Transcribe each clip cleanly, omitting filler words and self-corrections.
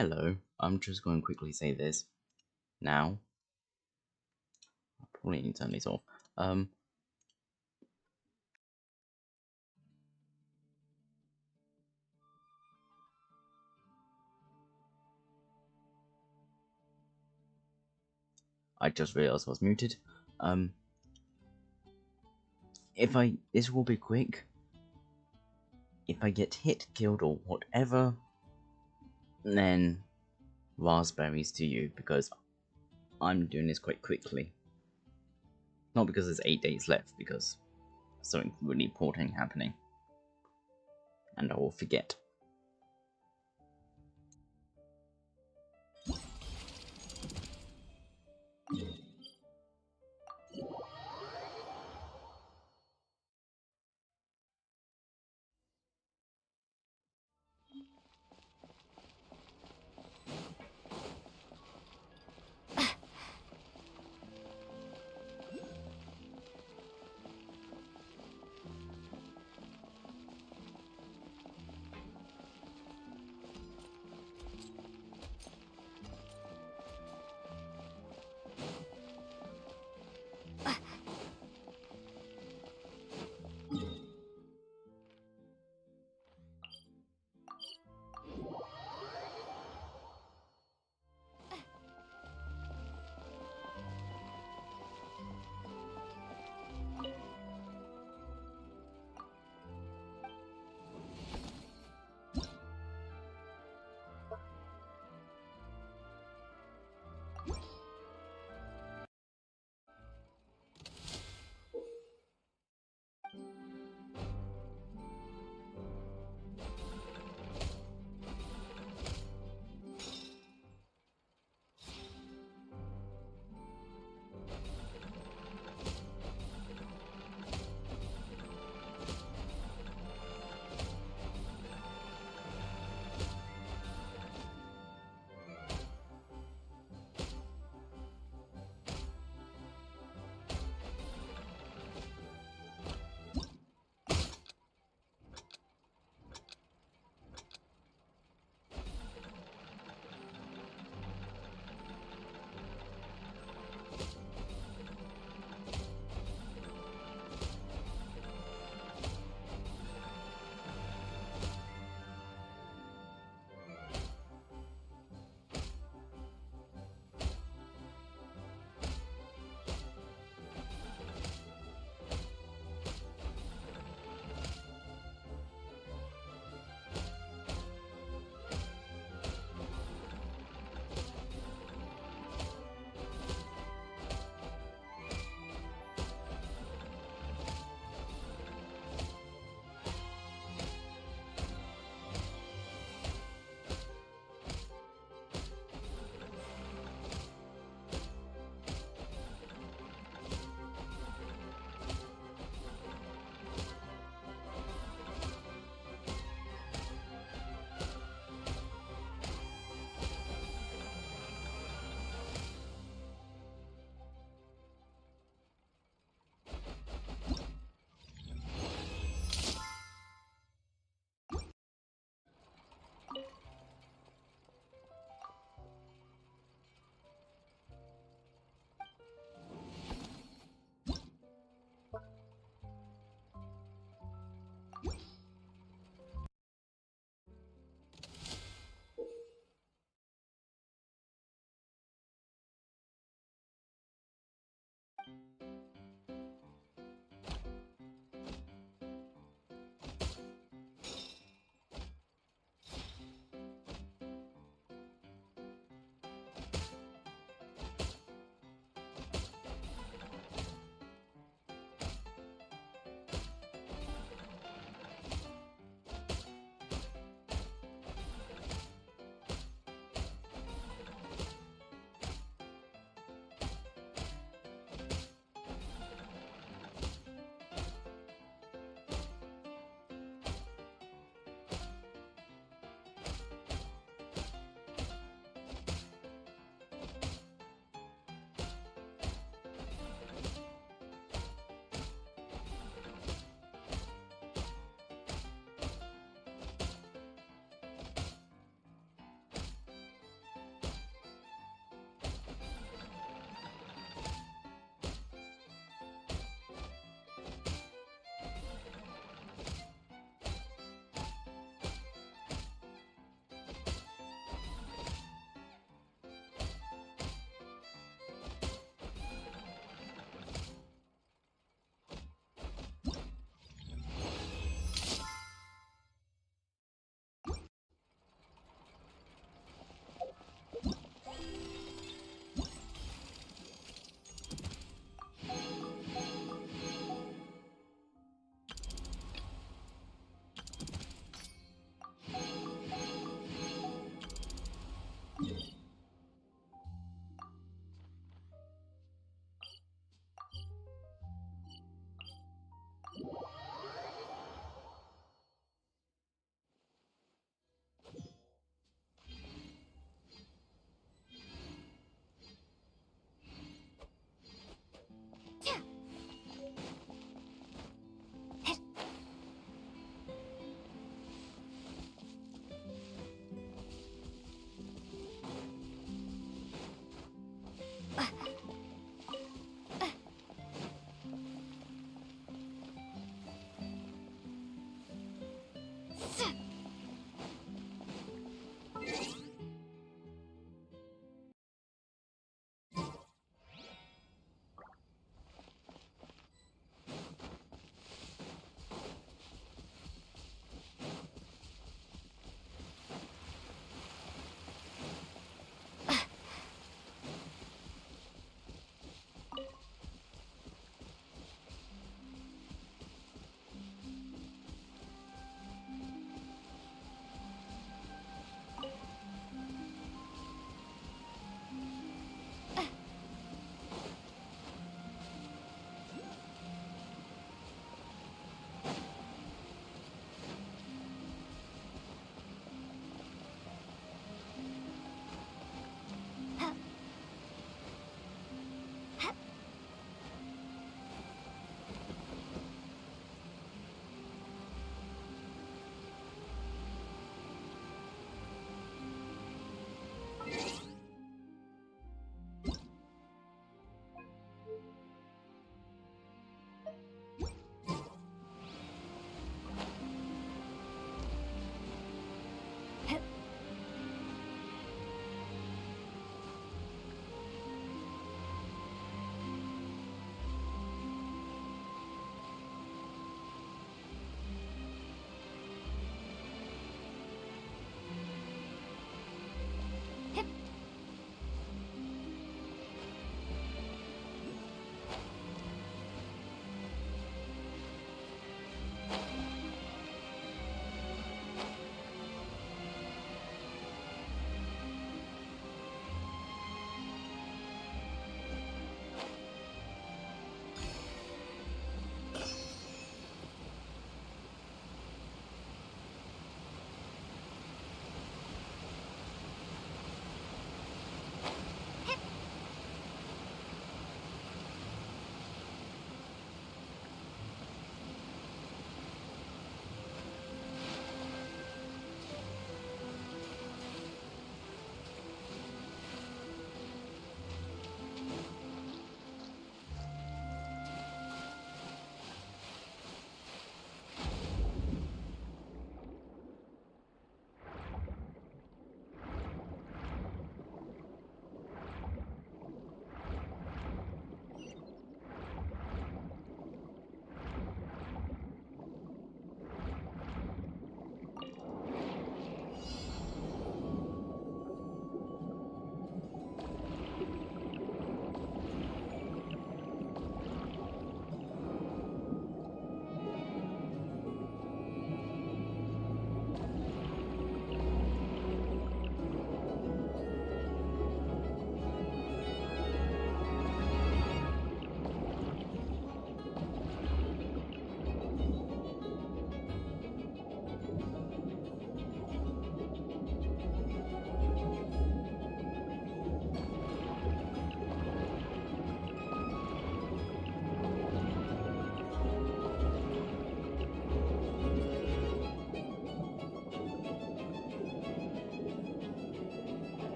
Hello, I'm just going to quickly say this now. I probably need to turn these off. I just realized I was muted. Um, this will be quick. If I get hit, killed, or whatever, then raspberries to you because I'm doing this quite quickly. Not because there's 8 days left, because something really important happening, and I will forget.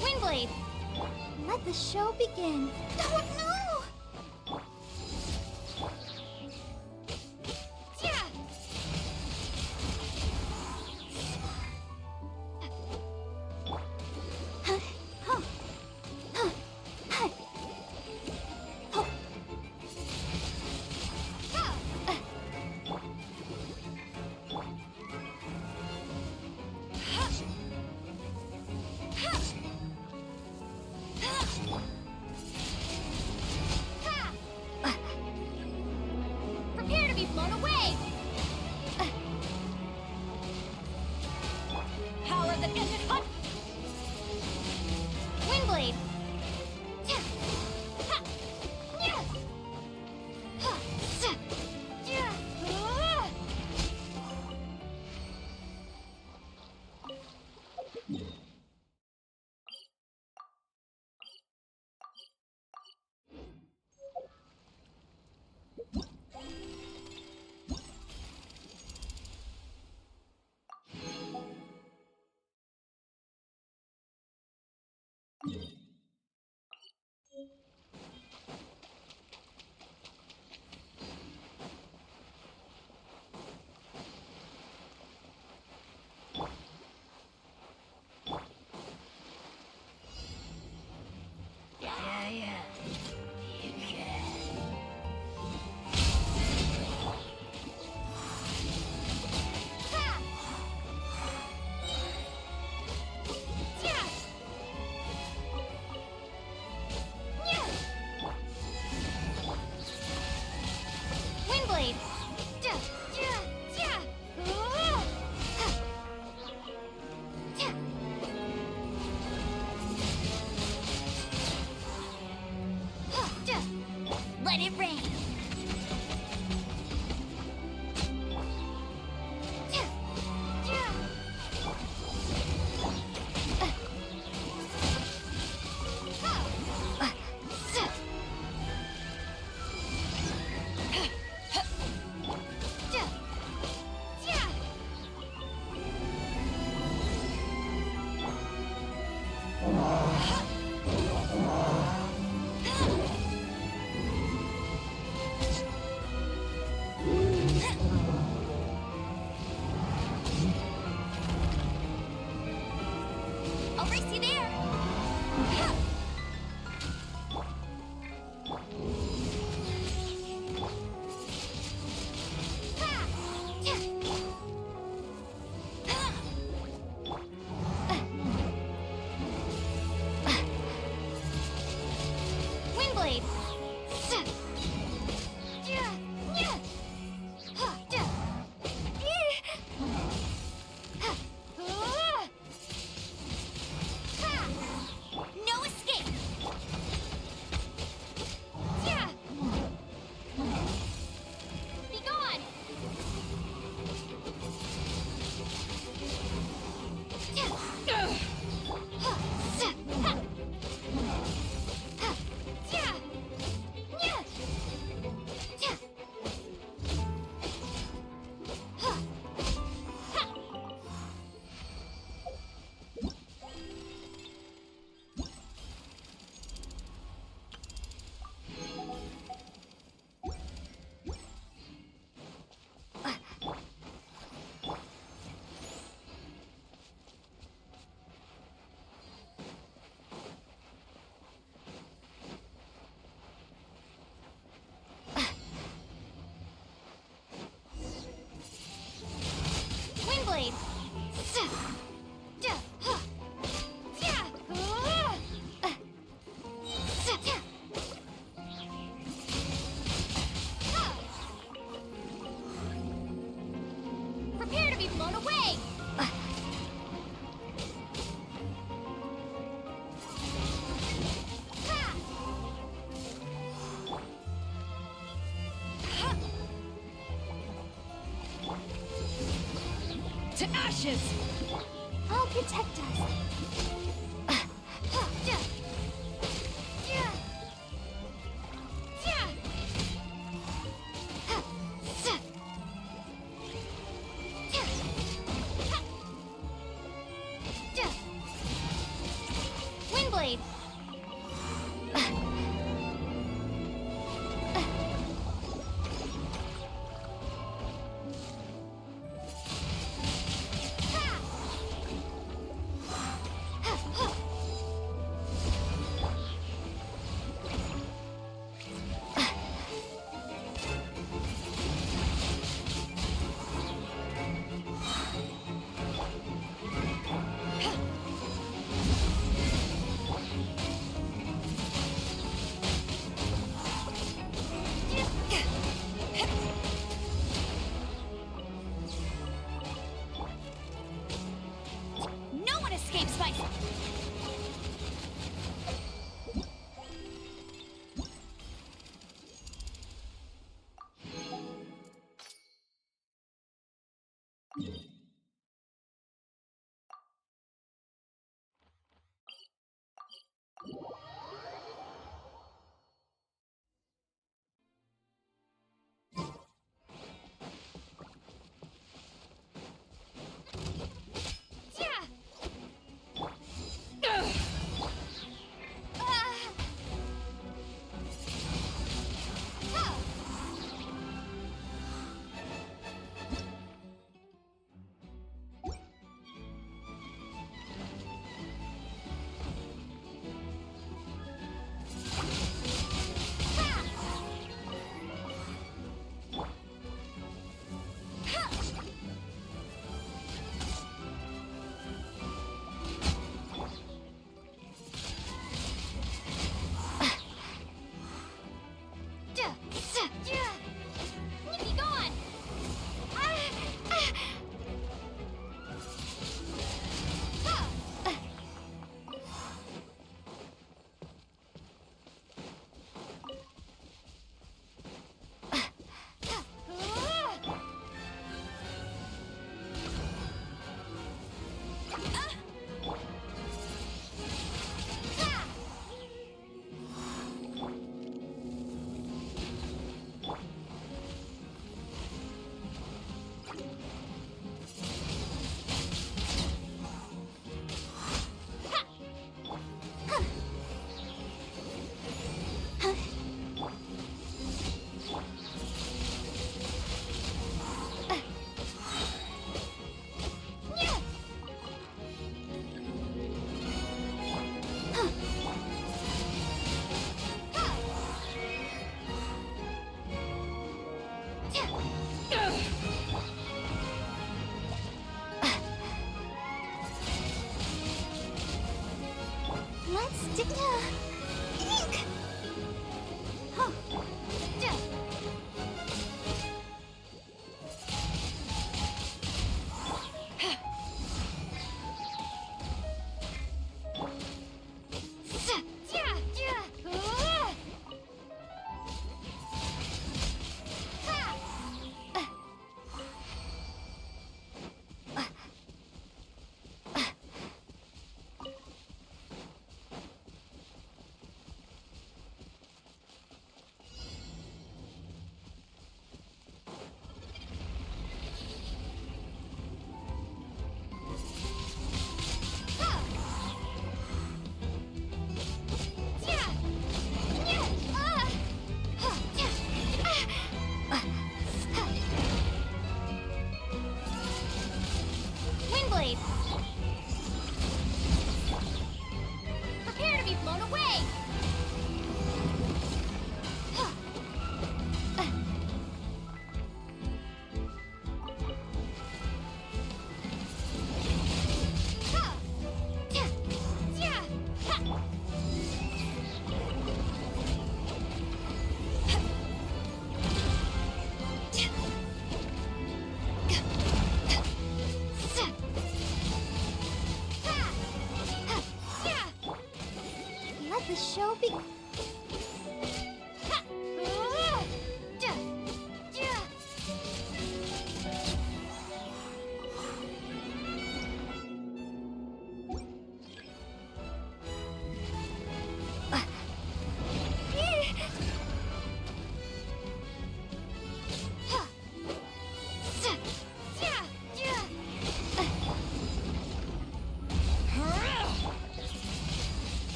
Windblade! Let the show begin. Oh no! Yeah! Prepare to be blown away! Power the genshin hunt! Windblade! Windblade! Let it rain! ashes! I'll protect us. Windblade.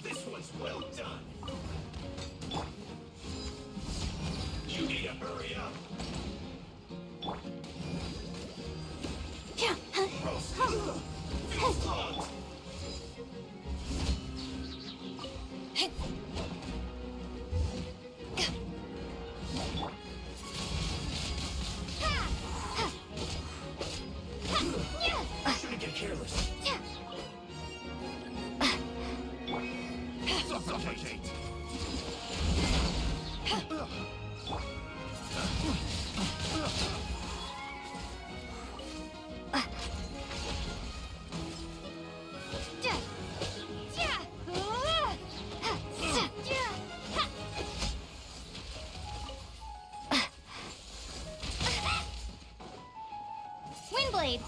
This one's well done. You need to hurry up. Feels hot. Shouldn't get careless. Suffocate. Windblade.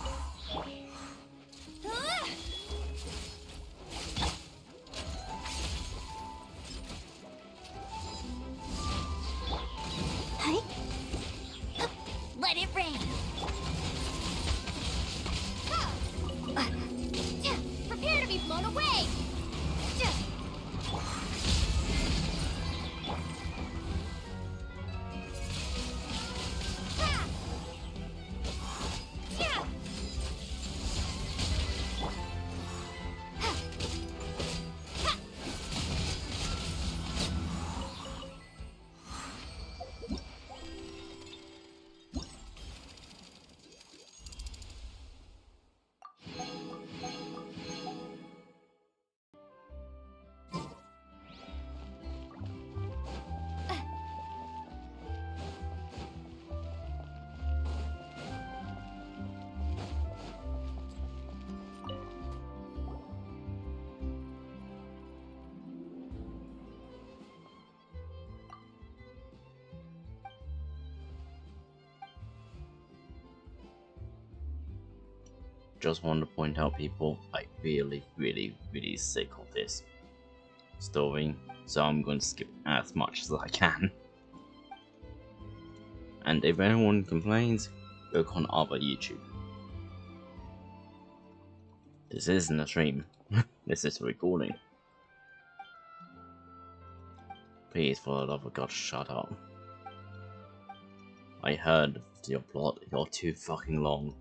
Let it rain. Prepare to be blown away. Just want to point out, people, I really sick of this story, so I'm going to skip as much as I can. And if anyone complains, look on other YouTube. This isn't a stream. This is a recording. Please, for the love of God, shut up. I heard your plot, you're too fucking long.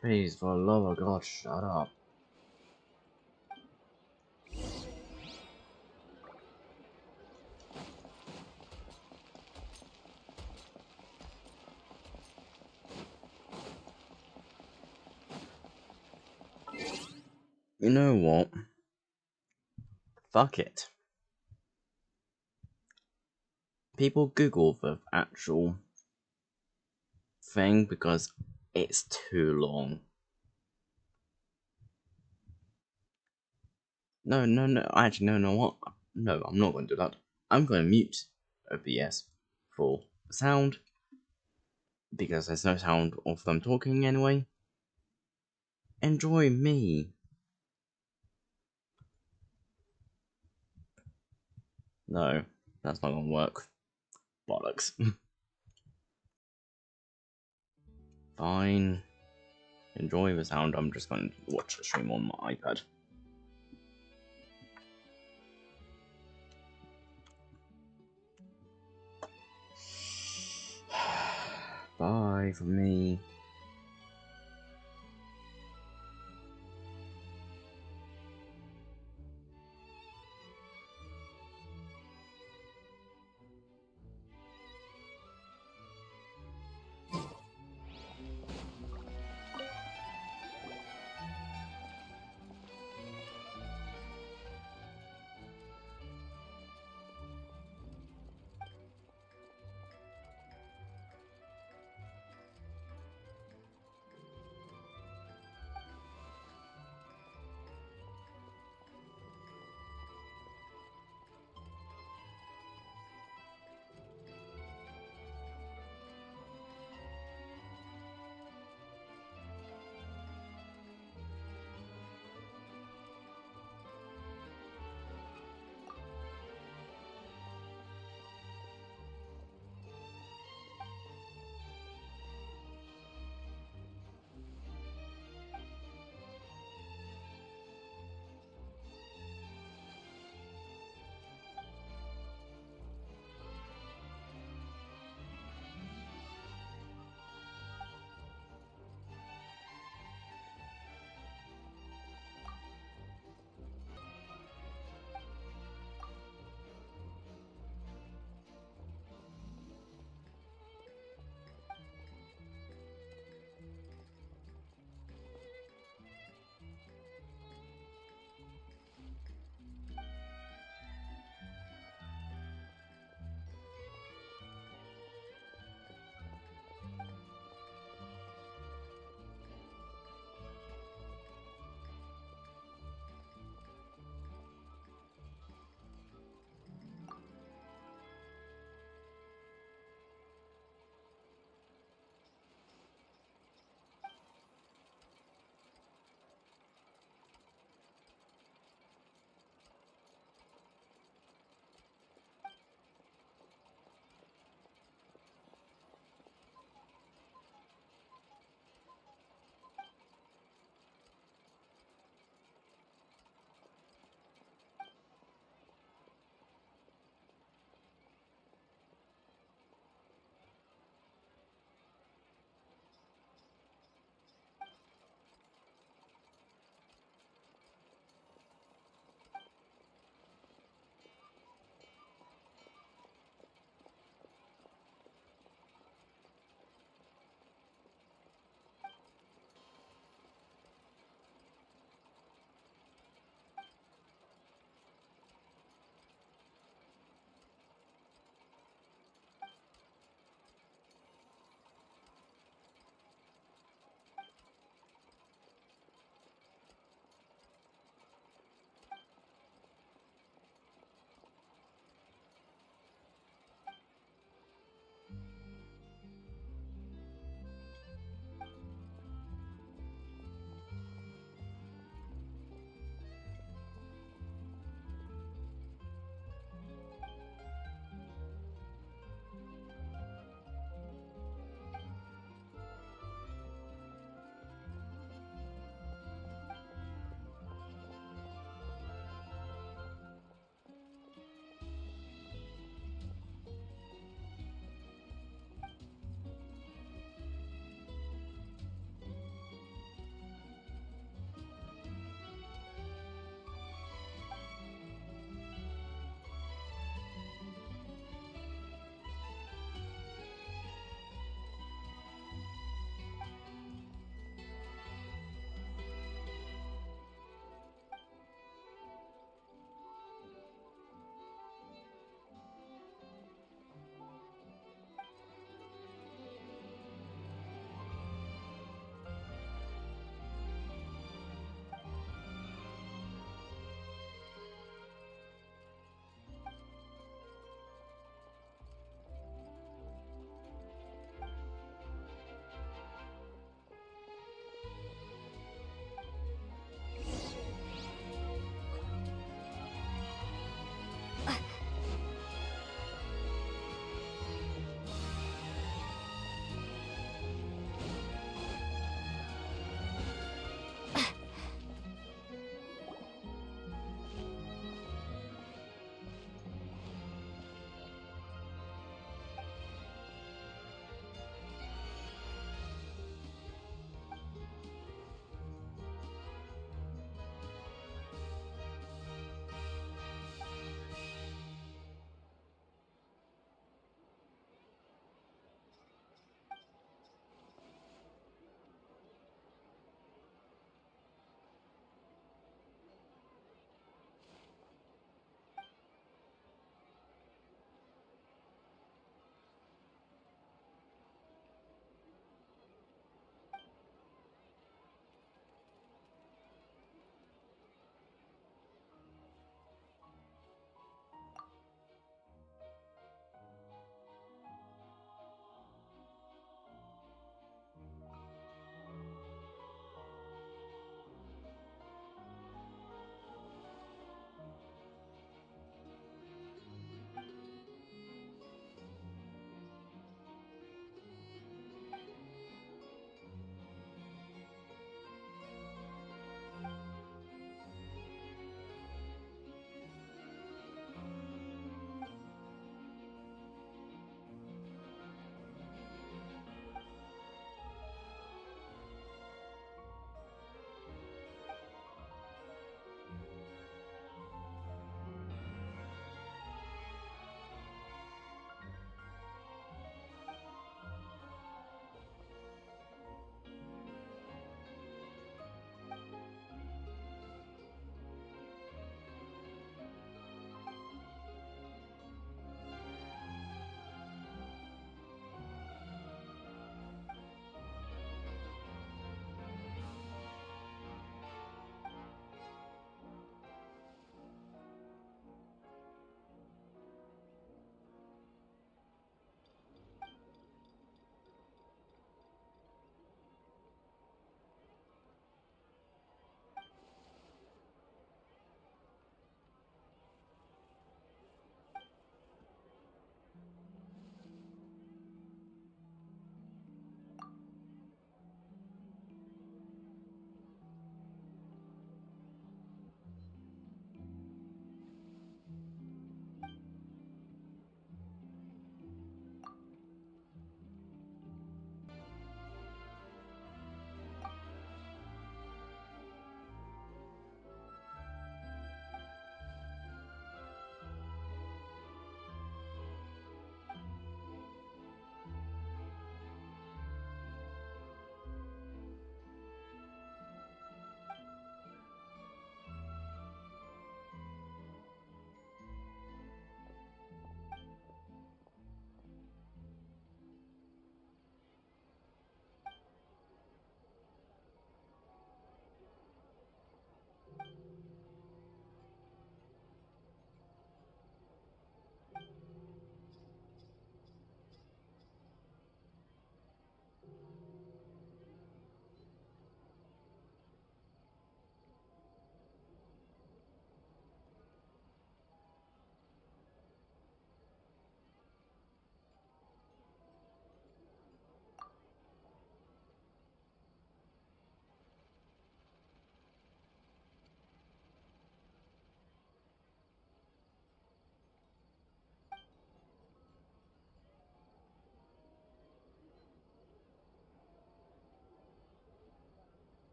Please, for the love of God, shut up. You know what? Fuck it. People Google the actual thing because it's too long. No, actually, no, what? No, I'm not going to do that. I'm going to mute OBS for sound, because there's no sound of them talking anyway. Enjoy me. No, that's not going to work. Bollocks. Fine. Enjoy the sound. I'm just going to watch the stream on my iPad. Bye from me.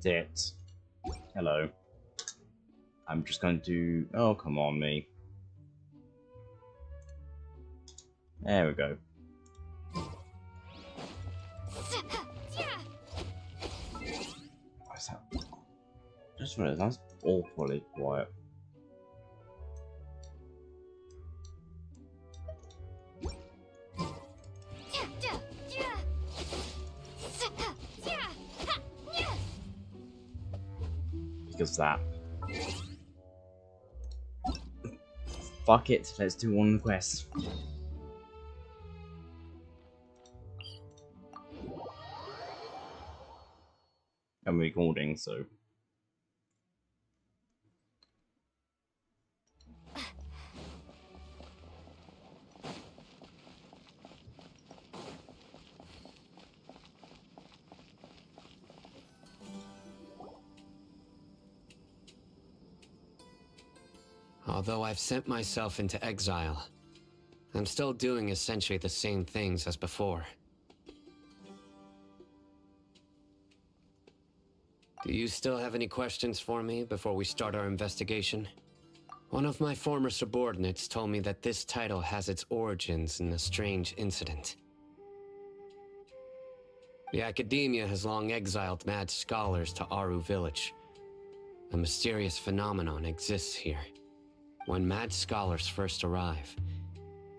it. Hello. I'm just going to... Oh, come on, me. There we go. What's that? Just realized that's awfully quiet. Because that. Fuck it, let's do one quest. I'm recording, so. Although I've sent myself into exile, I'm still doing essentially the same things as before. Do you still have any questions for me before we start our investigation? One of my former subordinates told me that this title has its origins in a strange incident. The Academia has long exiled mad scholars to Aru Village. A mysterious phenomenon exists here. When mad scholars first arrive,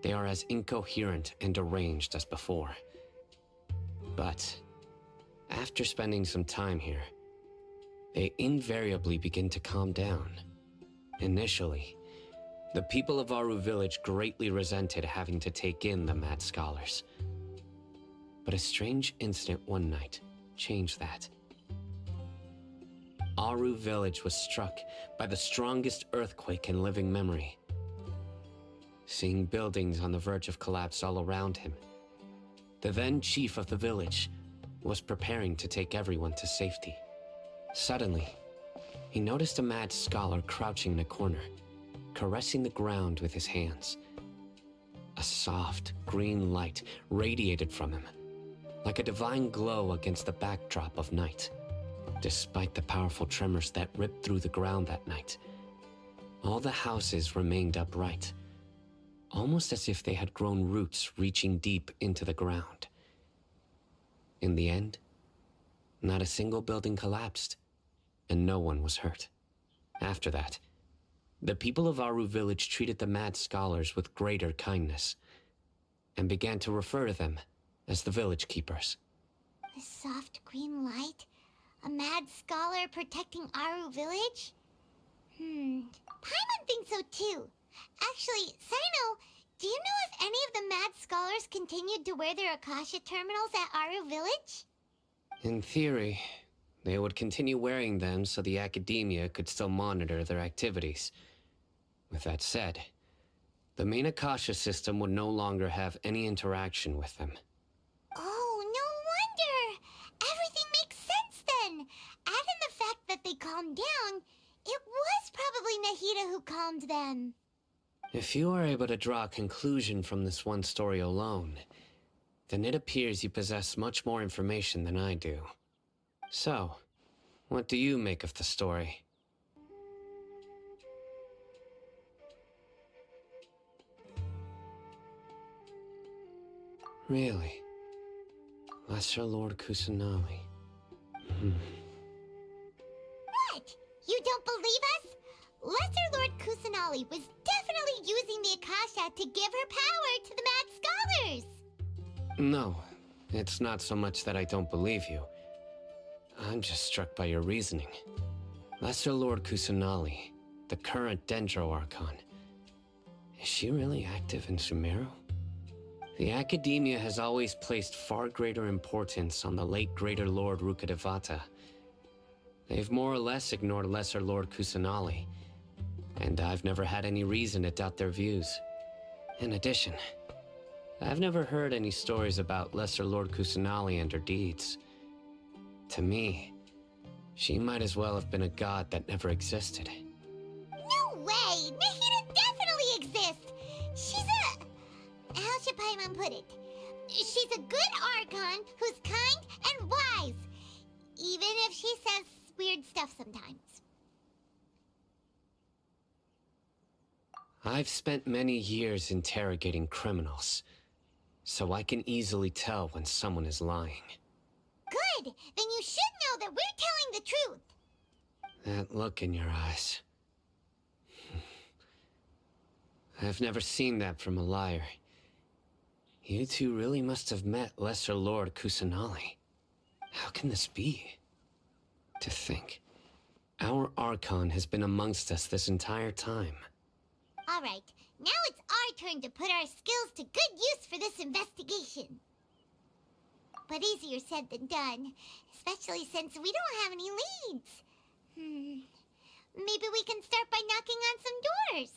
they are as incoherent and deranged as before. But after spending some time here, they invariably begin to calm down. Initially, the people of Aru Village greatly resented having to take in the mad scholars. But a strange incident one night changed that. Aru Village was struck by the strongest earthquake in living memory. Seeing buildings on the verge of collapse all around him, the then chief of the village was preparing to take everyone to safety. Suddenly, he noticed a mad scholar crouching in a corner, caressing the ground with his hands. A soft, green light radiated from him, like a divine glow against the backdrop of night. Despite the powerful tremors that ripped through the ground that night, all the houses remained upright, almost as if they had grown roots reaching deep into the ground. In the end, not a single building collapsed, and no one was hurt. After that, the people of Aru Village treated the mad scholars with greater kindness, and began to refer to them as the village keepers. The soft green light? A mad scholar protecting Aru Village? Paimon thinks so too. Actually, Sino, do you know if any of the mad scholars continued to wear their Akasha terminals at Aru Village? In theory, they would continue wearing them so the Academia could still monitor their activities. With that said, the main Akasha system would no longer have any interaction with them. Oh, no wonder! Everything makes sense then! Add in the fact that they calmed down, it was probably Nahida who calmed them. If you are able to draw a conclusion from this one story alone, then it appears you possess much more information than I do. So, what do you make of the story? Really? Lesser Lord Kusanali. What? You don't believe us? Lesser Lord Kusanali was definitely using the Akasha to give her power to the mad scholars! No, it's not so much that I don't believe you. I'm just struck by your reasoning. Lesser Lord Kusanali, the current Dendro Archon, is she really active in Sumeru? The Academia has always placed far greater importance on the late Greater Lord Rukkhadevata. They've more or less ignored Lesser Lord Kusanali, and I've never had any reason to doubt their views. In addition, I've never heard any stories about Lesser Lord Kusanali and her deeds. To me, she might as well have been a god that never existed. No way! Nahida definitely exists! She's a... how should Paimon put it? She's a good Archon who's kind and wise. Even if she says weird stuff sometimes. I've spent many years interrogating criminals, so I can easily tell when someone is lying. Good! Then you should know that we're telling the truth. That look in your eyes. I've never seen that from a liar. You two really must have met Lesser Lord Kusanali. How can this be? To think, our Archon has been amongst us this entire time. Alright, now it's our turn to put our skills to good use for this investigation. But easier said than done, especially since we don't have any leads. Maybe we can start by knocking on some doors.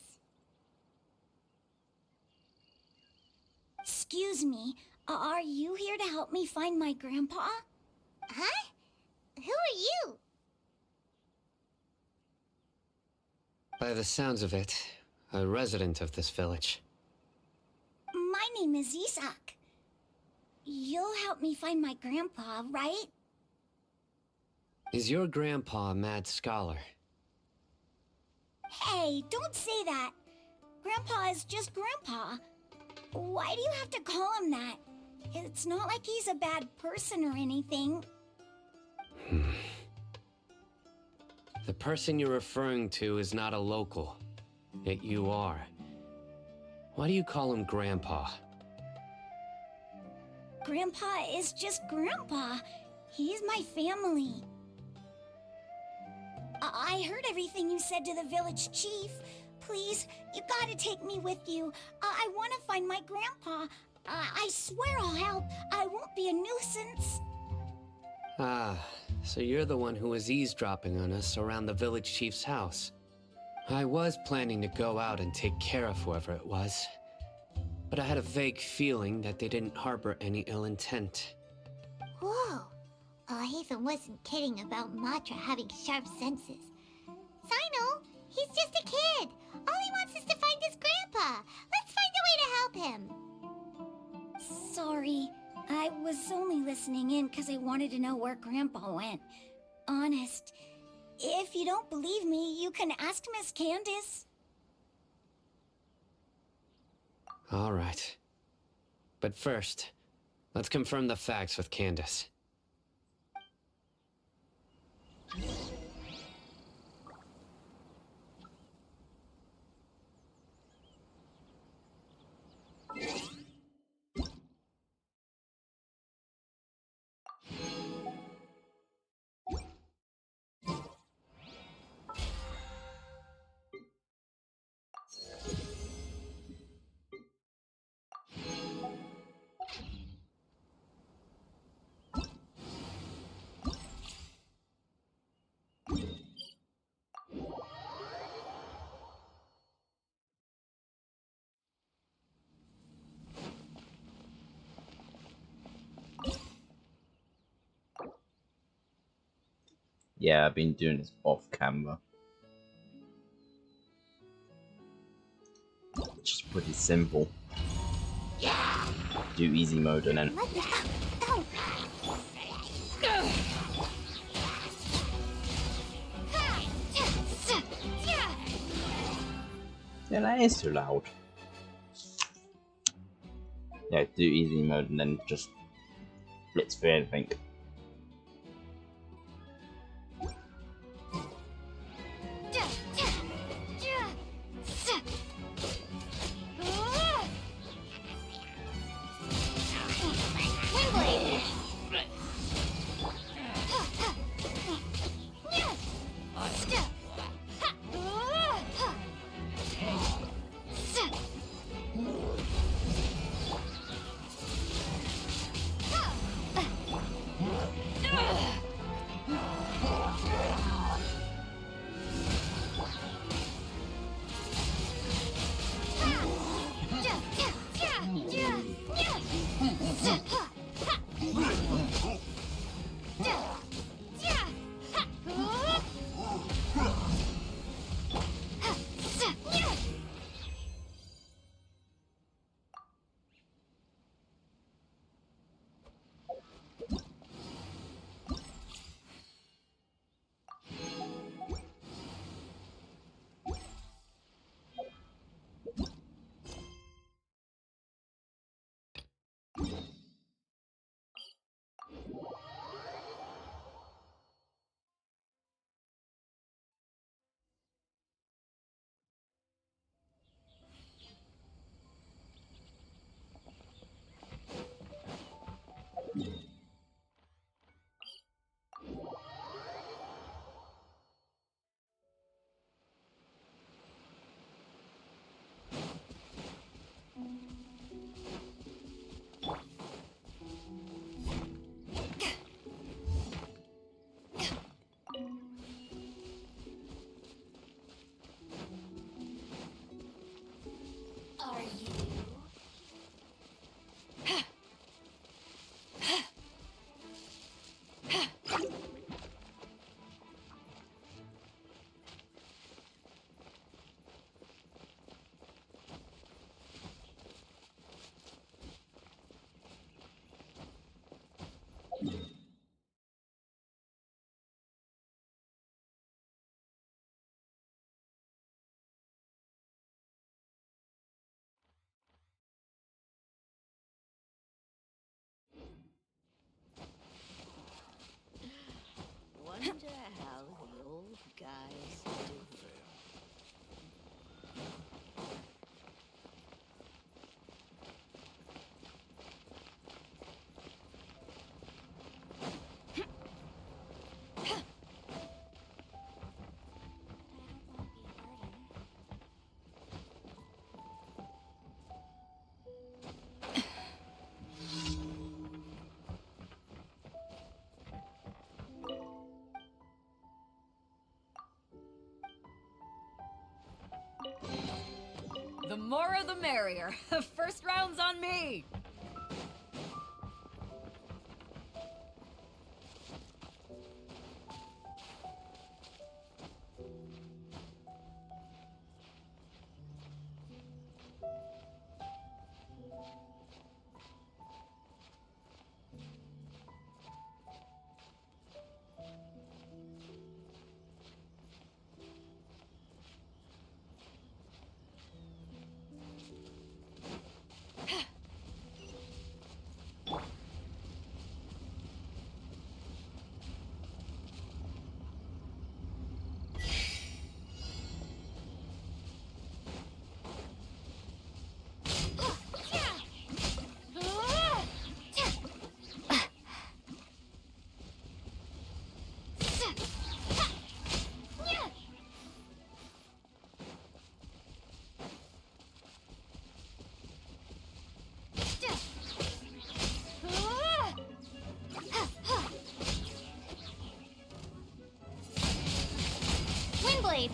Excuse me, are you here to help me find my grandpa? Huh? Who are you? By the sounds of it, a resident of this village. My name is Isak. You'll help me find my grandpa, right? Is your grandpa a mad scholar? Hey, don't say that. Grandpa is just Grandpa. Why do you have to call him that? It's not like he's a bad person or anything. The person you're referring to is not a local, yet you are. Why do you call him Grandpa? Grandpa is just Grandpa. He's my family. I heard everything you said to the village chief. Please, you gotta take me with you. I want to find my grandpa. I swear I'll help. I won't be a nuisance. Ah, so you're the one who was eavesdropping on us around the village chief's house. I was planning to go out and take care of whoever it was, but I had a vague feeling that they didn't harbor any ill intent. Whoa. Ethan wasn't kidding about Matra having sharp senses. Sino, he's just a kid. All he wants is to find his grandpa. Let's find a way to help him. Sorry, I was only listening in because I wanted to know where Grandpa went. Honest. If you don't believe me, you can ask Miss Candace. All right. But first, let's confirm the facts with Candace. Yeah, I've been doing this off camera. Just pretty simple. Do easy mode and then Let me out. yeah, that is too loud. Yeah, do easy mode and then just blitz through everything. guys. The more the merrier. First round's on me. Windblade!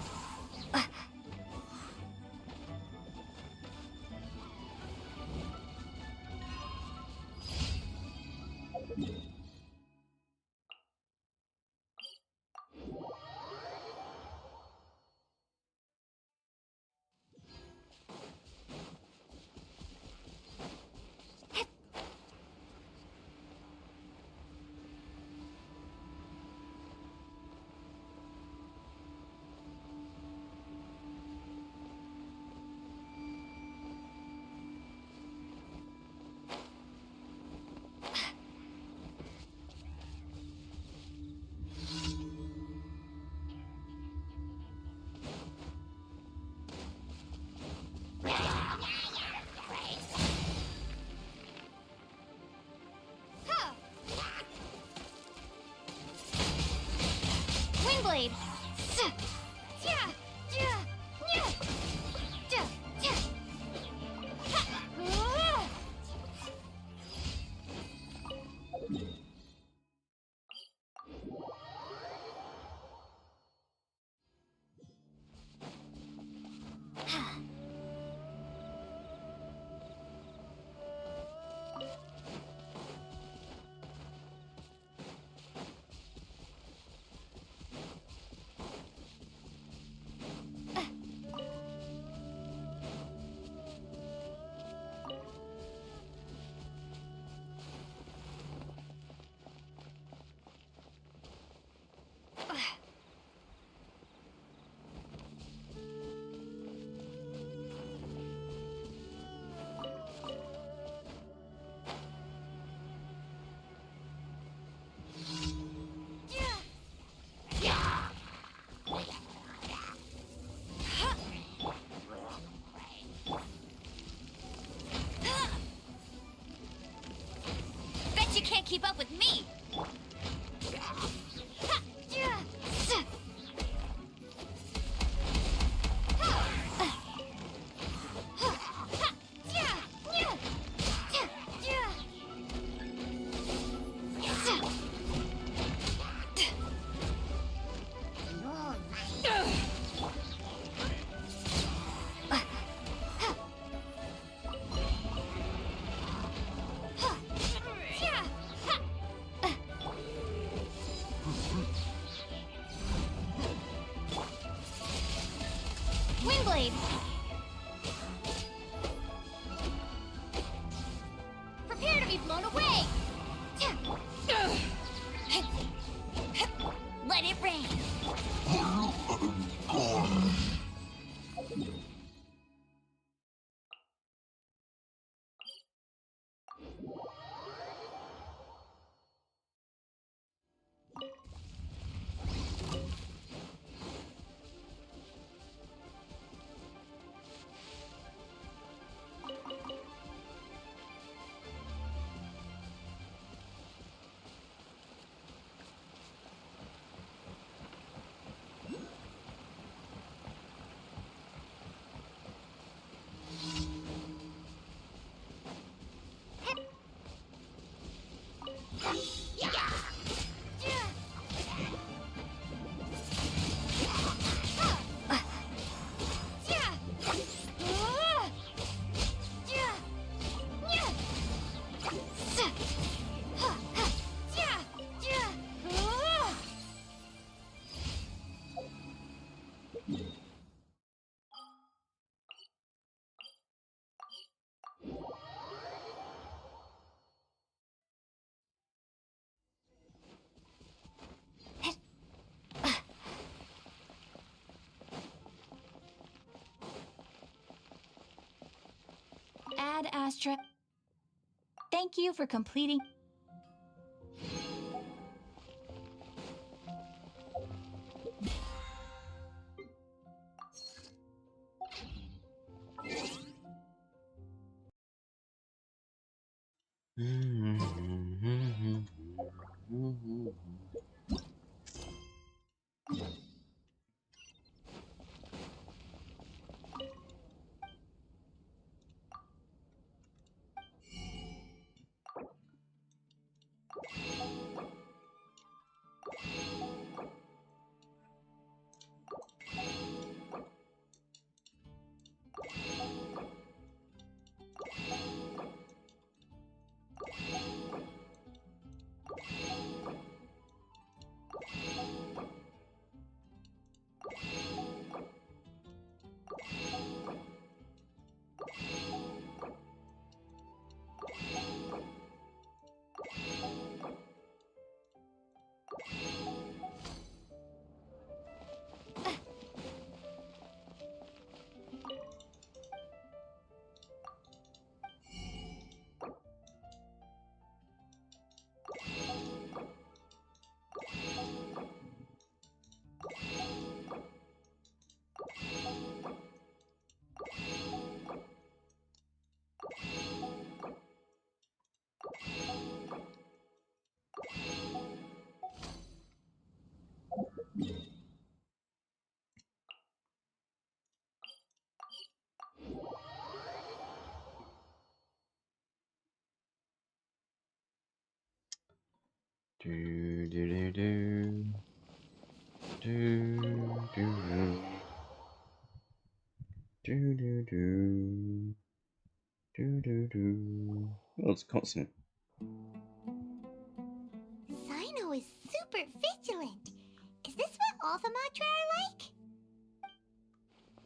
Windblade! Bet you can't keep up with me! Astra. Thank you for completing. Do do do do do do do do do do do do. Oh, it's constant. Sino is super vigilant. Is this what all the Matra are like?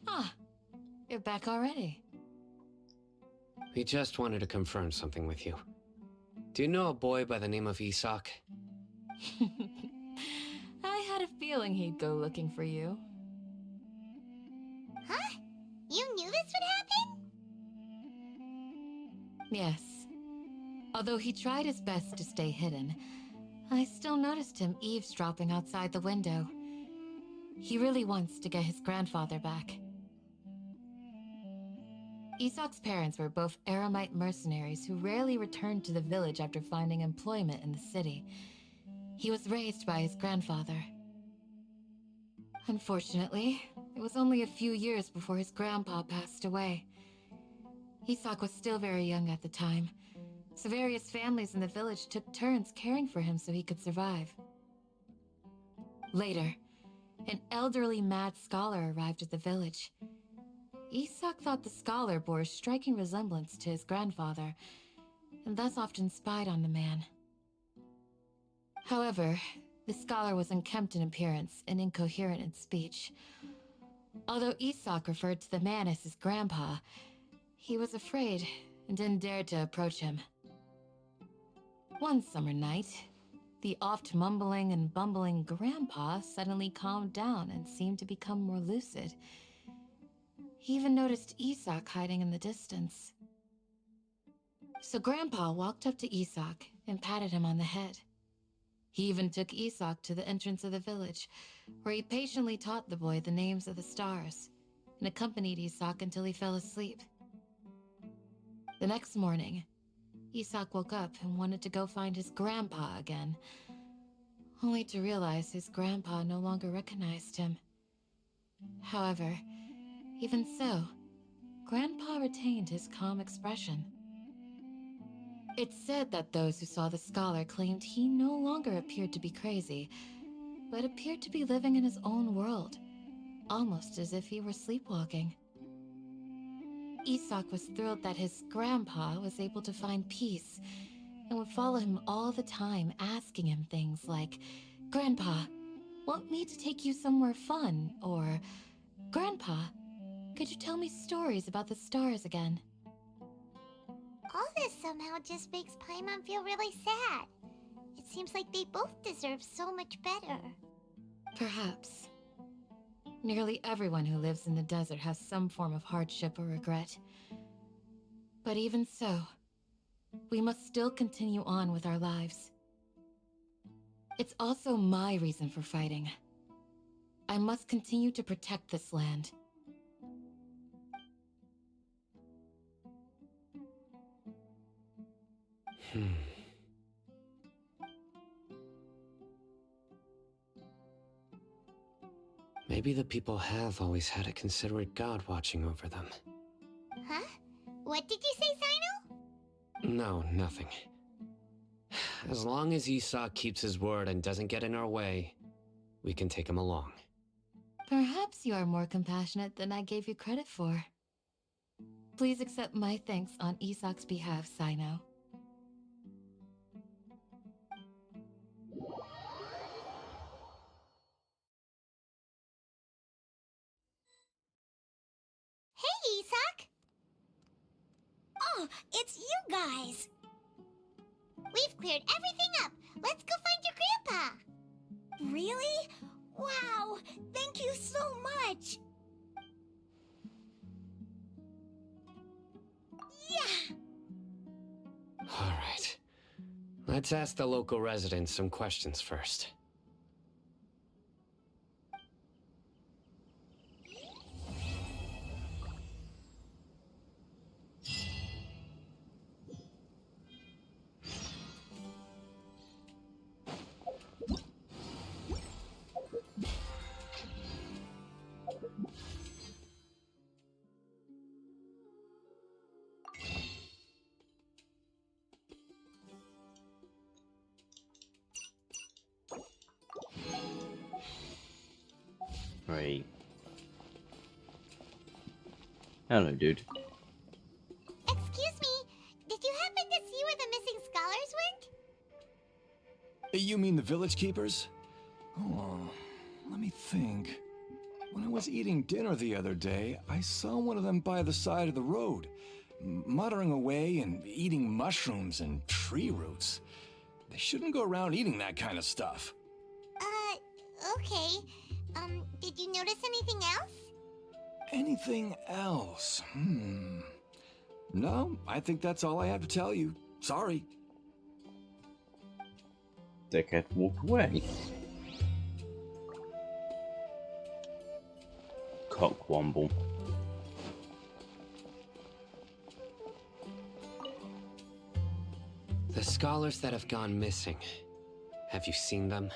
Ah, you're back already. We just wanted to confirm something with you. Do you know a boy by the name of Isak? I had a feeling he'd go looking for you. Huh? You knew this would happen? Yes. Although he tried his best to stay hidden, I still noticed him eavesdropping outside the window. He really wants to get his grandfather back. Isak's parents were both Aramite mercenaries who rarely returned to the village after finding employment in the city. He was raised by his grandfather. Unfortunately, it was only a few years before his grandpa passed away. Isak was still very young at the time, so various families in the village took turns caring for him so he could survive. Later, an elderly mad scholar arrived at the village. Isak thought the scholar bore a striking resemblance to his grandfather, and thus often spied on the man. However, the scholar was unkempt in appearance and incoherent in speech. Although Isak referred to the man as his grandpa, he was afraid and didn't dare to approach him. One summer night, the oft mumbling and bumbling grandpa suddenly calmed down and seemed to become more lucid. He even noticed Isak hiding in the distance. So Grandpa walked up to Isak and patted him on the head. He even took Isak to the entrance of the village, where he patiently taught the boy the names of the stars, and accompanied Isak until he fell asleep. The next morning, Isak woke up and wanted to go find his grandpa again, only to realize his grandpa no longer recognized him. However, even so, Grandpa retained his calm expression. It's said that those who saw the scholar claimed he no longer appeared to be crazy, but appeared to be living in his own world, almost as if he were sleepwalking. Isak was thrilled that his grandpa was able to find peace and would follow him all the time, asking him things like, "Grandpa, want me to take you somewhere fun?" Or, "Grandpa, could you tell me stories about the stars again?" All this somehow just makes Paimon feel really sad. It seems like they both deserve so much better. Perhaps. Nearly everyone who lives in the desert has some form of hardship or regret. But even so, we must still continue on with our lives. It's also my reason for fighting. I must continue to protect this land. Maybe the people have always had a considerate god watching over them. Huh? What did you say, Sino? No, nothing. As long as Esau keeps his word and doesn't get in our way, we can take him along. Perhaps you are more compassionate than I gave you credit for. Please accept my thanks on Isak's behalf, Sino. Hey, Isak! Oh, it's you guys! We've cleared everything up. Let's go find your grandpa. Really? Wow! Thank you so much! Yeah! Alright. Let's ask the local residents some questions first. Right. Hello, dude. Excuse me, did you happen to see where the missing scholars went? You mean the village keepers? Oh, let me think. When I was eating dinner the other day, I saw one of them by the side of the road, muttering away and eating mushrooms and tree roots. They shouldn't go around eating that kind of stuff. Okay. Did you notice anything else? Anything else? No, I think that's all I have to tell you. Sorry. Dickhead walked away. Cockwomble. The scholars that have gone missing. Have you seen them?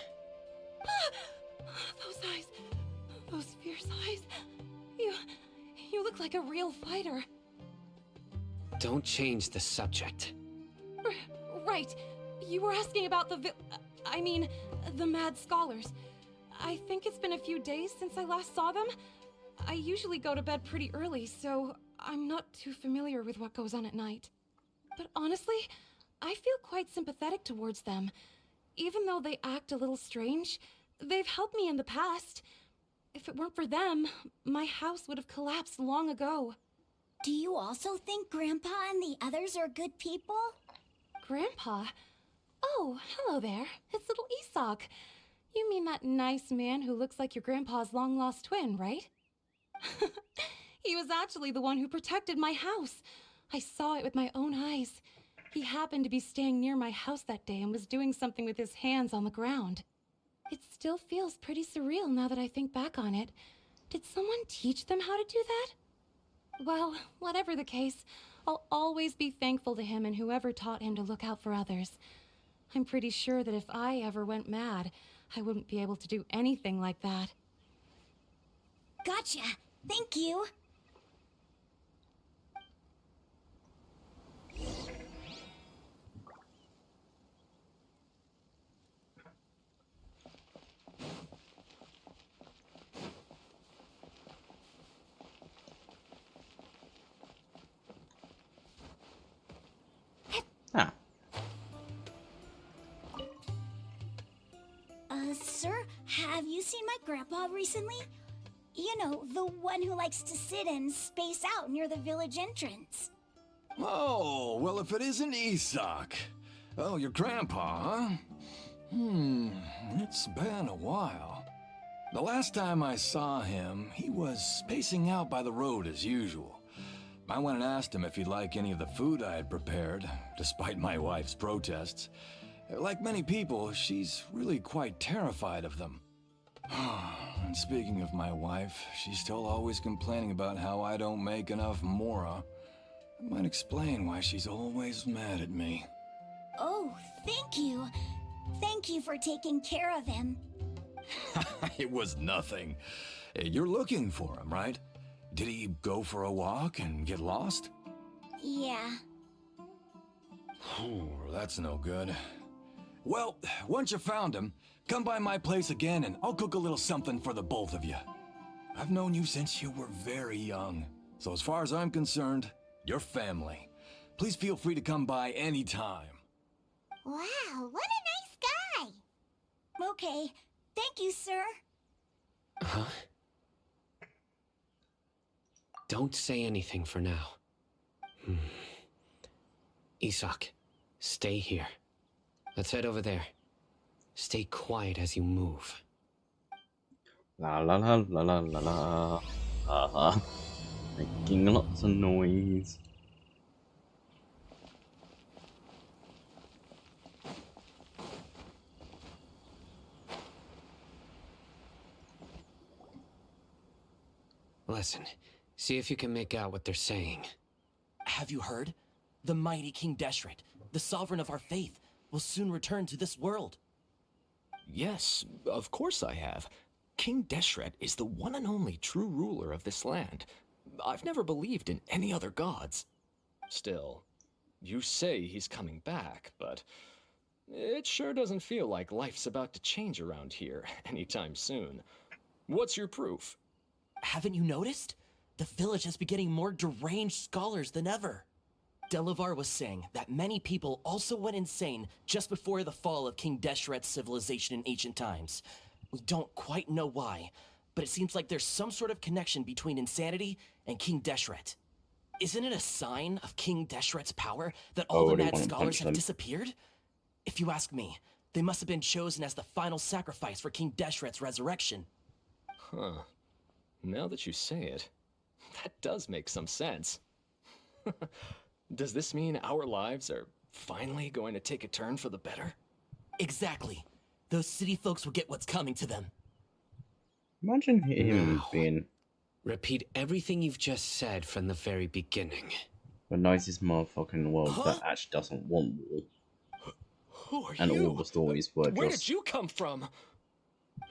Those eyes. Those fierce eyes. You look like a real fighter. Don't change the subject. Right. You were asking about the mad scholars. I think it's been a few days since I last saw them. I usually go to bed pretty early, so I'm not too familiar with what goes on at night. But honestly, I feel quite sympathetic towards them. Even though they act a little strange, they've helped me in the past. If it weren't for them, my house would have collapsed long ago. Do you also think Grandpa and the others are good people? Grandpa? Oh, hello there. It's little Isak. You mean that nice man who looks like your grandpa's long-lost twin, right? He was actually the one who protected my house. I saw it with my own eyes. He happened to be staying near my house that day and was doing something with his hands on the ground. It still feels pretty surreal now that I think back on it. Did someone teach them how to do that? Well, whatever the case, I'll always be thankful to him and whoever taught him to look out for others. I'm pretty sure that if I ever went mad, I wouldn't be able to do anything like that. Gotcha. Thank you. Ah, Sir, have you seen my grandpa recently? You know, the one who likes to sit and space out near the village entrance. Oh, well, if it isn't Isak. Oh, your grandpa, huh? It's been a while. The last time I saw him, he was spacing out by the road as usual. I went and asked him if he'd like any of the food I had prepared, despite my wife's protests. Like many people, she's really quite terrified of them. And speaking of my wife, she's still always complaining about how I don't make enough mora. That might explain why she's always mad at me. Oh, thank you. Thank you for taking care of him. It was nothing. You're looking for him, right? Did he go for a walk and get lost? Yeah. Oh, that's no good. Well, once you found him, come by my place again and I'll cook a little something for the both of you. I've known you since you were very young, so as far as I'm concerned, you're family. Please feel free to come by anytime. Wow, what a nice guy! Okay. Thank you, sir. Huh? Don't say anything for now. Isak, stay here. Let's head over there. Stay quiet as you move. La la la la la la la. Haha. Making lots of noise. Listen, see if you can make out what they're saying. Have you heard? The mighty King Deshret, the sovereign of our faith, will soon return to this world. Yes, of course I have. King Deshret is the one and only true ruler of this land. I've never believed in any other gods. Still, you say he's coming back, but it sure doesn't feel like life's about to change around here anytime soon. What's your proof? Haven't you noticed? The village has been getting more deranged scholars than ever. Delavar was saying that many people also went insane just before the fall of King Deshret's civilization in ancient times. We don't quite know why, but it seems like there's some sort of connection between insanity and King Deshret. Isn't it a sign of King Deshret's power that all the they mad wanna scholars punch have them. disappeared? If you ask me, they must have been chosen as the final sacrifice for King Deshret's resurrection. Huh. Now that you say it, that does make some sense. Does this mean our lives are finally going to take a turn for the better? Exactly. Those city folks will get what's coming to them. Imagine him No. being Repeat everything you've just said from the very beginning. the nicest motherfucker in the world Huh? that actually doesn't want war. Who are And you? all the stories were Where just did you come from?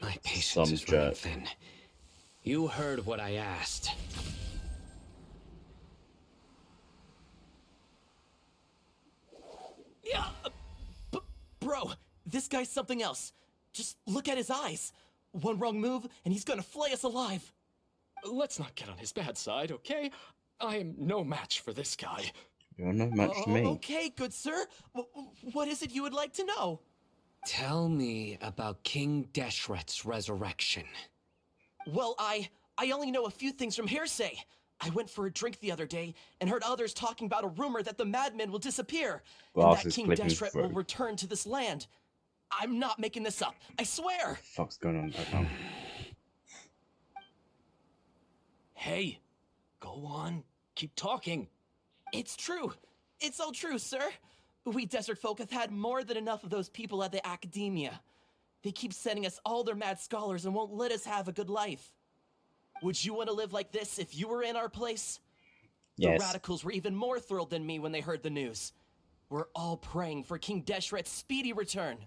My patience some is running jerk. thin. You heard what I asked. Yeah, bro, this guy's something else. Just look at his eyes. One wrong move, and he's gonna flay us alive. Let's not get on his bad side, okay? I am no match for this guy. You're no match to me. Okay, good sir. What is it you would like to know? Tell me about King Deshret's resurrection. Well, I only know a few things from hearsay. I went for a drink the other day and heard others talking about a rumor that the madmen will disappear and Glass that is King clipping Deshret will through. return to this land. I'm not making this up. I swear. What the fuck's going on right now? Hey, go on. Keep talking. It's true. It's all true, sir. We desert folk have had more than enough of those people at the academia. They keep sending us all their mad scholars and won't let us have a good life. Would you want to live like this if you were in our place? Yes. The radicals were even more thrilled than me when they heard the news. We're all praying for King Deshret's speedy return.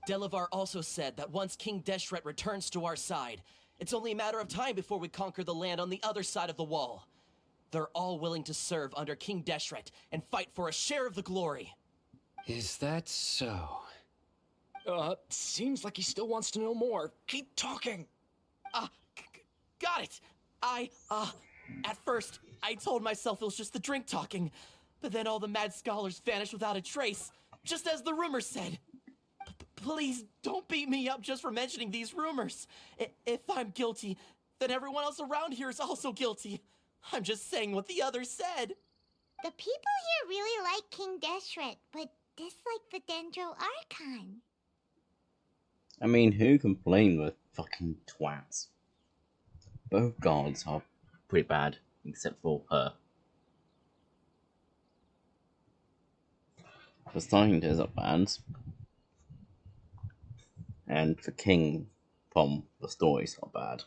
Delavar also said that once King Deshret returns to our side, it's only a matter of time before we conquer the land on the other side of the wall. They're all willing to serve under King Deshret and fight for a share of the glory. Is that so? Seems like he still wants to know more. Keep talking. Got it. At first, I told myself it was just the drink talking, but then all the mad scholars vanished without a trace, just as the rumors said. Please don't beat me up just for mentioning these rumors. If I'm guilty, then everyone else around here is also guilty. I'm just saying what the others said. The people here really like King Deshret, but dislike the Dendro Archon. I mean, who can blame the fucking twats? Both gods are pretty bad, except for her. For starting, there's a band, and for King Pom, the story's not bad.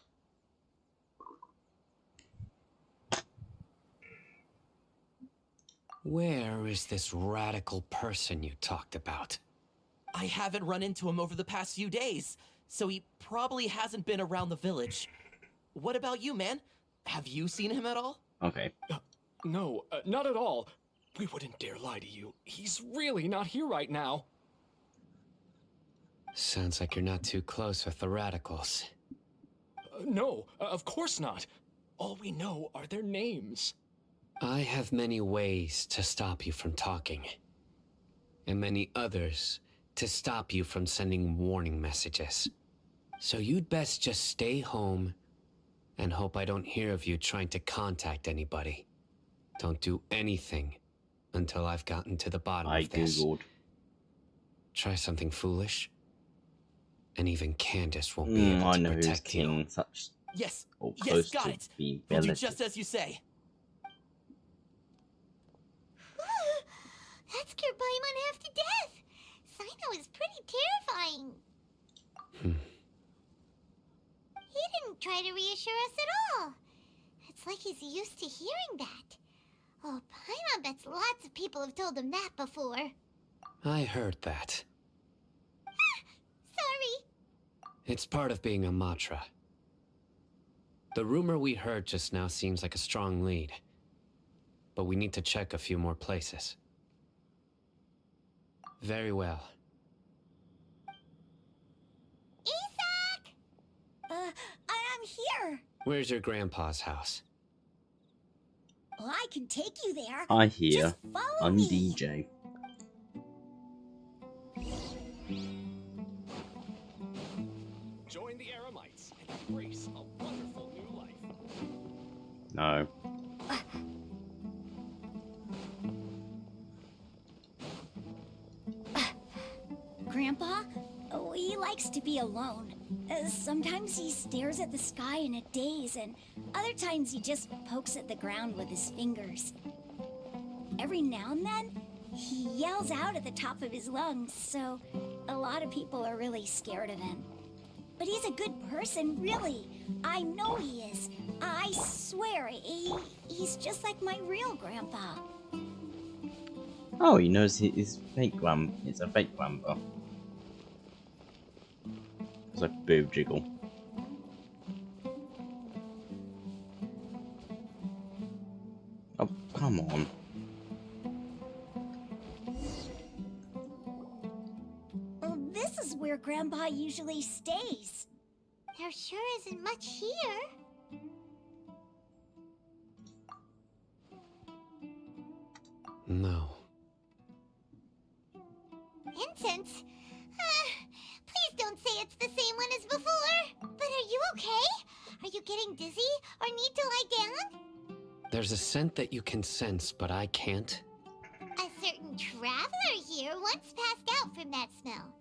Where is this radical person you talked about? I haven't run into him over the past few days, so he probably hasn't been around the village. What about you, man? Have you seen him at all? Okay. No, not at all. We wouldn't dare lie to you. He's really not here right now. Sounds like you're not too close with the radicals. No, of course not. All we know are their names. I have many ways to stop you from talking, and many others to stop you from sending warning messages. So you'd best just stay home and hope I don't hear of you trying to contact anybody. Don't do anything until I've gotten to the bottom I of this. googled. Try something foolish, and even Candace won't be able I to know who's protect you. King, such Yes, or yes, close got to it. be We'll do relative. just as you say. That scared Paimon half to death. Sino is pretty terrifying. He didn't try to reassure us at all. It's like he's used to hearing that. Oh, Paimon bets lots of people have told him that before. I heard that. Sorry. It's part of being a Matra. The rumor we heard just now seems like a strong lead, but we need to check a few more places. Very well. Isak! I'm here. Where's your grandpa's house? Well, I can take you there. I hear. Just follow I'm me. DJ. Join the Eremites and embrace a wonderful new life. No. Grandpa? Oh, he likes to be alone. Sometimes he stares at the sky in a daze, and other times he just pokes at the ground with his fingers. Every now and then, he yells out at the top of his lungs, so a lot of people are really scared of him. But he's a good person, really. I know he is. I swear, he's just like my real grandpa. Oh, he knows his fake it's a fake grandpa. It's a boob jiggle. Oh, come on. Well, this is where Grandpa usually stays. There sure isn't much here. No. Incense? Please don't say it's the same one as before. But are you okay? Are you getting dizzy or need to lie down? There's a scent that you can sense, but I can't. A certain traveler here once passed out from that smell.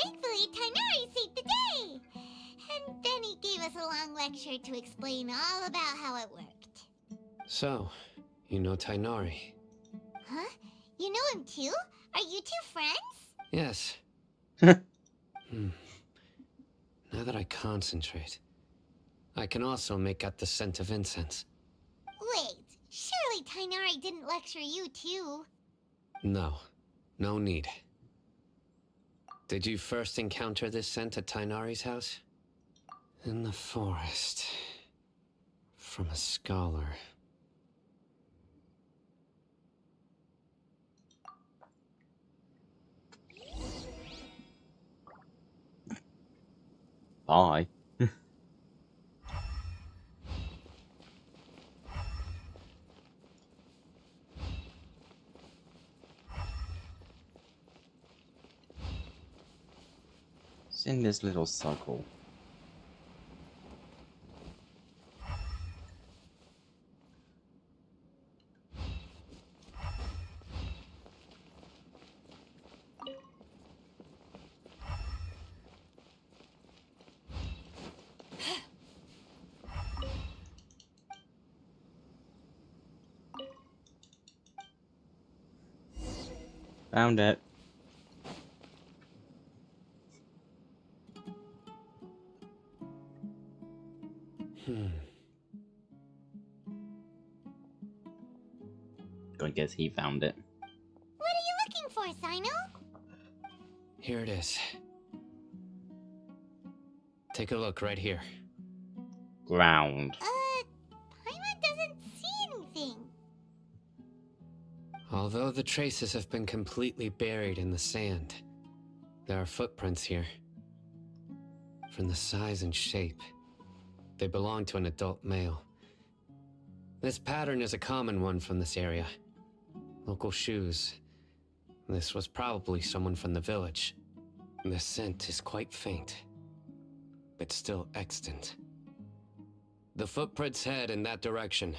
Thankfully, Tainari saved the day. And then he gave us a long lecture to explain all about how it worked. So, you know Tainari? Huh? You know him too? Are you two friends? Yes. Now that I concentrate, I can also make out the scent of incense. Wait, surely Tainari didn't lecture you too. No, no need. Did you first encounter this scent at Tainari's house? In the forest. From a scholar. Bye. It's in this little circle. Found it. guess he found it. What are you looking for, Sino? Here it is. Take a look right here. Ground. Paimon doesn't see anything. Although the traces have been completely buried in the sand, there are footprints here. From the size and shape, they belong to an adult male. This pattern is a common one from this area. Local shoes. This was probably someone from the village. The scent is quite faint, but still extant. The footprints head in that direction.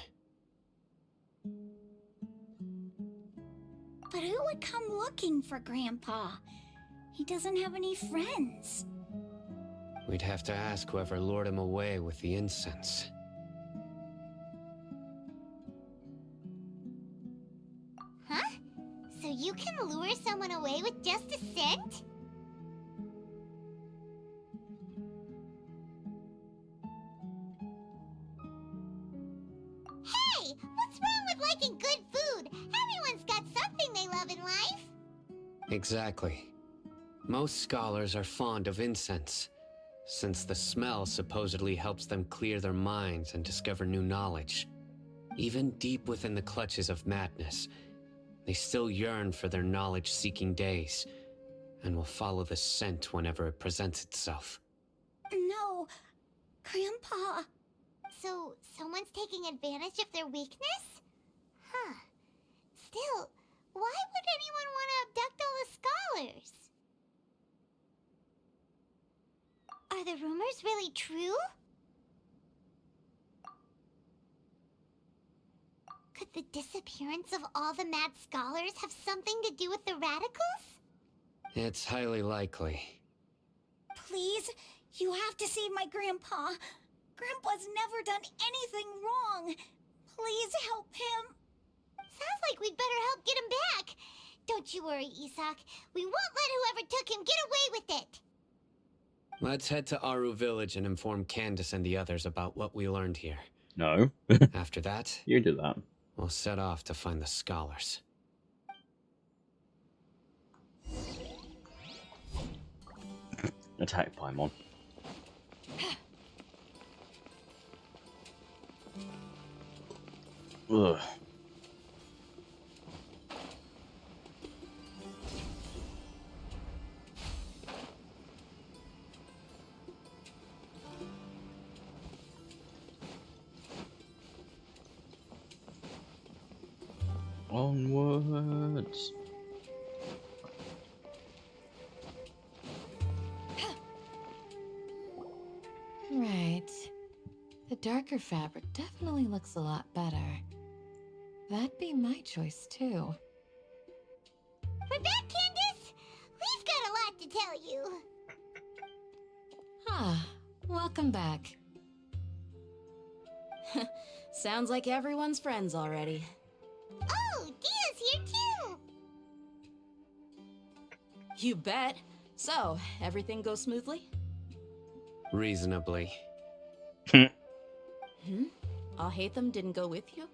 But who would come looking for Grandpa? He doesn't have any friends. We'd have to ask whoever lured him away with the incense. Huh? So you can lure someone away with just a scent? Hey! What's wrong with liking good food? Everyone's got something they love in life. Exactly. Most scholars are fond of incense, since the smell supposedly helps them clear their minds and discover new knowledge. Even deep within the clutches of madness, they still yearn for their knowledge-seeking days, and will follow the scent whenever it presents itself. No, Grandpa. So, someone's taking advantage of their weakness? Huh. Still, why would anyone want to abduct all the scholars? Are the rumors really true? Could the disappearance of all the mad scholars have something to do with the radicals? It's highly likely. Please, you have to save my Grandpa. Grandpa's never done anything wrong. Please help him. Sounds like we'd better help get him back. Don't you worry, Isak. We won't let whoever took him get away with it. Let's head to Aru Village and inform Candace and the others about what we learned here. No. After that, You do that. we'll set off to find the scholars. Attack Paimon. Ugh. Onwards. Right. The darker fabric definitely looks a lot better. That'd be my choice, too. We're back, Candace. We've got a lot to tell you. Ah, welcome back. Sounds like everyone's friends already. Oh, Dia's here too. You bet. So, everything goes smoothly? Reasonably. Alhaitham didn't go with you?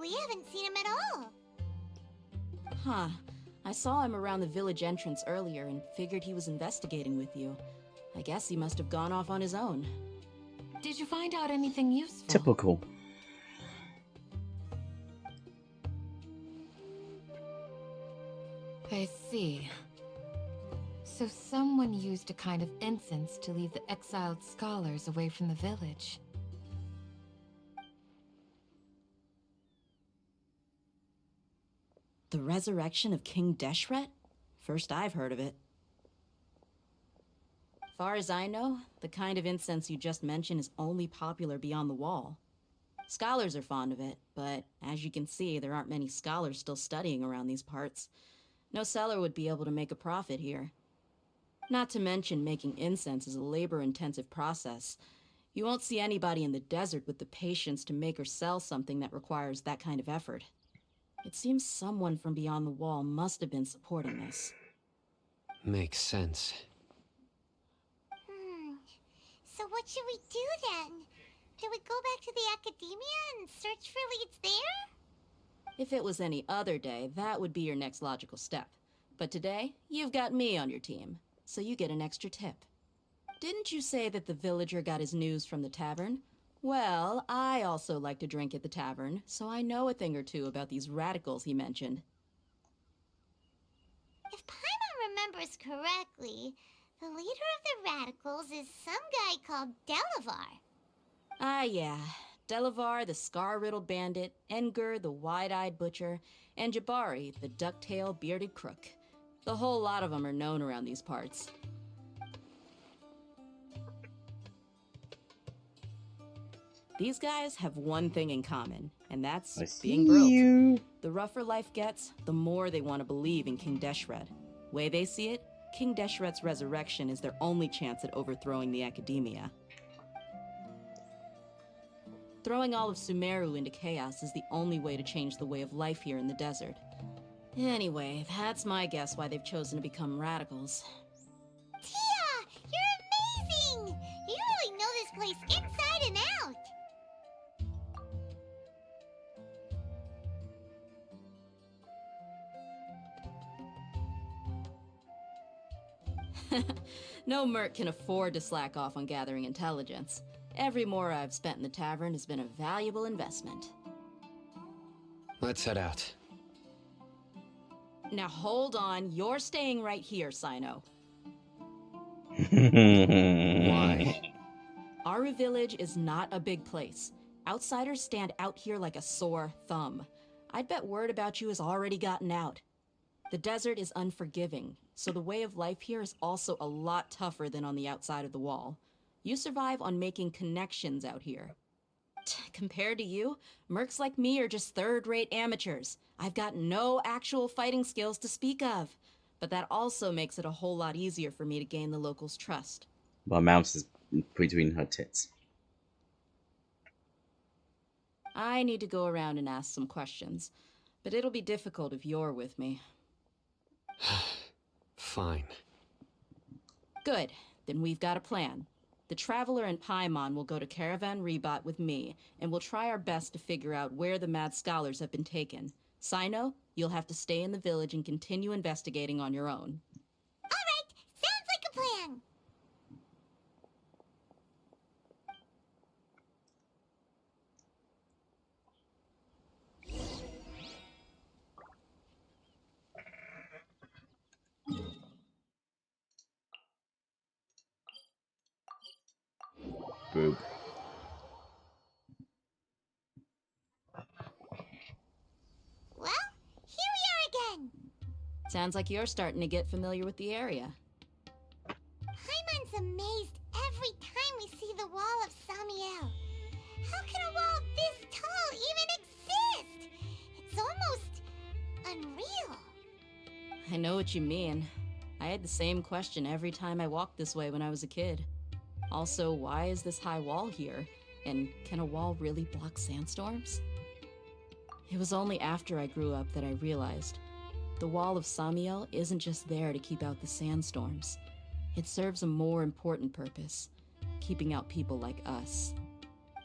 We haven't seen him at all. Huh. I saw him around the village entrance earlier and figured he was investigating with you. I guess he must have gone off on his own. Did you find out anything useful? Typical. I see. So someone used a kind of incense to lead the exiled scholars away from the village. The resurrection of King Deshret? First I've heard of it. Far as I know, the kind of incense you just mentioned is only popular beyond the wall. Scholars are fond of it, but as you can see, there aren't many scholars still studying around these parts. No seller would be able to make a profit here. Not to mention making incense is a labor-intensive process. You won't see anybody in the desert with the patience to make or sell something that requires that kind of effort. It seems someone from beyond the wall must have been supporting this. Makes sense. So what should we do then? Do we go back to the academia and search for leads there? If it was any other day, that would be your next logical step. But today, you've got me on your team, so you get an extra tip. Didn't you say that the villager got his news from the tavern? Well, I also like to drink at the tavern, so I know a thing or two about these radicals he mentioned. If Paimon remembers correctly, the leader of the radicals is some guy called Delavar. Ah, yeah. Delavar, the scar-riddled bandit, Engur, the wide-eyed butcher, and Jabari, the duck-tailed bearded crook. The whole lot of them are known around these parts. These guys have one thing in common, and that's being broke. The rougher life gets, the more they want to believe in King Deshret. Way they see it, King Deshret's resurrection is their only chance at overthrowing the Academia. Throwing all of Sumeru into chaos is the only way to change the way of life here in the desert. Anyway, that's my guess why they've chosen to become radicals. Tia! You're amazing! You really know this place inside and out! No merc can afford to slack off on gathering intelligence. Every more I've spent in the tavern has been a valuable investment. Let's head out. Now hold on, you're staying right here, Sino. Why? Aru Village is not a big place. Outsiders stand out here like a sore thumb. I'd bet word about you has already gotten out. The desert is unforgiving, so the way of life here is also a lot tougher than on the outside of the wall. You survive on making connections out here. Compared to you, mercs like me are just third-rate amateurs. I've got no actual fighting skills to speak of. But that also makes it a whole lot easier for me to gain the locals' trust. My mouse is between her tits. I need to go around and ask some questions, but it'll be difficult if you're with me. Fine. Good. Then we've got a plan. The Traveler and Paimon will go to Caravan Rebot with me, and we'll try our best to figure out where the mad scholars have been taken. Sino, you'll have to stay in the village and continue investigating on your own. Alright, sounds like a plan! Boop. Well, here we are again! Sounds like you're starting to get familiar with the area. Paimon's amazed every time we see the wall of Samiel. How can a wall this tall even exist? It's almost unreal. I know what you mean. I had the same question every time I walked this way when I was a kid. Also, why is this high wall here? And can a wall really block sandstorms? It was only after I grew up that I realized the wall of Samiel isn't just there to keep out the sandstorms. It serves a more important purpose, keeping out people like us.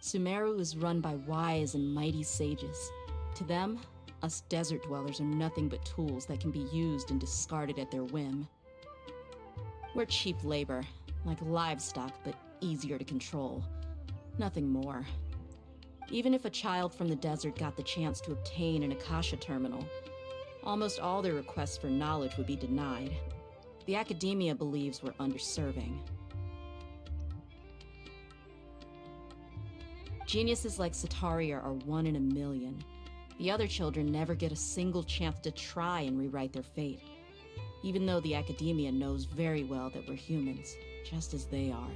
Sumeru is run by wise and mighty sages. To them, us desert dwellers are nothing but tools that can be used and discarded at their whim. We're cheap labor, like livestock, but easier to control. Nothing more. Even if a child from the desert got the chance to obtain an Akasha terminal, almost all their requests for knowledge would be denied. The Academia believes we're underserving. Geniuses like Sataria are 1 in a million. The other children never get a single chance to try and rewrite their fate, even though the Academia knows very well that we're humans, just as they are.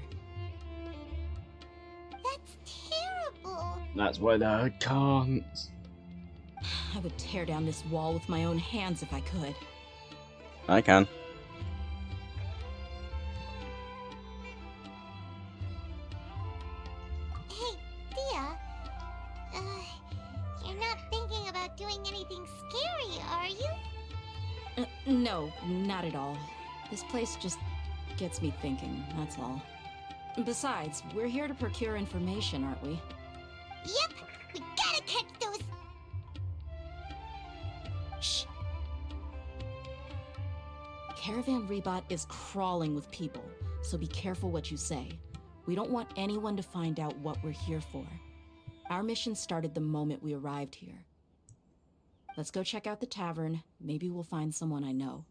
That's terrible. That's why they can't. I would tear down this wall with my own hands if I could. I can. Hey, Thea. You're not thinking about doing anything scary, are you? No, not at all. This place just gets me thinking, that's all. Besides, we're here to procure information, aren't we? Yep, we gotta catch those. Caravan Rebot is crawling with people, so be careful what you say. We don't want anyone to find out what we're here for. Our mission started the moment we arrived here. Let's go check out the tavern. Maybe we'll find someone I know.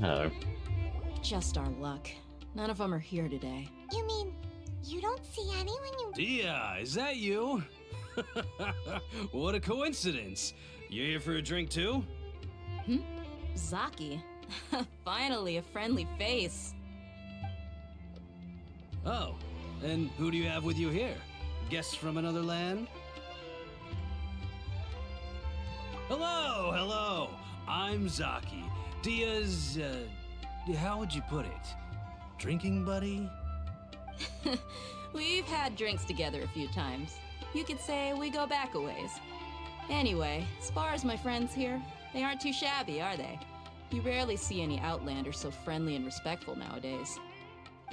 Hello. Just our luck. None of them are here today. You mean you don't see anyone you... Dia, is that you? What a coincidence. You here for a drink too? Zaki. Finally, a friendly face. Oh, and who do you have with you here? Guests from another land? Hello, hello. I'm Zaki. Dia's, how would you put it? Drinking buddy? We've had drinks together a few times. You could say we go back a ways. Anyway, as far as my friends here, they aren't too shabby, are they? You rarely see any Outlanders so friendly and respectful nowadays.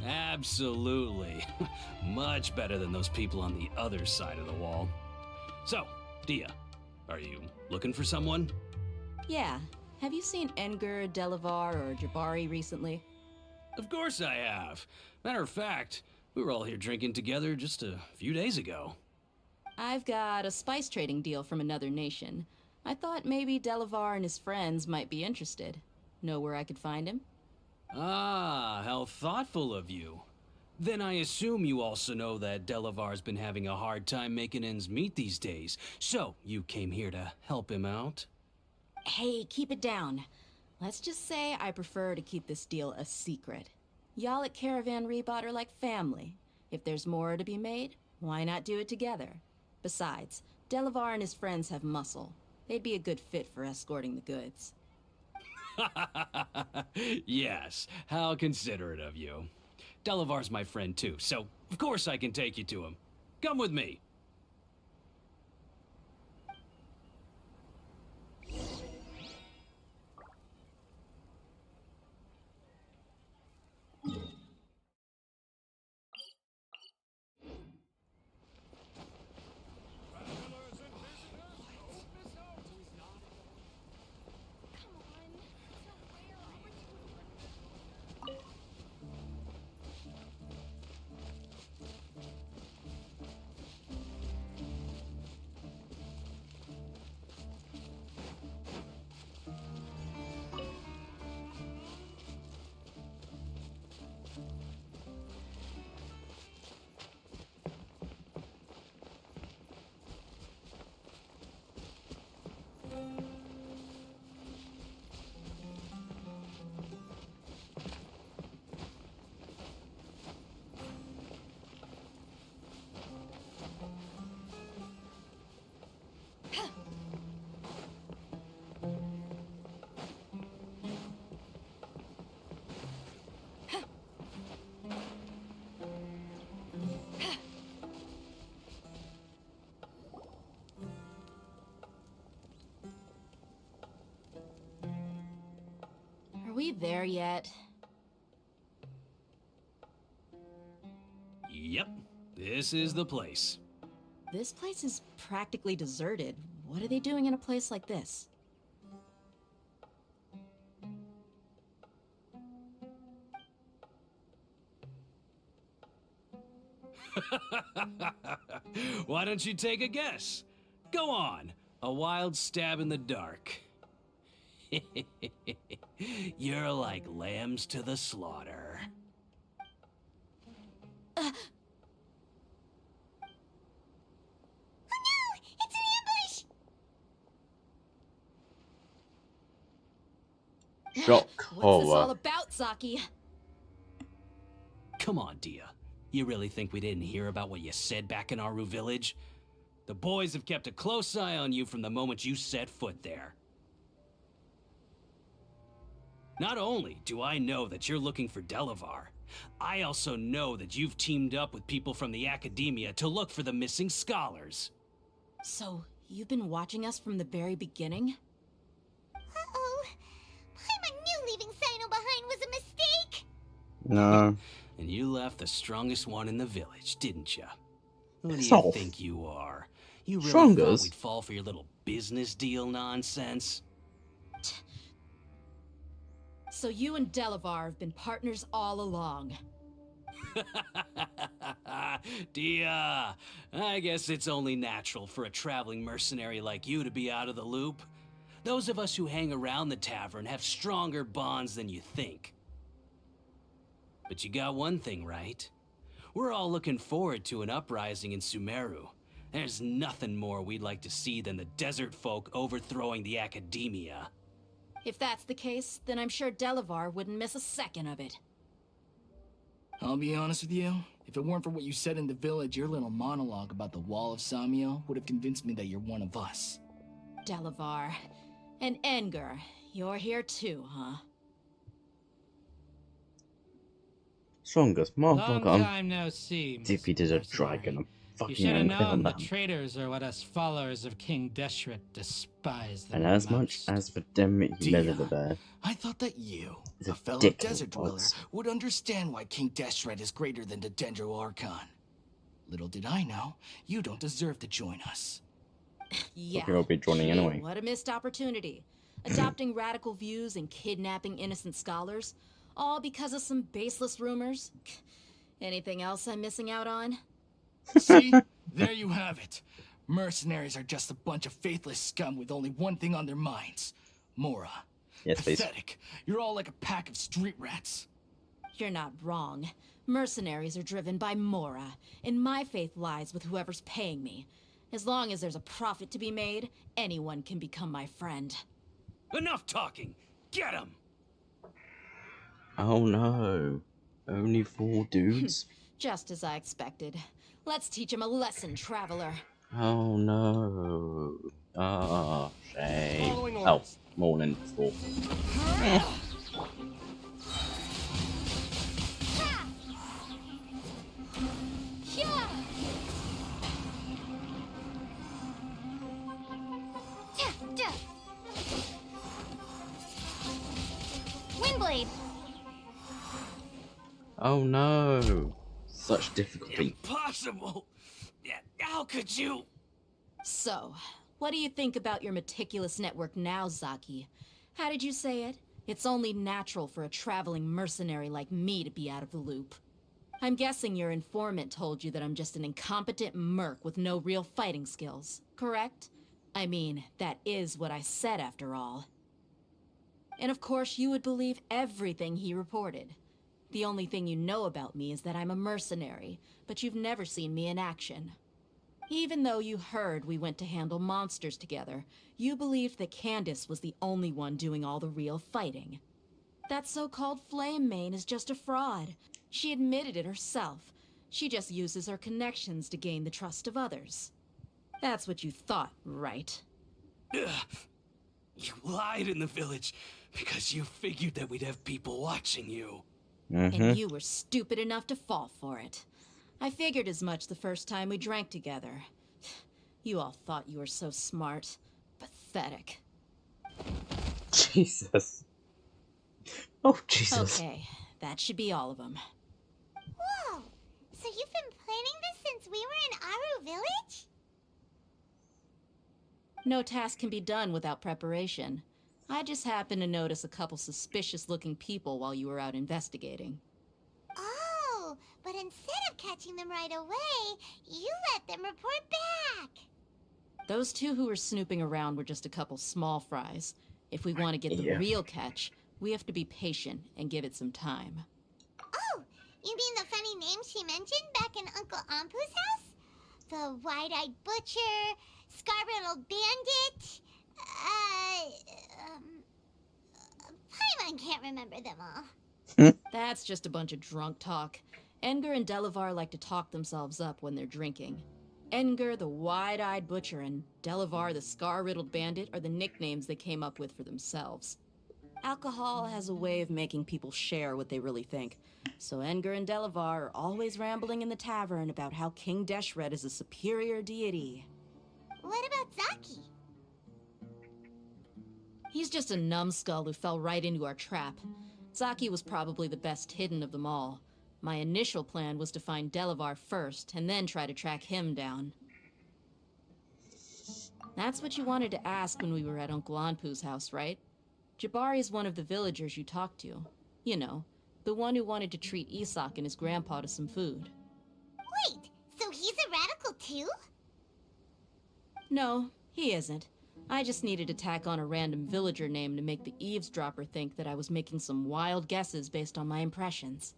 Absolutely. Much better than those people on the other side of the wall. So, Dia, are you looking for someone? Yeah. Have you seen Enger, Delavar, or Jabari recently? Of course I have. Matter of fact, we were all here drinking together just a few days ago. I've got a spice trading deal from another nation. I thought maybe Delavar and his friends might be interested. Know where I could find him? Ah, how thoughtful of you. Then I assume you also know that Delavar's been having a hard time making ends meet these days, so you came here to help him out? Hey, keep it down. Let's just say I prefer to keep this deal a secret. Y'all at Caravan Rebot are like family. If there's more to be made, why not do it together? Besides, Delavar and his friends have muscle. They'd be a good fit for escorting the goods. Yes, how considerate of you. Delavar's my friend too, so of course I can take you to him. Come with me. Are we there yet? Yep, this is the place. This place is practically deserted. What are they doing in a place like this? Why don't you take a guess? Go on, a wild stab in the dark. You're like lambs to the slaughter. Oh no! It's an ambush! Shock What's this all horror. about, Zaki? Come on, Dia. You really think we didn't hear about what you said back in Aru village? The boys have kept a close eye on you from the moment you set foot there. Not only do I know that you're looking for Delavar, I also know that you've teamed up with people from the Academia to look for the missing scholars. So, you've been watching us from the very beginning? Uh-oh. Paimon knew leaving Sino behind was a mistake! No. And you left the strongest one in the village, didn't you? Who do Piss you off. think you are? You really thought Strongest? we'd fall for your little business deal nonsense? So you and Delavar have been partners all along. Dia, I guess it's only natural for a traveling mercenary like you to be out of the loop. Those of us who hang around the tavern have stronger bonds than you think. But you got one thing right. We're all looking forward to an uprising in Sumeru. There's nothing more we'd like to see than the desert folk overthrowing the Academia. If that's the case, then I'm sure Delavar wouldn't miss a second of it. I'll be honest with you. If it weren't for what you said in the village, your little monologue about the Wall of Samio would have convinced me that you're one of us. Delavar. And Edgar, you're here too, huh? Strongest Long motherfucker. time no see, Miss Defeated a Mercenary. dragon. I'm You fucking should have angry known on the that. traitors are what us followers of King Deshret despise the And as most. much as for them, Leather the Bear I thought that you, is a a fellow dick desert dweller, towards- would understand why King Deshret is greater than the Dendro Archon. Little did I know, you don't deserve to join us. Yeah. You'll be joining Gee, anyway. What a missed opportunity. Adopting radical views and kidnapping innocent scholars. All because of some baseless rumors. Anything else I'm missing out on? See? There you have it. Mercenaries are just a bunch of faithless scum with only one thing on their minds. Mora. Yes, please. Pathetic. You're all like a pack of street rats. You're not wrong. Mercenaries are driven by Mora, and my faith lies with whoever's paying me. As long as there's a profit to be made, anyone can become my friend. Enough talking! Get him! Oh no. Only 4 dudes? Just as I expected. Let's teach him a lesson, traveler. Oh no. Ah, shame. Following Oh, orders. more than 4. Yeah! Windblade! Oh no. Such difficulty. Impossible! Yeah, how could you? So, what do you think about your meticulous network now, Zaki? How did you say it? It's only natural for a traveling mercenary like me to be out of the loop. I'm guessing your informant told you that I'm just an incompetent merc with no real fighting skills, correct? I mean, that is what I said after all. And of course, you would believe everything he reported. The only thing you know about me is that I'm a mercenary, but you've never seen me in action. Even though you heard we went to handle monsters together, you believed that Candace was the only one doing all the real fighting. That so-called Flame Mane is just a fraud. She admitted it herself. She just uses her connections to gain the trust of others. That's what you thought, right? Ugh. You lied in the village because you figured that we'd have people watching you. And you were stupid enough to fall for it. I figured as much the first time we drank together. You all thought you were so smart. Pathetic. Jesus. Oh, Jesus. Okay, that should be all of them. Whoa! So you've been planning this since we were in Aru Village? No task can be done without preparation. I just happened to notice a couple suspicious-looking people while you were out investigating. Oh, but instead of catching them right away, you let them report back! Those two who were snooping around were just a couple small fries. If we want to get the Yeah. real catch, we have to be patient and give it some time. Oh, you mean the funny name she mentioned back in Uncle Ampu's house? The wide-eyed butcher, scar-riddled bandit, Paimon can't remember them all. That's just a bunch of drunk talk. Edgar and Delavar like to talk themselves up when they're drinking. Edgar, the wide-eyed butcher, and Delavar, the scar-riddled bandit, are the nicknames they came up with for themselves. Alcohol has a way of making people share what they really think. So Edgar and Delavar are always rambling in the tavern about how King Deshret is a superior deity. What about Zaki? He's just a numbskull who fell right into our trap. Zaki was probably the best hidden of them all. My initial plan was to find Delavar first, and then try to track him down. That's what you wanted to ask when we were at Uncle Anpu's house, right? Jabari's one of the villagers you talked to. You know, the one who wanted to treat Isak and his grandpa to some food. Wait, so he's a radical too? No, he isn't. I just needed to tack on a random villager name to make the eavesdropper think that I was making some wild guesses based on my impressions.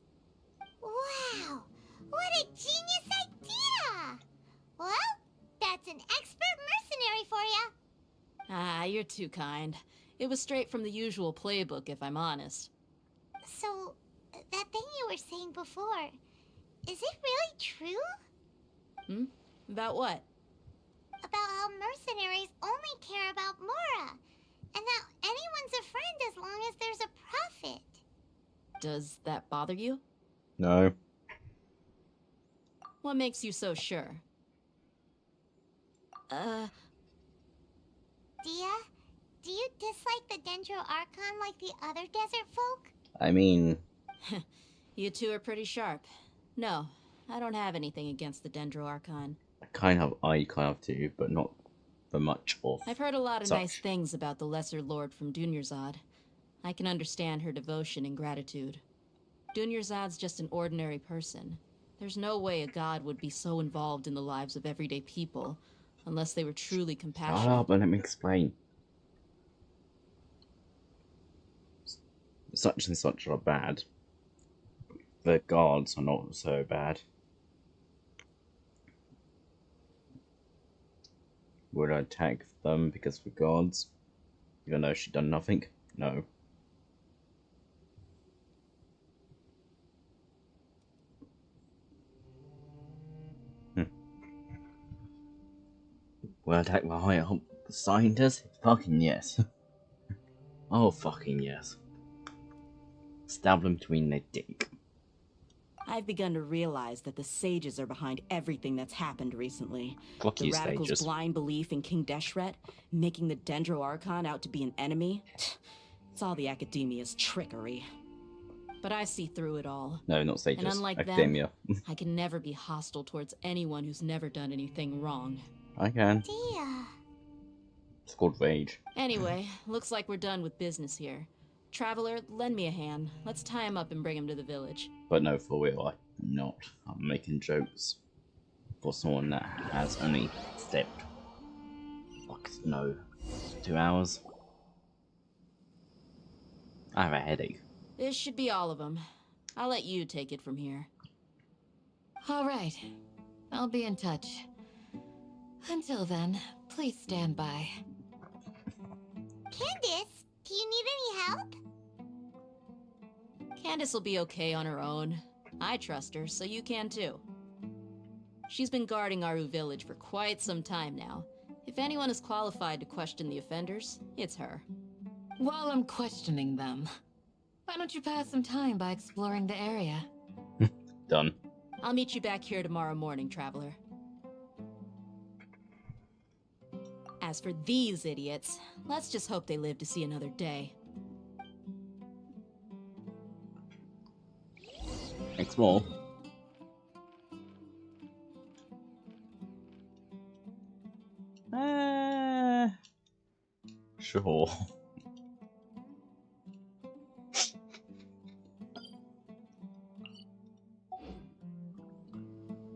Wow, what a genius idea! Well, that's an expert mercenary for ya. Ah, you're too kind. It was straight from the usual playbook, if I'm honest. So, that thing you were saying before, is it really true? About what? About how mercenaries only care about Mora, and that anyone's a friend as long as there's a profit. Does that bother you? No. What makes you so sure? Dia, do you dislike the Dendro Archon like the other desert folk? I mean... You two are pretty sharp. No, I don't have anything against the Dendro Archon. I kind of do, but not for much of I've heard a lot of such. nice things about the Lesser Lord from Dunyarzad. I can understand her devotion and gratitude. Dunyarzad's just an ordinary person. There's no way a god would be so involved in the lives of everyday people, unless they were truly compassionate. Shut up and let me explain. Such and such are bad. The gods are not so bad. Would I attack them because we're gods? Even though she'd done nothing? No. Will I attack the higher up scientist? Fucking yes. Oh, fucking yes. Stab them between their dick. I've begun to realize that the sages are behind everything that's happened recently. Fuck The you, radicals' sages. blind belief in King Deshret, making the Dendro Archon out to be an enemy. It's all the academia's trickery. But I see through it all. No, not sages. And unlike Academia. them, I can never be hostile towards anyone who's never done anything wrong. I can. Dia. It's called rage. Anyway, looks like we're done with business here. Traveler, lend me a hand. Let's tie him up and bring him to the village. But no, for real, I'm not. I'm making jokes for someone that has only stepped, fuck, no, 2 hours. I have a headache. This should be all of them. I'll let you take it from here. All right. I'll be in touch. Until then, please stand by. Candace, do you need any help? Candace will be okay on her own. I trust her, so you can too. She's been guarding Aru village for quite some time now. If anyone is qualified to question the offenders, it's her. While I'm questioning them, why don't you pass some time by exploring the area? Done. I'll meet you back here tomorrow morning, Traveler. As for these idiots, let's just hope they live to see another day. Explore. Sure.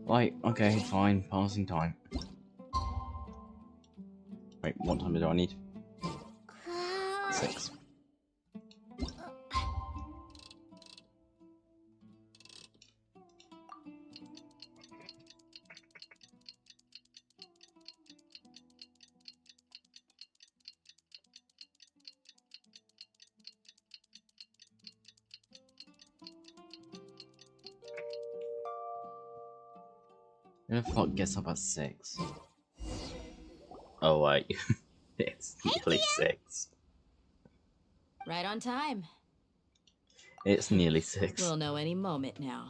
Right, okay, fine, passing time. Wait, what time do I need? 6. Who the fuck gets up at 6? Oh wait, it's nearly 6. Right on time. It's nearly 6. We'll know any moment now.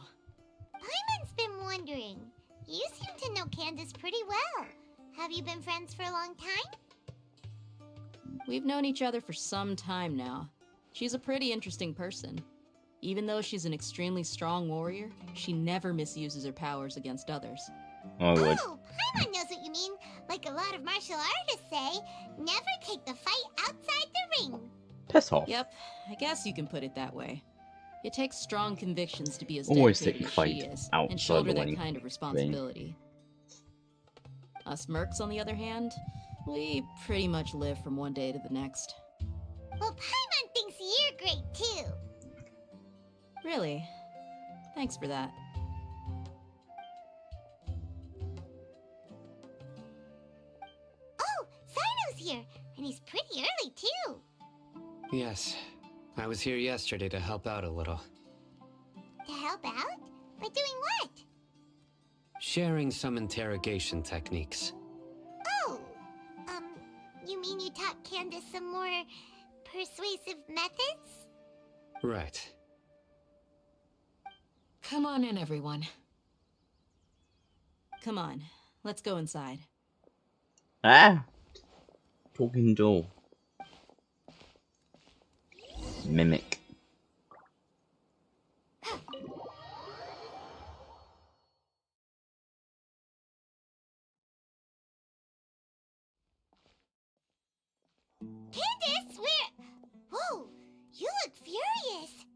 Paimon's been wondering. You seem to know Candace pretty well. Have you been friends for a long time? We've known each other for some time now. She's a pretty interesting person. Even though she's an extremely strong warrior, she never misuses her powers against others. I would. Oh, Paimon knows what you mean. Like a lot of martial artists say, never take the fight outside the ring. Piss off. Yep, I guess you can put it that way. It takes strong convictions to be as Always dedicated take as fight she is, outside and shoulder the that ring. kind of responsibility. Us mercs, on the other hand, we pretty much live from one day to the next. Well, Paimon thinks you're great too. Really? Thanks for that. Oh, Sino's here, and he's pretty early too. Yes, I was here yesterday to help out a little. To help out? By doing what? Sharing some interrogation techniques. Oh, you mean you taught Candace some more persuasive methods? Right. Come on in, everyone. Come on, let's go inside. Ah! Talking door. Mimic. Candace, where? Whoa, you look furious.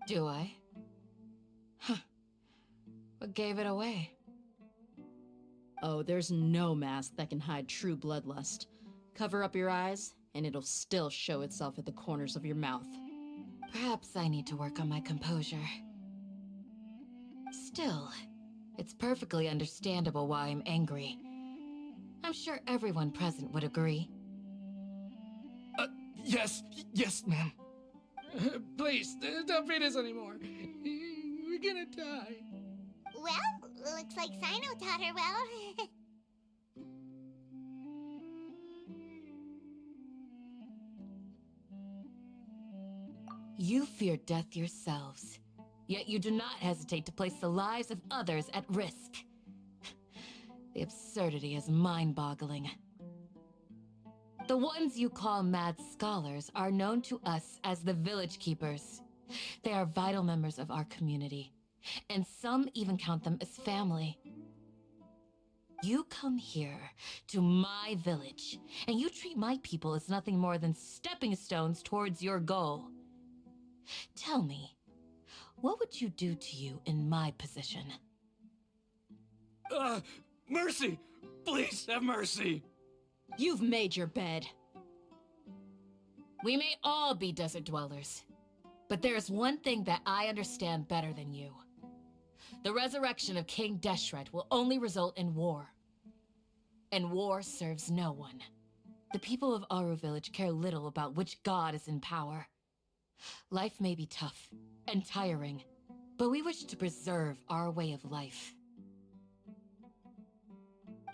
Do I? Huh. What gave it away? Oh, there's no mask that can hide true bloodlust. Cover up your eyes, and it'll still show itself at the corners of your mouth. Perhaps I need to work on my composure. Still, it's perfectly understandable why I'm angry. I'm sure everyone present would agree. Yes, ma'am. Please, don't beat us anymore. We're gonna die. Well, looks like Sino taught her well. You fear death yourselves, yet you do not hesitate to place the lives of others at risk. The absurdity is mind-boggling. The ones you call mad scholars are known to us as the Village Keepers. They are vital members of our community, and some even count them as family. You come here to my village, and you treat my people as nothing more than stepping stones towards your goal. Tell me, what would you do to you in my position? Mercy! Please have mercy! You've made your bed. We may all be desert dwellers, but there is one thing that I understand better than you. The resurrection of King Deshret will only result in war. And war serves no one. The people of Aru Village care little about which god is in power. Life may be tough and tiring, but we wish to preserve our way of life.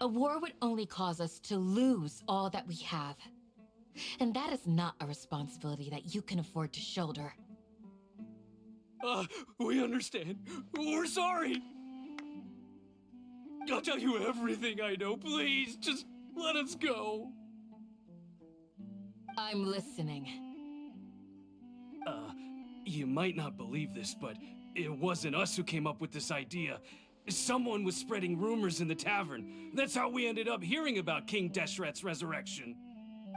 A war would only cause us to lose all that we have. And that is not a responsibility that you can afford to shoulder. We understand. We're sorry. I'll tell you everything I know. Please, just let us go. I'm listening. You might not believe this, but it wasn't us who came up with this idea. Someone was spreading rumors in the tavern. That's how we ended up hearing about King Deshret's resurrection.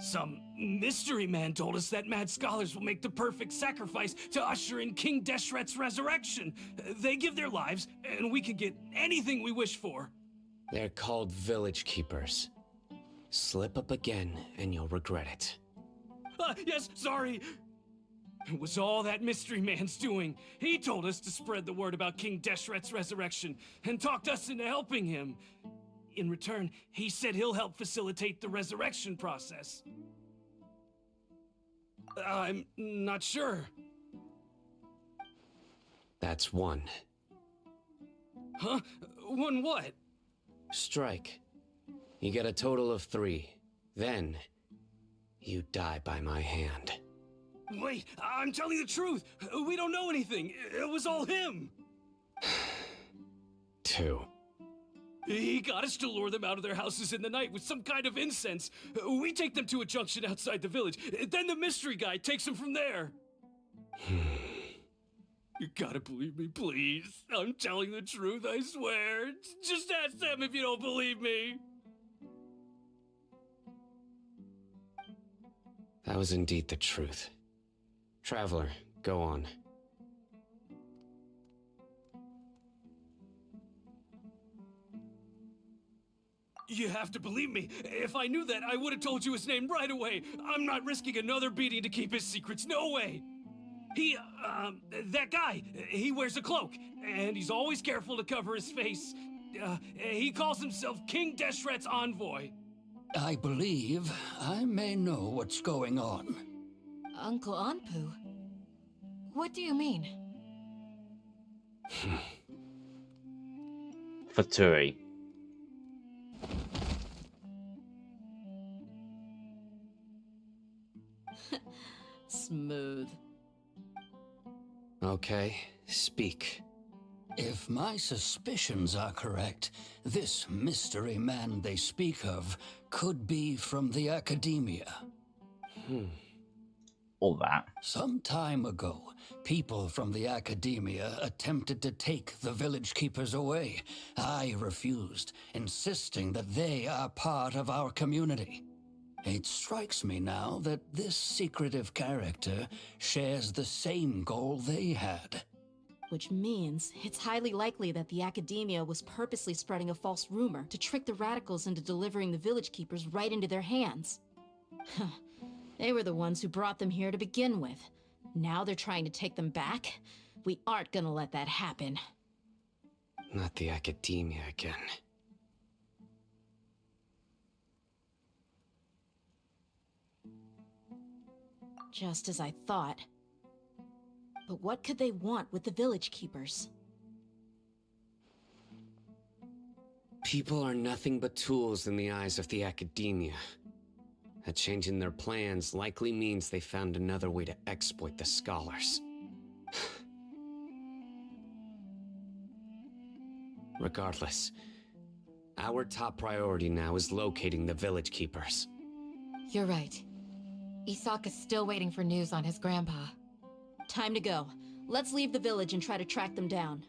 Some mystery man told us that mad scholars will make the perfect sacrifice to usher in King Deshret's resurrection. They give their lives, and we can get anything we wish for. They're called Village Keepers. Slip up again, and you'll regret it. Yes, sorry. It was all that mystery man's doing. He told us to spread the word about King Deshret's resurrection and talked us into helping him. In return, he said he'll help facilitate the resurrection process. I'm not sure. That's one. Huh? One what? Strike. You get a total of 3. Then, you die by my hand. Wait, I'm telling the truth. We don't know anything. It was all him. 2. He got us to lure them out of their houses in the night with some kind of incense. We take them to a junction outside the village. Then the mystery guy takes them from there. You gotta believe me, please. I'm telling the truth, I swear. Just ask them if you don't believe me. That was indeed the truth. Traveler, go on. You have to believe me. If I knew that, I would have told you his name right away. I'm not risking another beating to keep his secrets. No way. That guy, he wears a cloak, and he's always careful to cover his face. He calls himself King Deshret's envoy. I believe I may know what's going on. Uncle Anpu? What do you mean? Faturi. Smooth. Okay, speak. If my suspicions are correct, this mystery man they speak of could be from the academia. All that. Some time ago, people from the academia attempted to take the village keepers away. I refused, insisting that they are part of our community. It strikes me now that this secretive character shares the same goal they had. Which means it's highly likely that the academia was purposely spreading a false rumor to trick the radicals into delivering the village keepers right into their hands. They were the ones who brought them here to begin with. Now they're trying to take them back? We aren't gonna let that happen. Not the academia again. Just as I thought. But what could they want with the village keepers? People are nothing but tools in the eyes of the academia. A change in their plans likely means they found another way to exploit the scholars. Regardless, our top priority now is locating the village keepers. You're right. Isak is still waiting for news on his grandpa. Time to go. Let's leave the village and try to track them down.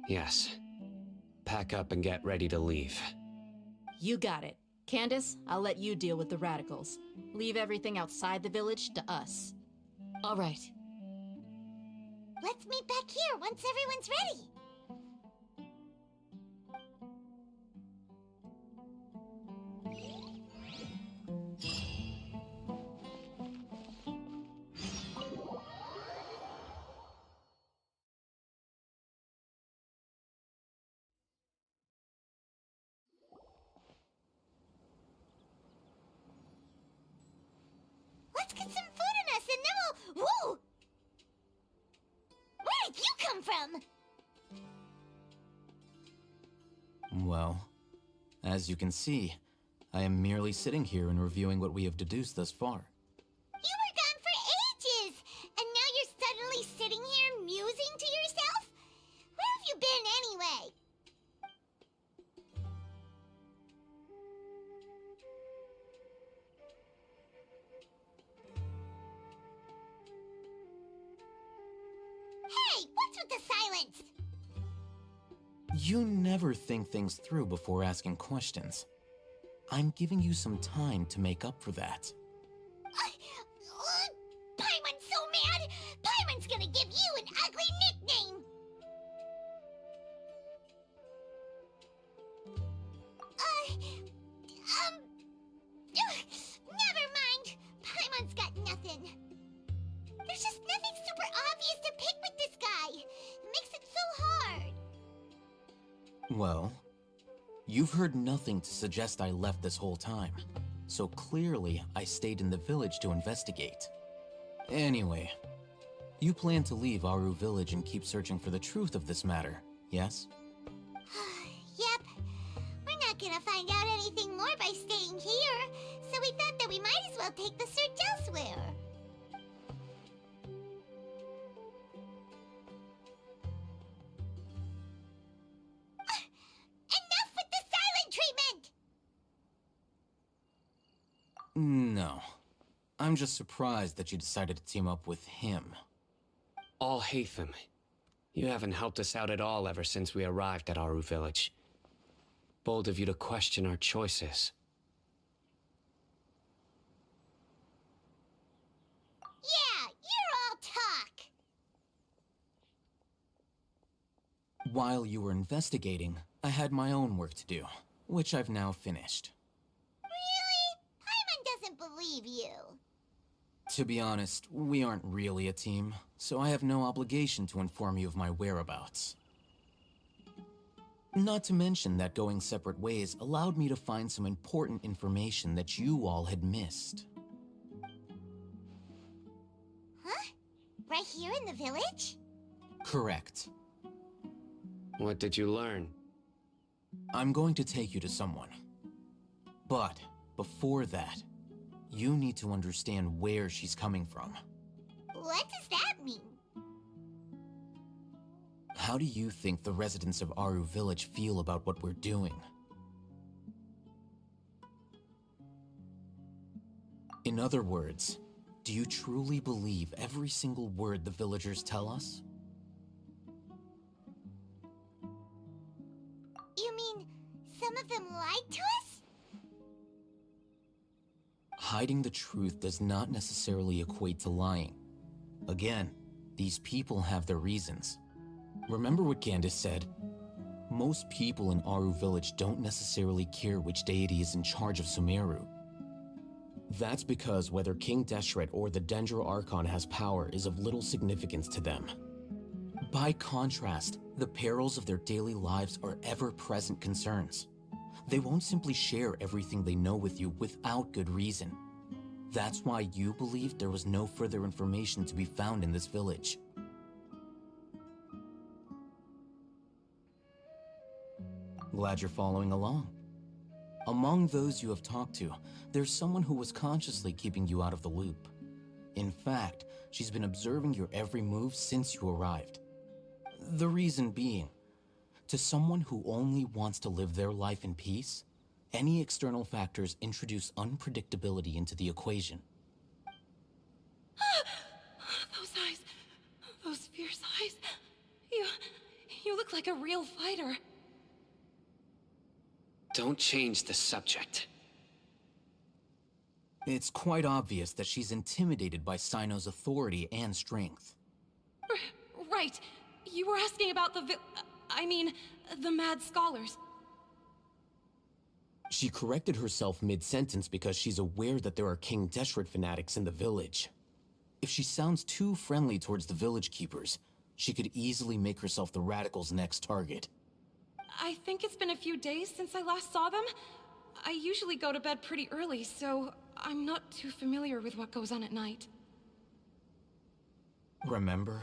Yes. Pack up and get ready to leave. You got it. Candace, I'll let you deal with the radicals. Leave everything outside the village to us. All right. Let's meet back here once everyone's ready. Let's get some food in us and then we'll... Whoa! Where did you come from? Well, as you can see, I am merely sitting here and reviewing what we have deduced thus far. You were gone for ages! And now you're suddenly sitting here musing to yourself? Where have you been anyway? Hey, what's with the silence? You never think things through before asking questions. I'm giving you some time to make up for that. Paimon's so mad! Paimon's gonna give you an ugly nickname! Never mind. Paimon's got nothing. There's just nothing super obvious to pick with this guy. It makes it so hard. Well, you've heard nothing to suggest I left this whole time, so clearly I stayed in the village to investigate. Anyway, you plan to leave Aru village and keep searching for the truth of this matter, yes? Yep. We're not gonna find out anything more by staying here, so we thought that we might as well take the search elsewhere. No. I'm just surprised that you decided to team up with him. Alhaitham, you haven't helped us out at all ever since we arrived at Aru Village. Bold of you to question our choices. Yeah, you're all talk. While you were investigating, I had my own work to do, which I've now finished. Really? Paimon doesn't believe you. To be honest, we aren't really a team, so I have no obligation to inform you of my whereabouts. Not to mention that going separate ways allowed me to find some important information that you all had missed. Huh? Right here in the village? Correct. What did you learn? I'm going to take you to someone. But before that, you need to understand where she's coming from. What does that mean? How do you think the residents of Aru Village feel about what we're doing? In other words, do you truly believe every single word the villagers tell us? You mean some of them lied to us? Hiding the truth does not necessarily equate to lying. Again, these people have their reasons. Remember what Candace said? Most people in Aru Village don't necessarily care which deity is in charge of Sumeru. That's because whether King Deshret or the Dendro Archon has power is of little significance to them. By contrast, the perils of their daily lives are ever-present concerns. They won't simply share everything they know with you without good reason. That's why you believed there was no further information to be found in this village. Glad you're following along. Among those you have talked to, there's someone who was consciously keeping you out of the loop. In fact, she's been observing your every move since you arrived. The reason being, to someone who only wants to live their life in peace, any external factors introduce unpredictability into the equation. Those eyes. Those fierce eyes. You look like a real fighter. Don't change the subject. It's quite obvious that she's intimidated by Sino's authority and strength. Right. You were asking about the mad scholars. She corrected herself mid-sentence because she's aware that there are King Deshret fanatics in the village. If she sounds too friendly towards the village keepers, she could easily make herself the radicals' next target. I think it's been a few days since I last saw them. I usually go to bed pretty early, so I'm not too familiar with what goes on at night. Remember?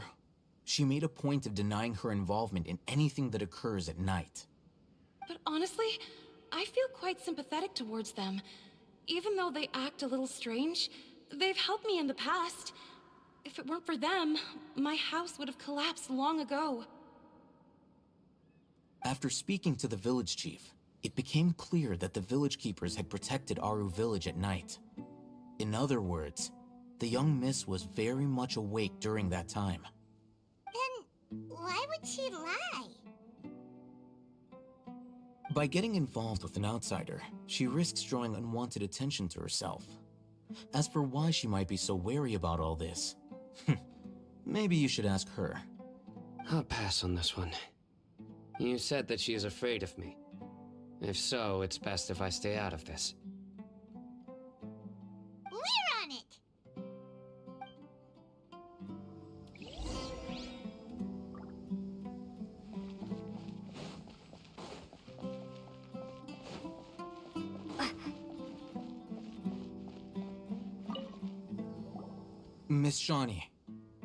She made a point of denying her involvement in anything that occurs at night. But honestly, I feel quite sympathetic towards them. Even though they act a little strange, they've helped me in the past. If it weren't for them, my house would have collapsed long ago. After speaking to the village chief, it became clear that the village keepers had protected Aru Village at night. In other words, the young miss was very much awake during that time. Then why would she lie? By getting involved with an outsider, she risks drawing unwanted attention to herself. As for why she might be so wary about all this, maybe you should ask her. I'll pass on this one. You said that she is afraid of me. If so, it's best if I stay out of this. We're on it! Miss Shawnee,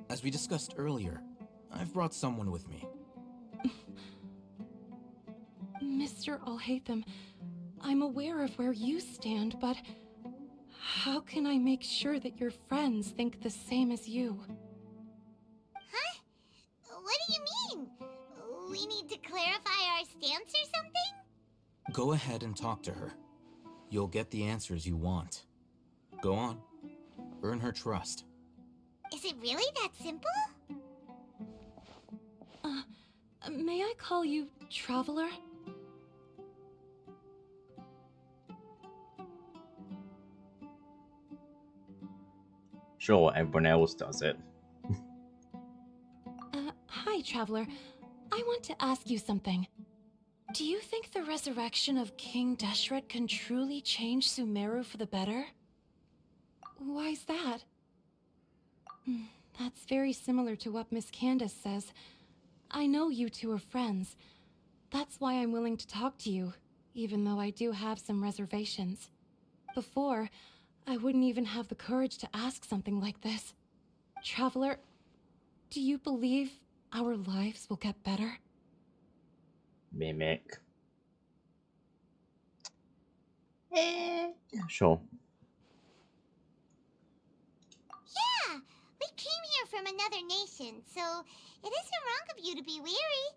as we discussed earlier, I've brought someone with me. Mr. Alhaitham, I'm aware of where you stand, but how can I make sure that your friends think the same as you? Huh? What do you mean? We need to clarify our stance or something? Go ahead and talk to her. You'll get the answers you want. Go on. Earn her trust. Is it really that simple? May I call you Traveler? Sure, everyone else does it. Hi, Traveler. I want to ask you something. Do you think the resurrection of King Deshret can truly change Sumeru for the better? Why's that? That's very similar to what Miss Candace says. I know you two are friends. That's why I'm willing to talk to you, even though I do have some reservations. Before, I wouldn't even have the courage to ask something like this. Traveler, do you believe our lives will get better? Mimic. Sure. Yeah, we came here from another nation, so it isn't wrong of you to be weary.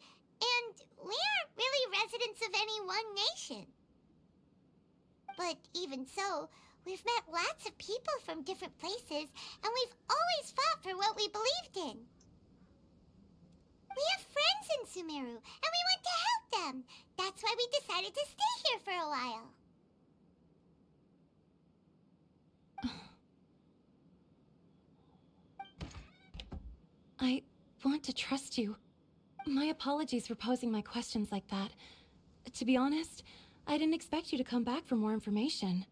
And we aren't really residents of any one nation. But even so, we've met lots of people from different places, and we've always fought for what we believed in. We have friends in Sumeru, and we want to help them. That's why we decided to stay here for a while. I want to trust you. My apologies for posing my questions like that. To be honest, I didn't expect you to come back for more information.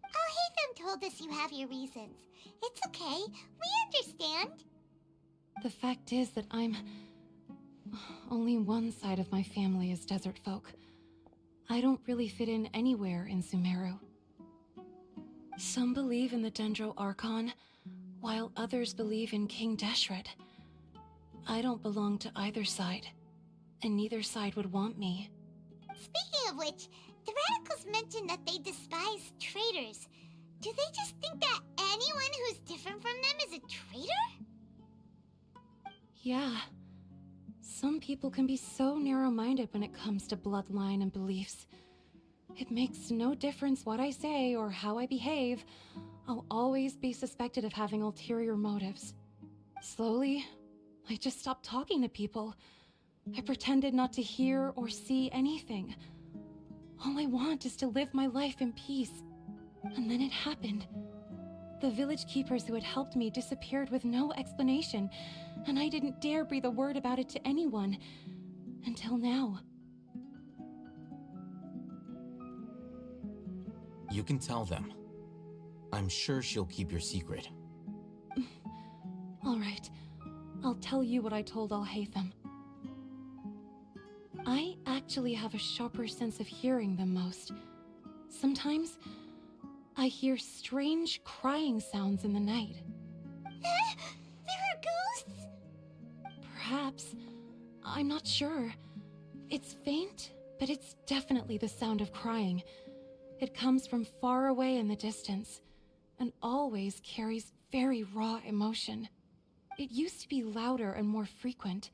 Alhaitham told us you have your reasons. It's okay. We understand. The fact is that only one side of my family is desert folk. I don't really fit in anywhere in Sumeru. Some believe in the Dendro Archon, while others believe in King Deshret. I don't belong to either side, and neither side would want me. Speaking of which, the radicals mentioned that they despise traitors. Do they just think that anyone who's different from them is a traitor? Yeah. Some people can be so narrow-minded when it comes to bloodline and beliefs. It makes no difference what I say or how I behave. I'll always be suspected of having ulterior motives. Slowly, I just stopped talking to people. I pretended not to hear or see anything. All I want is to live my life in peace. And then it happened. The village keepers who had helped me disappeared with no explanation, and I didn't dare breathe a word about it to anyone. Until now. You can tell them. I'm sure she'll keep your secret. All right. I'll tell you what I told Alhaitham. I actually have a sharper sense of hearing than most. Sometimes, I hear strange crying sounds in the night. There are ghosts? Perhaps. I'm not sure. It's faint, but it's definitely the sound of crying. It comes from far away in the distance, and always carries very raw emotion. It used to be louder and more frequent,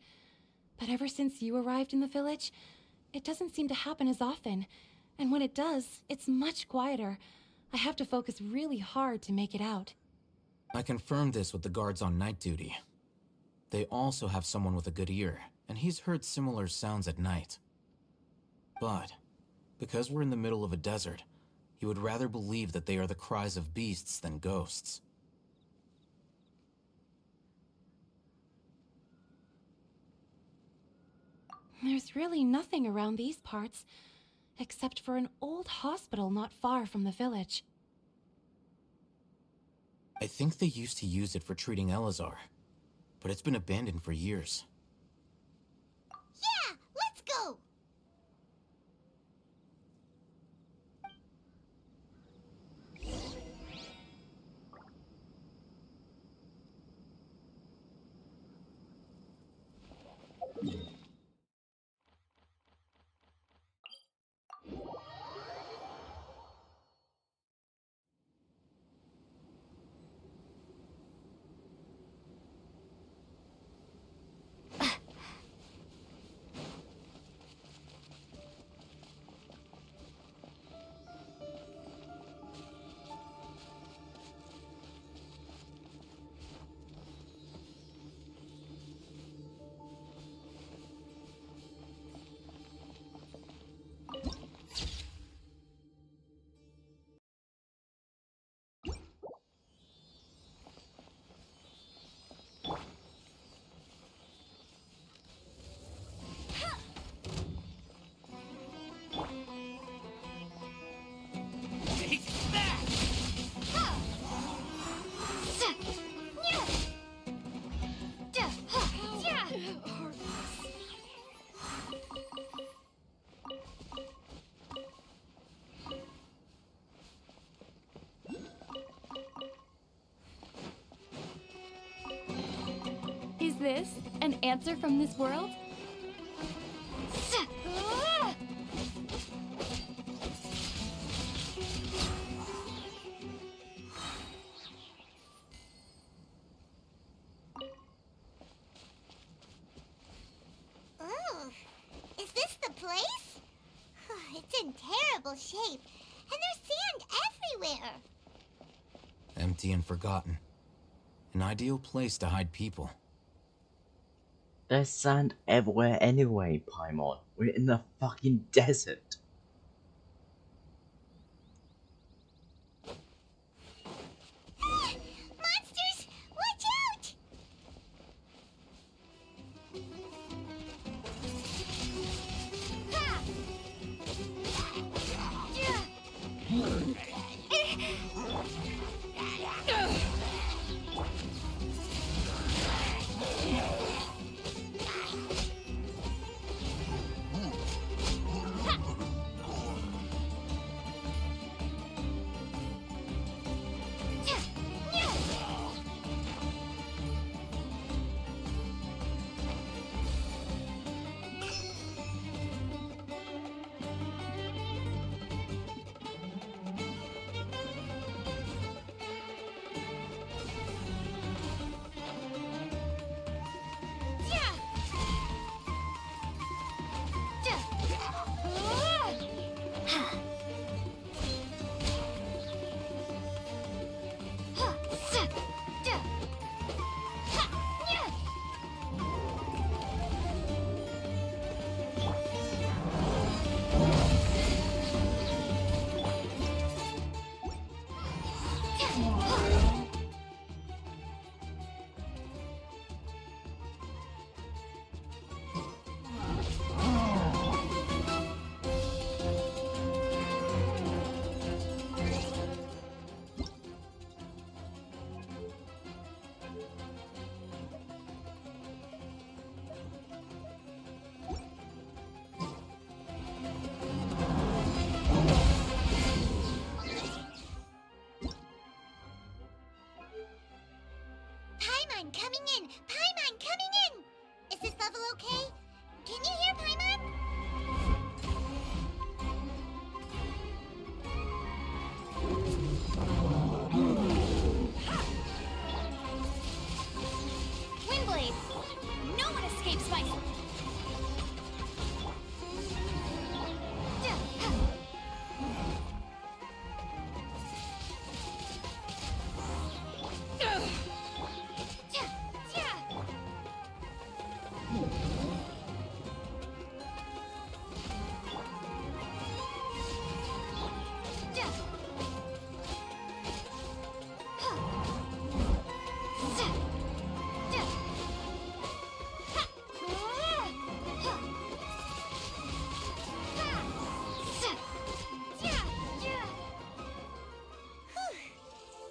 but ever since you arrived in the village, it doesn't seem to happen as often, and when it does, it's much quieter. I have to focus really hard to make it out. I confirmed this with the guards on night duty. They also have someone with a good ear, and he's heard similar sounds at night. But, because we're in the middle of a desert, he would rather believe that they are the cries of beasts than ghosts. There's really nothing around these parts, except for an old hospital not far from the village. I think they used to use it for treating Elazar, but it's been abandoned for years. Yeah, let's go! Is this an answer from this world? Ooh, is this the place? It's in terrible shape, and there's sand everywhere. Empty and forgotten. An ideal place to hide people. There's sand everywhere anyway, Paimon. We're in the fucking desert. Monsters! Watch out! Ha! Paimon coming in! Paimon coming in! Is this level okay? Can you hear Paimon? Windblade! No one escapes my...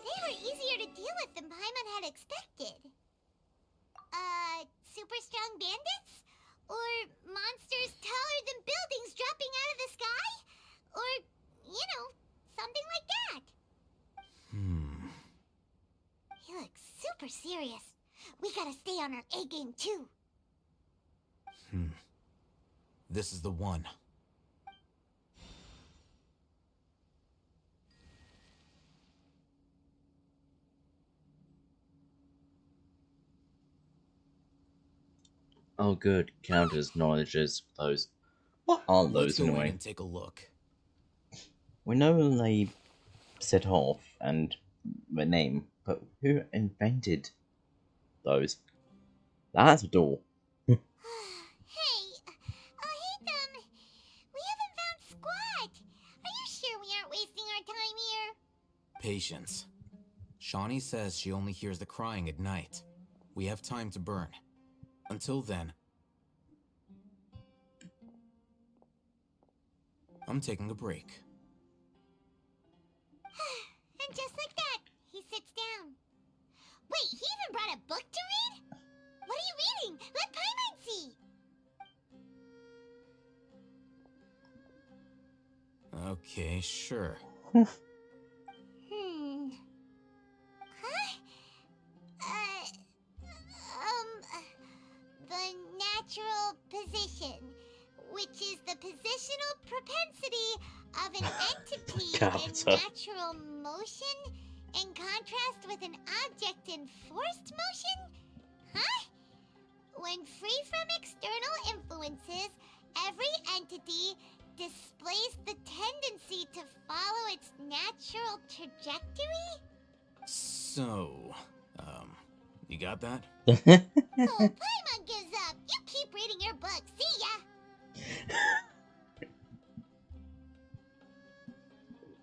They were easier to deal with than Paimon had expected. Super strong bandits? Or monsters taller than buildings dropping out of the sky? Or, something like that. He looks super serious. We gotta stay on our A game too. This is the one. Oh good, counters knowledges those. What are Let's those go in anyway? and take a look. We know they set off and the name, but who invented those? That's a door. Hey, we haven't found squat. Are you sure we aren't wasting our time here? Patience. Shawnee says she only hears the crying at night. We have time to burn. Until then, I'm taking a break. And just like that, he sits down. Wait, he even brought a book to read? What are you reading? Let Paimon see! Okay, sure. Huh? The natural position, which is the positional propensity of an entity in Carter. natural motion in contrast with an object in forced motion? Huh? When free from external influences, every entity displays the tendency to follow its natural trajectory? So, you got that? Oh, Paimon gives up. You keep reading your book. See ya.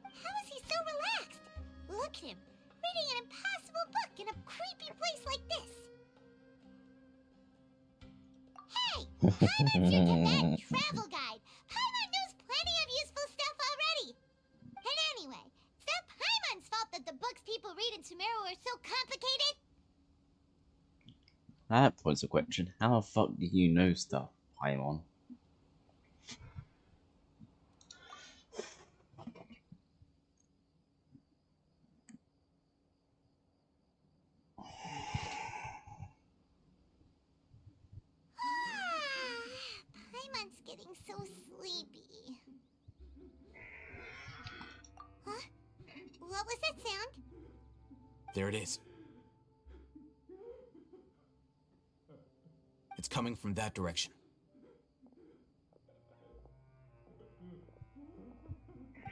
How is he so relaxed? Look at him, reading an impossible book in a creepy place like this. Hey, Paimon's your cadet travel guide. Paimon knows plenty of useful stuff already. And anyway, it's not Paimon's fault that the books people read in Sumeru are so complicated. That was a question. How the fuck do you know stuff, Paimon? Paimon's getting so sleepy. Huh? What was that sound? There it is. It's coming from that direction.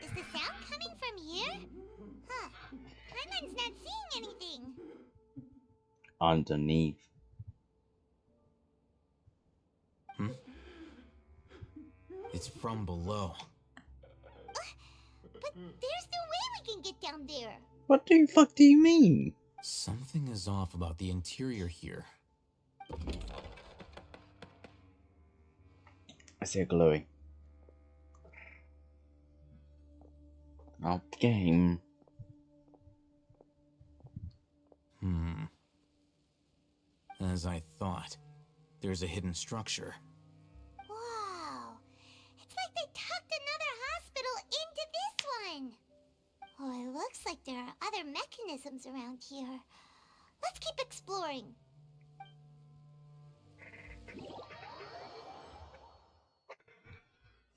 Is the sound coming from here? Huh. Paimon's not seeing anything. Underneath. It's from below. But there's no way we can get down there. What the fuck do you mean? Something is off about the interior here. I see a glowing. Oh, game. As I thought, there's a hidden structure. Wow. It's like they tucked another hospital into this one. Oh, it looks like there are other mechanisms around here. Let's keep exploring.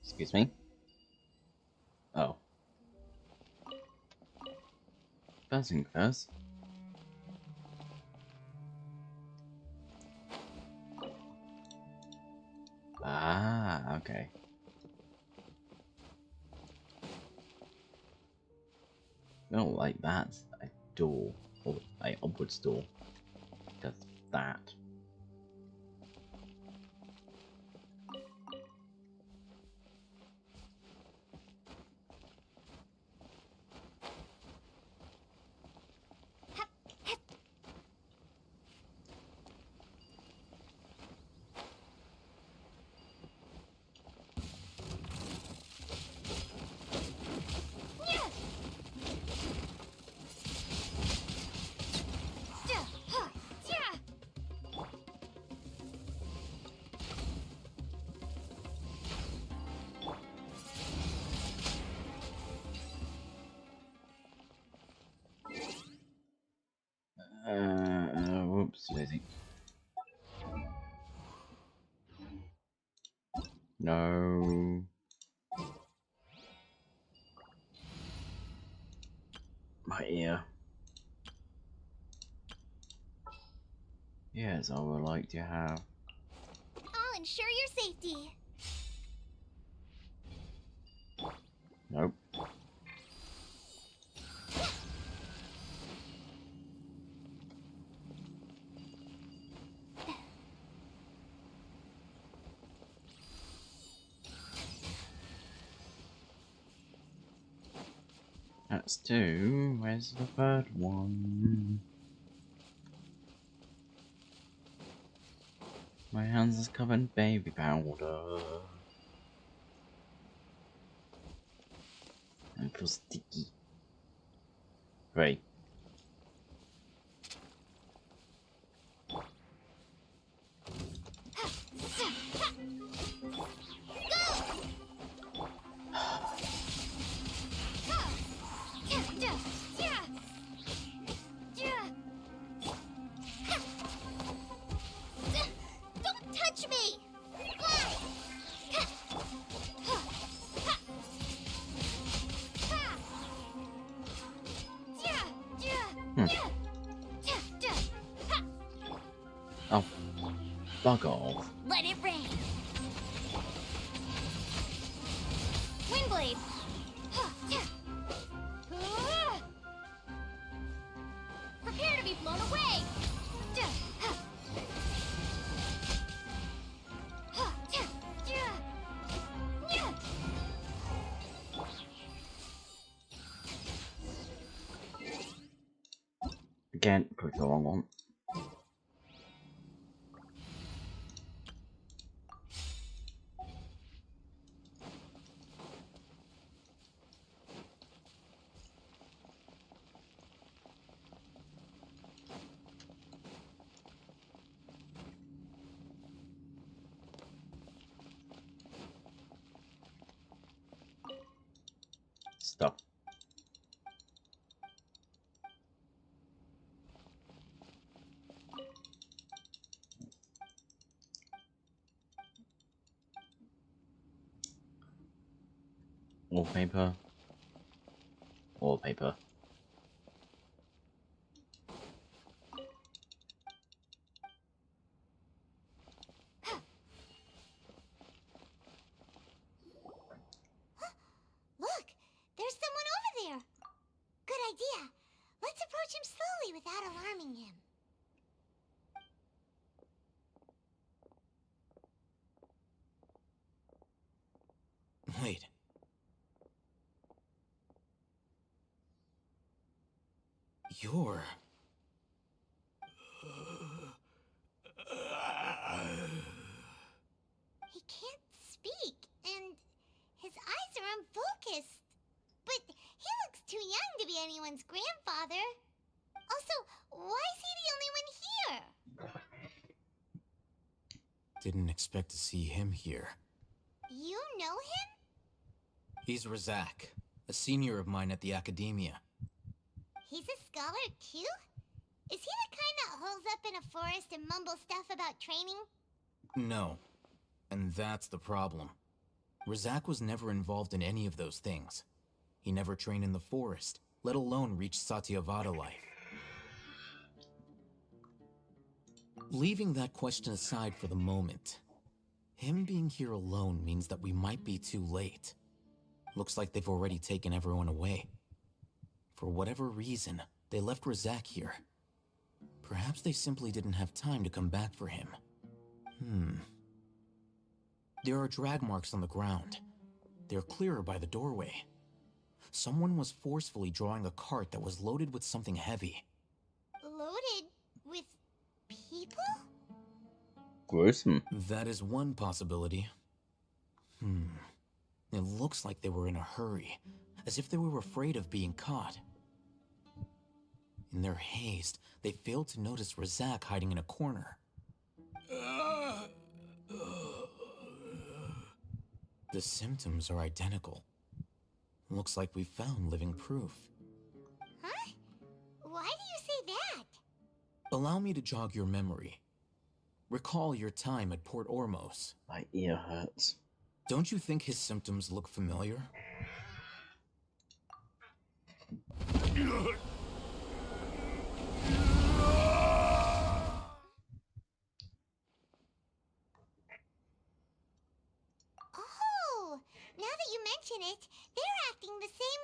Excuse me? Oh. First thing first. Ah, okay. Oh, like that. A door. Or a upwards door. Does that. Whoops, Lizzie. No. My ear. Yes, I would like to have. I'll ensure your safety. Nope. That's two. Where's the third one? My hands is covered in baby powder. I feel sticky. 3. Don't touch me! Oh, bug off. Let it rain. Windblade. Prepare to be blown away. Again, click the wrong one. Stop. Wallpaper. Wallpaper. Look, there's someone over there. Good idea. Let's approach him slowly without alarming him. Wait. You're... He can't speak, and his eyes are unfocused. But he looks too young to be anyone's grandfather. Also, why is he the only one here? Didn't expect to see him here. You know him? He's Razak, a senior of mine at the Academia. He's a scholar too? Is he the kind that holes up in a forest and mumbles stuff about training? No. And that's the problem. Razak was never involved in any of those things. He never trained in the forest, let alone reach Satyavada life. Leaving that question aside for the moment, him being here alone means that we might be too late. Looks like they've already taken everyone away. For whatever reason, they left Razak here. Perhaps they simply didn't have time to come back for him. There are drag marks on the ground. They're clearer by the doorway. Someone was forcefully drawing a cart that was loaded with something heavy. Loaded with people? Gruesome. That is one possibility. It looks like they were in a hurry, as if they were afraid of being caught. In their haste, they failed to notice Razak hiding in a corner. The symptoms are identical. Looks like we found living proof. Huh? Why do you say that? Allow me to jog your memory. Recall your time at Port Ormos. My ear hurts. Don't you think his symptoms look familiar? Oh, now that you mention it, they're acting the same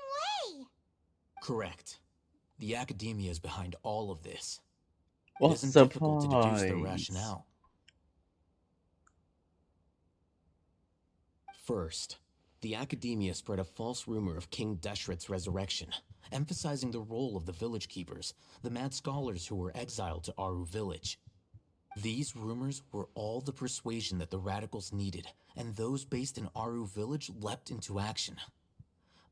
way. Correct. The Academia is behind all of this. What It isn't a difficult to deduce their surprise. rationale. First, the Academia spread a false rumor of King Deshret's resurrection, emphasizing the role of the village keepers, the mad scholars who were exiled to Aru village. These rumors were all the persuasion that the radicals needed, and those based in Aru village leapt into action.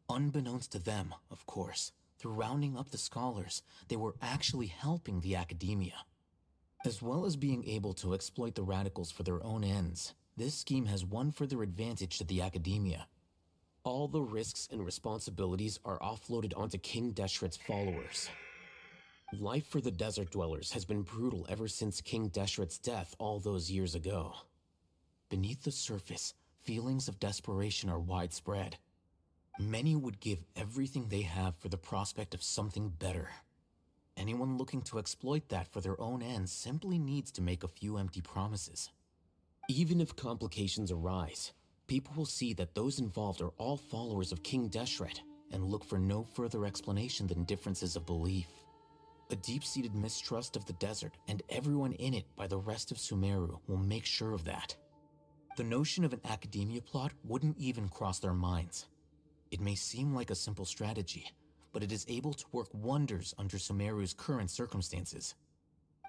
Unbeknownst to them, of course, Through rounding up the scholars, they were actually helping the academia. As well as being able to exploit the radicals for their own ends, this scheme has one further advantage to the academia. All the risks and responsibilities are offloaded onto King Deshret's followers. Life for the desert dwellers has been brutal ever since King Deshret's death all those years ago. Beneath the surface, feelings of desperation are widespread. Many would give everything they have for the prospect of something better. Anyone looking to exploit that for their own ends simply needs to make a few empty promises. Even if complications arise, people will see that those involved are all followers of King Deshret and look for no further explanation than differences of belief. A deep-seated mistrust of the desert and everyone in it by the rest of Sumeru will make sure of that. The notion of an academia plot wouldn't even cross their minds. It may seem like a simple strategy, but it is able to work wonders under Sumeru's current circumstances.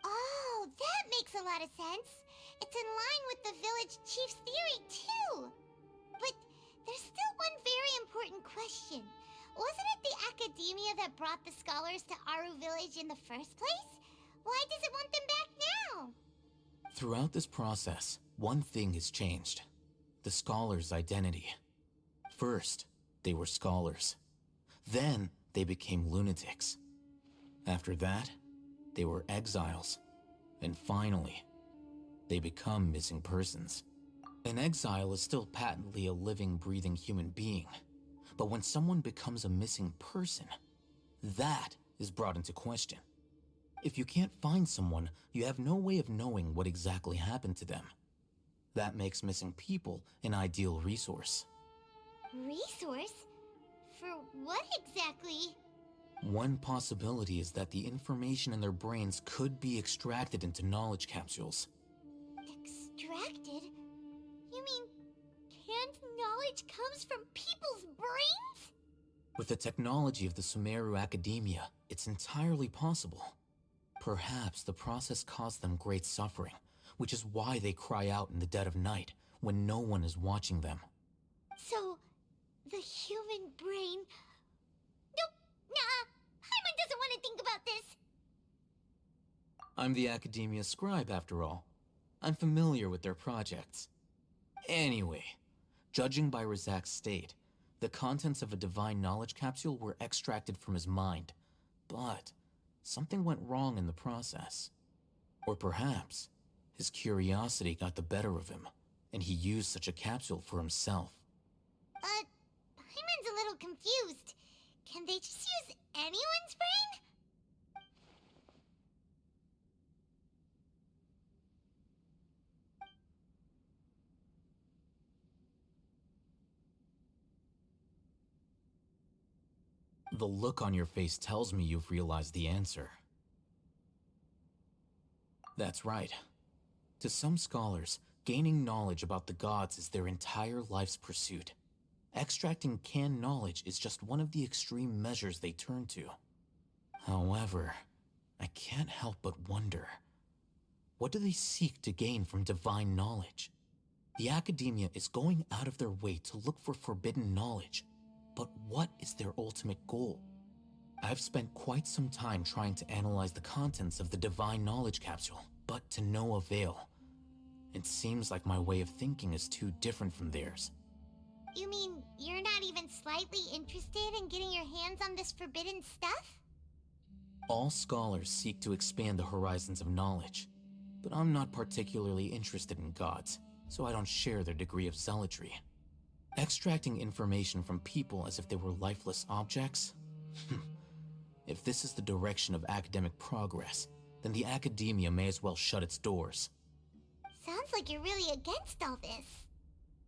Oh, that makes a lot of sense. It's in line with the village chief's theory, too. But there's still one very important question. Wasn't it the academia that brought the scholars to Aru Village in the first place? Why does it want them back now? Throughout this process, one thing has changed. The scholars' identity. First, they were scholars. Then, they became lunatics. After that, they were exiles. And finally, they become missing persons. An exile is still patently a living, breathing human being. But when someone becomes a missing person, that is brought into question. If you can't find someone, you have no way of knowing what exactly happened to them. That makes missing people an ideal resource. Resource? For what exactly? One possibility is that the information in their brains could be extracted into knowledge capsules. Extracted? You mean canned knowledge comes from people's brains? With the technology of the Sumeru Academia, it's entirely possible. Perhaps the process caused them great suffering, which is why they cry out in the dead of night when no one is watching them. So, the human brain... Nope, nah, Paimon doesn't want to think about this. I'm the Academia scribe, after all. I'm familiar with their projects. Anyway, judging by Razak's state, the contents of a divine knowledge capsule were extracted from his mind. But something went wrong in the process. Or perhaps his curiosity got the better of him, and he used such a capsule for himself. Paimon's a little confused. Can they just use anyone's brain? The look on your face tells me you've realized the answer. That's right. To some scholars, gaining knowledge about the gods is their entire life's pursuit. Extracting canned knowledge is just one of the extreme measures they turn to. However, I can't help but wonder, what do they seek to gain from divine knowledge? The academia is going out of their way to look for forbidden knowledge, but what is their ultimate goal? I've spent quite some time trying to analyze the contents of the divine knowledge capsule, but to no avail. It seems like my way of thinking is too different from theirs. You mean you're not even slightly interested in getting your hands on this forbidden stuff? All scholars seek to expand the horizons of knowledge, but I'm not particularly interested in gods, so I don't share their degree of zealotry. Extracting information from people as if they were lifeless objects? If this is the direction of academic progress, then the academia may as well shut its doors. Sounds like you're really against all this.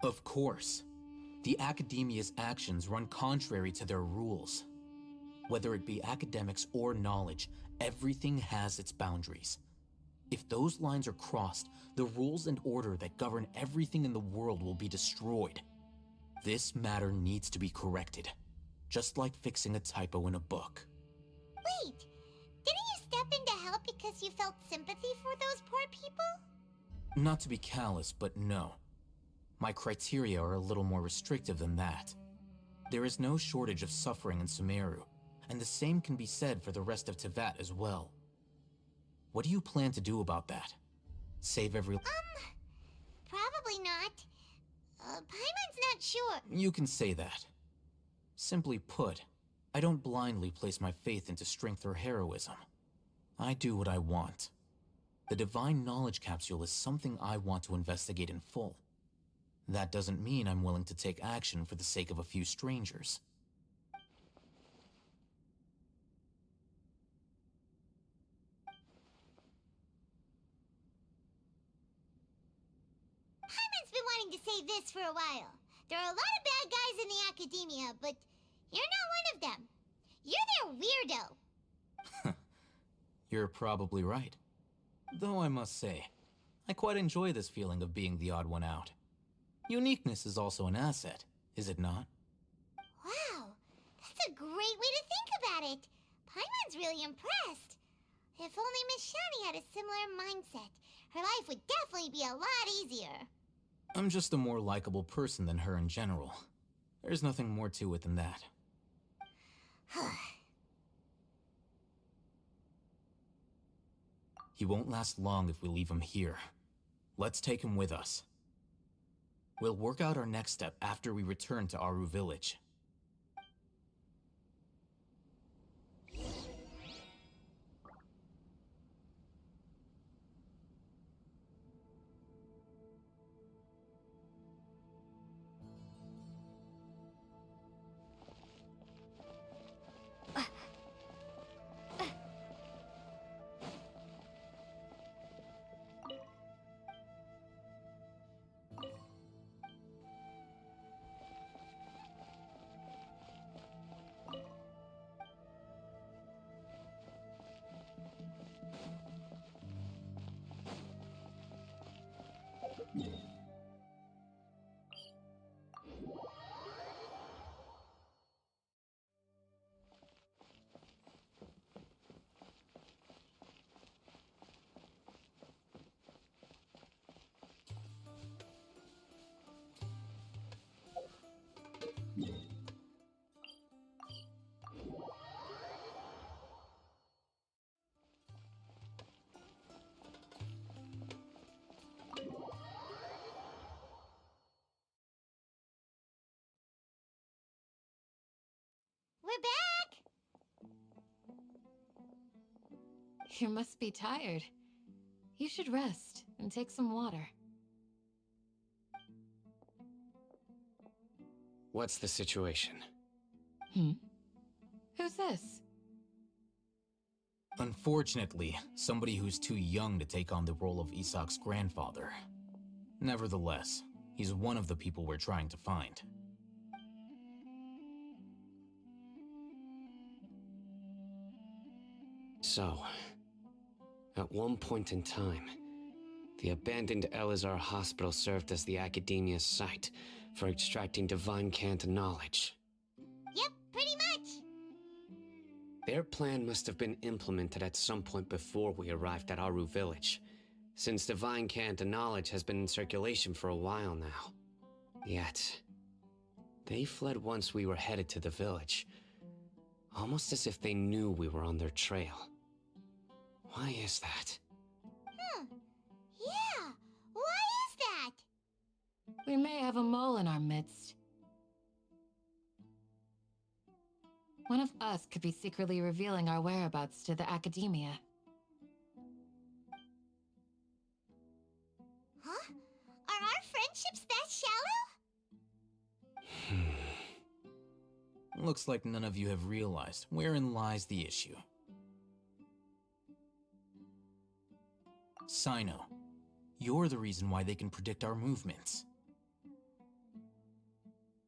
Of course. The academia's actions run contrary to their rules. Whether it be academics or knowledge, everything has its boundaries. If those lines are crossed, the rules and order that govern everything in the world will be destroyed. This matter needs to be corrected, just like fixing a typo in a book. Wait, didn't you step in to help because you felt sympathy for those poor people? Not to be callous, but no. My criteria are a little more restrictive than that. There is no shortage of suffering in Sumeru, And the same can be said for the rest of Tevat as well. What do you plan to do about that? Save every... Probably not. Paimon's not sure. You can say that. Simply put, I don't blindly place my faith into strength or heroism. I do what I want. The Divine Knowledge Capsule is something I want to investigate in full. That doesn't mean I'm willing to take action for the sake of a few strangers. Paimon's been wanting to say this for a while. There are a lot of bad guys in the academia, but you're not one of them. You're their weirdo. You're probably right. Though I must say, I quite enjoy this feeling of being the odd one out. Uniqueness is also an asset, is it not? Wow, that's a great way to think about it. Paimon's really impressed. If only Miss Shani had a similar mindset, her life would definitely be a lot easier. I'm just a more likable person than her in general. There's nothing more to it than that. He won't last long if we leave him here. Let's take him with us. We'll work out our next step after we return to Aru Village. We're back! You must be tired. You should rest and take some water. What's the situation? Who's this? Unfortunately, somebody who's too young to take on the role of Isak's grandfather. Nevertheless, he's one of the people we're trying to find. So, at one point in time, the abandoned Elazar Hospital served as the Academia's site for extracting divine cant knowledge. Yep, pretty much. Their plan must have been implemented at some point before we arrived at Aru Village, since divine cant knowledge has been in circulation for a while now. Yet, they fled once we were headed to the village, almost as if they knew we were on their trail. Why is that? Yeah, why is that? We may have a mole in our midst. One of us could be secretly revealing our whereabouts to the Academia. Huh? Are our friendships that shallow? Looks like none of you have realized wherein lies the issue. Sino, you're the reason why they can predict our movements.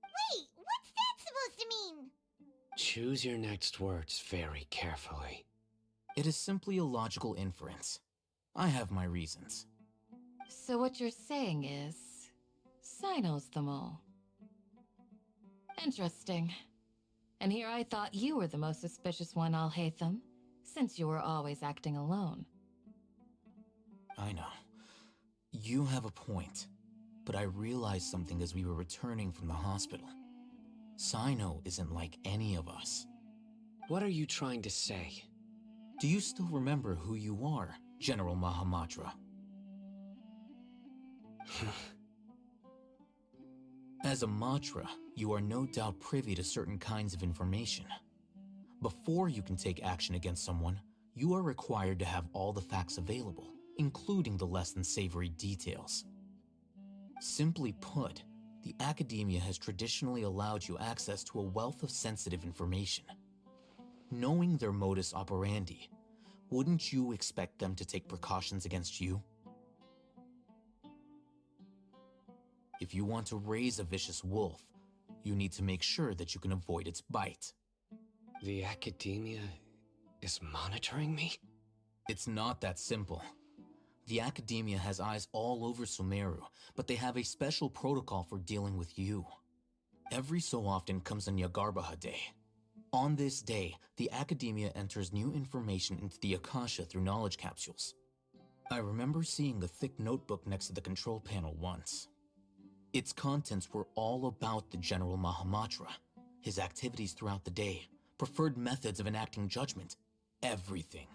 Wait, what's that supposed to mean? Choose your next words very carefully. It is simply a logical inference. I have my reasons. So what you're saying is... Sino's the mole. Interesting. And here I thought you were the most suspicious one, Alhaitham, since you were always acting alone. I know. You have a point. But I realized something as we were returning from the hospital. Sino isn't like any of us. What are you trying to say? Do you still remember who you are, General Mahamatra? As a Matra, you are no doubt privy to certain kinds of information. Before you can take action against someone, you are required to have all the facts available, including the less than savory details. Simply put, the academia has traditionally allowed you access to a wealth of sensitive information. Knowing their modus operandi, wouldn't you expect them to take precautions against you? If you want to raise a vicious wolf, you need to make sure that you can avoid its bite. The academia is monitoring me? It's not that simple. The academia has eyes all over Sumeru, but they have a special protocol for dealing with you. Every so often comes a Nyagarbaha Day. On this day, the academia enters new information into the Akasha through knowledge capsules. I remember seeing a thick notebook next to the control panel once. Its contents were all about the General Mahamatra, his activities throughout the day, preferred methods of enacting judgment, everything.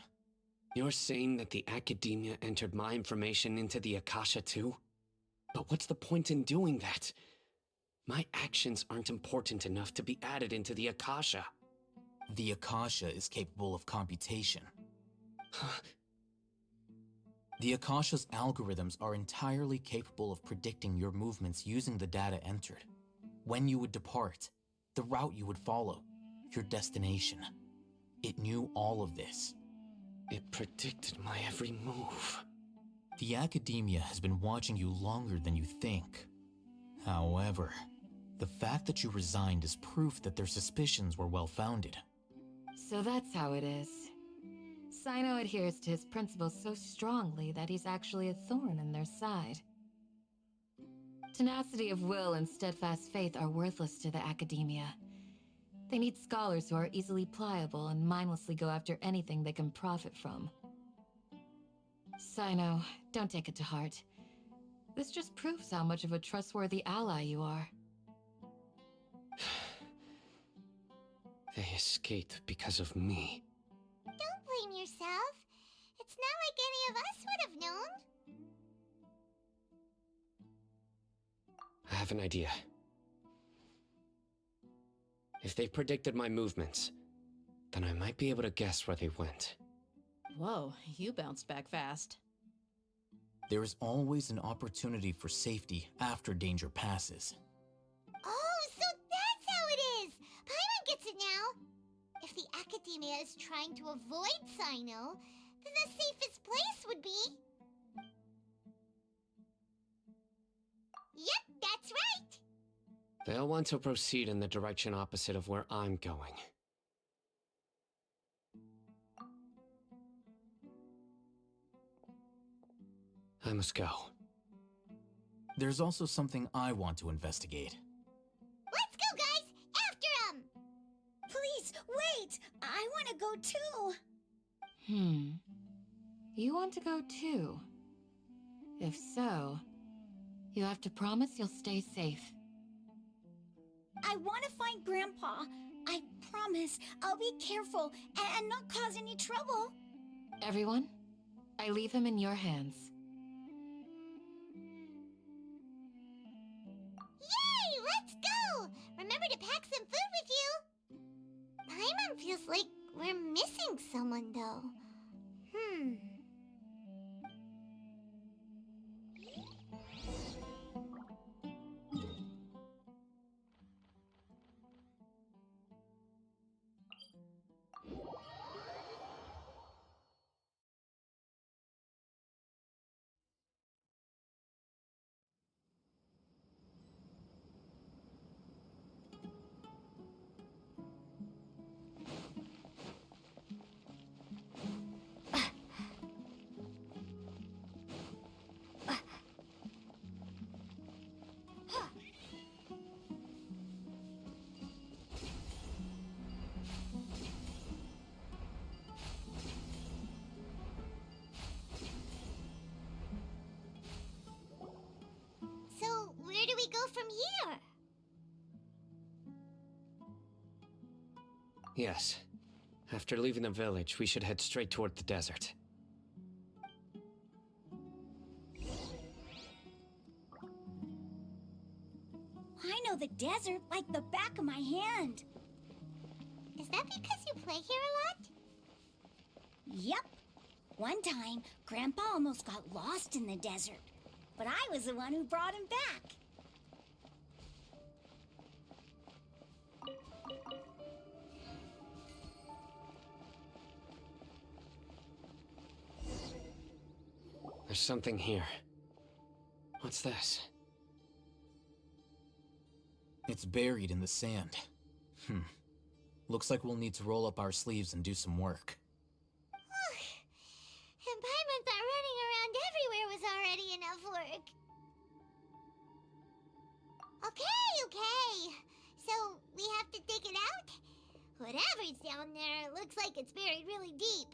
You're saying that the academia entered my information into the Akasha too? But what's the point in doing that? My actions aren't important enough to be added into the Akasha. The Akasha is capable of computation. The Akasha's algorithms are entirely capable of predicting your movements using the data entered. When you would depart, the route you would follow, your destination. It knew all of this. It predicted my every move. The academia has been watching you longer than you think. However, the fact that you resigned is proof that their suspicions were well-founded. So that's how it is. Sino adheres to his principles so strongly that he's actually a thorn in their side. Tenacity of will and steadfast faith are worthless to the academia. They need scholars who are easily pliable and mindlessly go after anything they can profit from. Sino, don't take it to heart. This just proves how much of a trustworthy ally you are. They escaped because of me. Don't blame yourself. It's not like any of us would have known. I have an idea. If they predicted my movements, then I might be able to guess where they went. Whoa, you bounced back fast. There is always an opportunity for safety after danger passes. Oh, so that's how it is! Paimon gets it now! If the academia is trying to avoid Sino, then the safest place would be... Yep, that's right! They'll want to proceed in the direction opposite of where I'm going. I must go. There's also something I want to investigate. Let's go, guys! After him! Please, wait! I want to go too! You want to go too? If so, you have to promise you'll stay safe. I want to find Grandpa. I promise I'll be careful and not cause any trouble. Everyone, I leave him in your hands. Yay! Let's go! Remember to pack some food with you! Paimon feels like we're missing someone, though. So, where do we go from here? Yes, After leaving the village, we should head straight toward the desert. I know the desert like the back of my hand. Is that because you play here a lot? Yep. One time, Grandpa almost got lost in the desert, but I was the one who brought him back. There's something here. What's this? It's buried in the sand. Looks like we'll need to roll up our sleeves and do some work. And Paimon thought running around everywhere was already enough work. Okay. So, we have to dig it out? Whatever's down there, looks like it's buried really deep.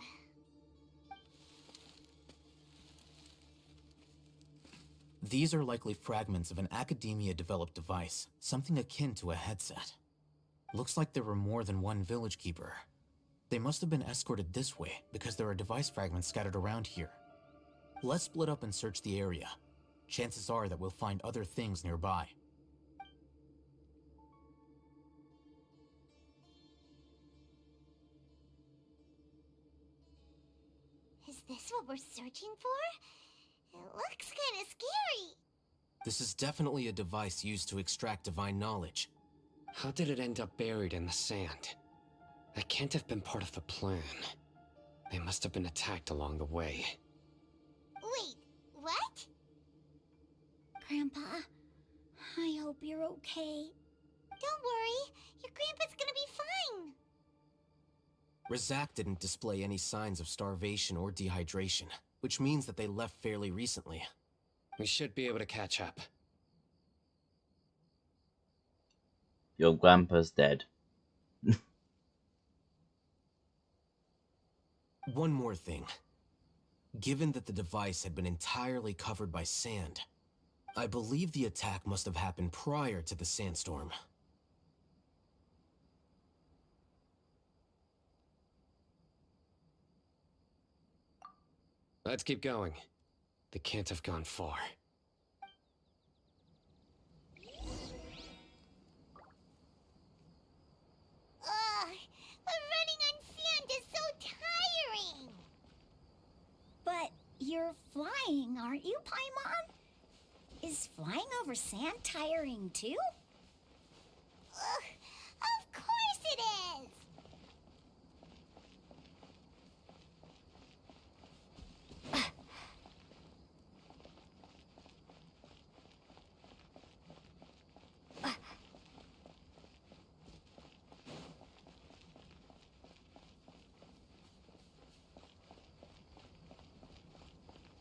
These are likely fragments of an Academia-developed device, something akin to a headset. Looks like there were more than one village keeper. They must have been escorted this way because there are device fragments scattered around here. Let's split up and search the area. Chances are that we'll find other things nearby. Is this what we're searching for? It looks kind of scary. This is definitely a device used to extract divine knowledge. How did it end up buried in the sand? That can't have been part of the plan. They must have been attacked along the way. Wait, what? Grandpa, I hope you're okay. Don't worry, your grandpa's gonna be fine. Razak didn't display any signs of starvation or dehydration, which means that they left fairly recently. We should be able to catch up. Your grandpa's dead. One more thing. Given that the device had been entirely covered by sand, I believe the attack must have happened prior to the sandstorm. Let's keep going. They can't have gone far. But running on sand is so tiring. But you're flying, aren't you, Paimon? Is flying over sand tiring too? Of course it is.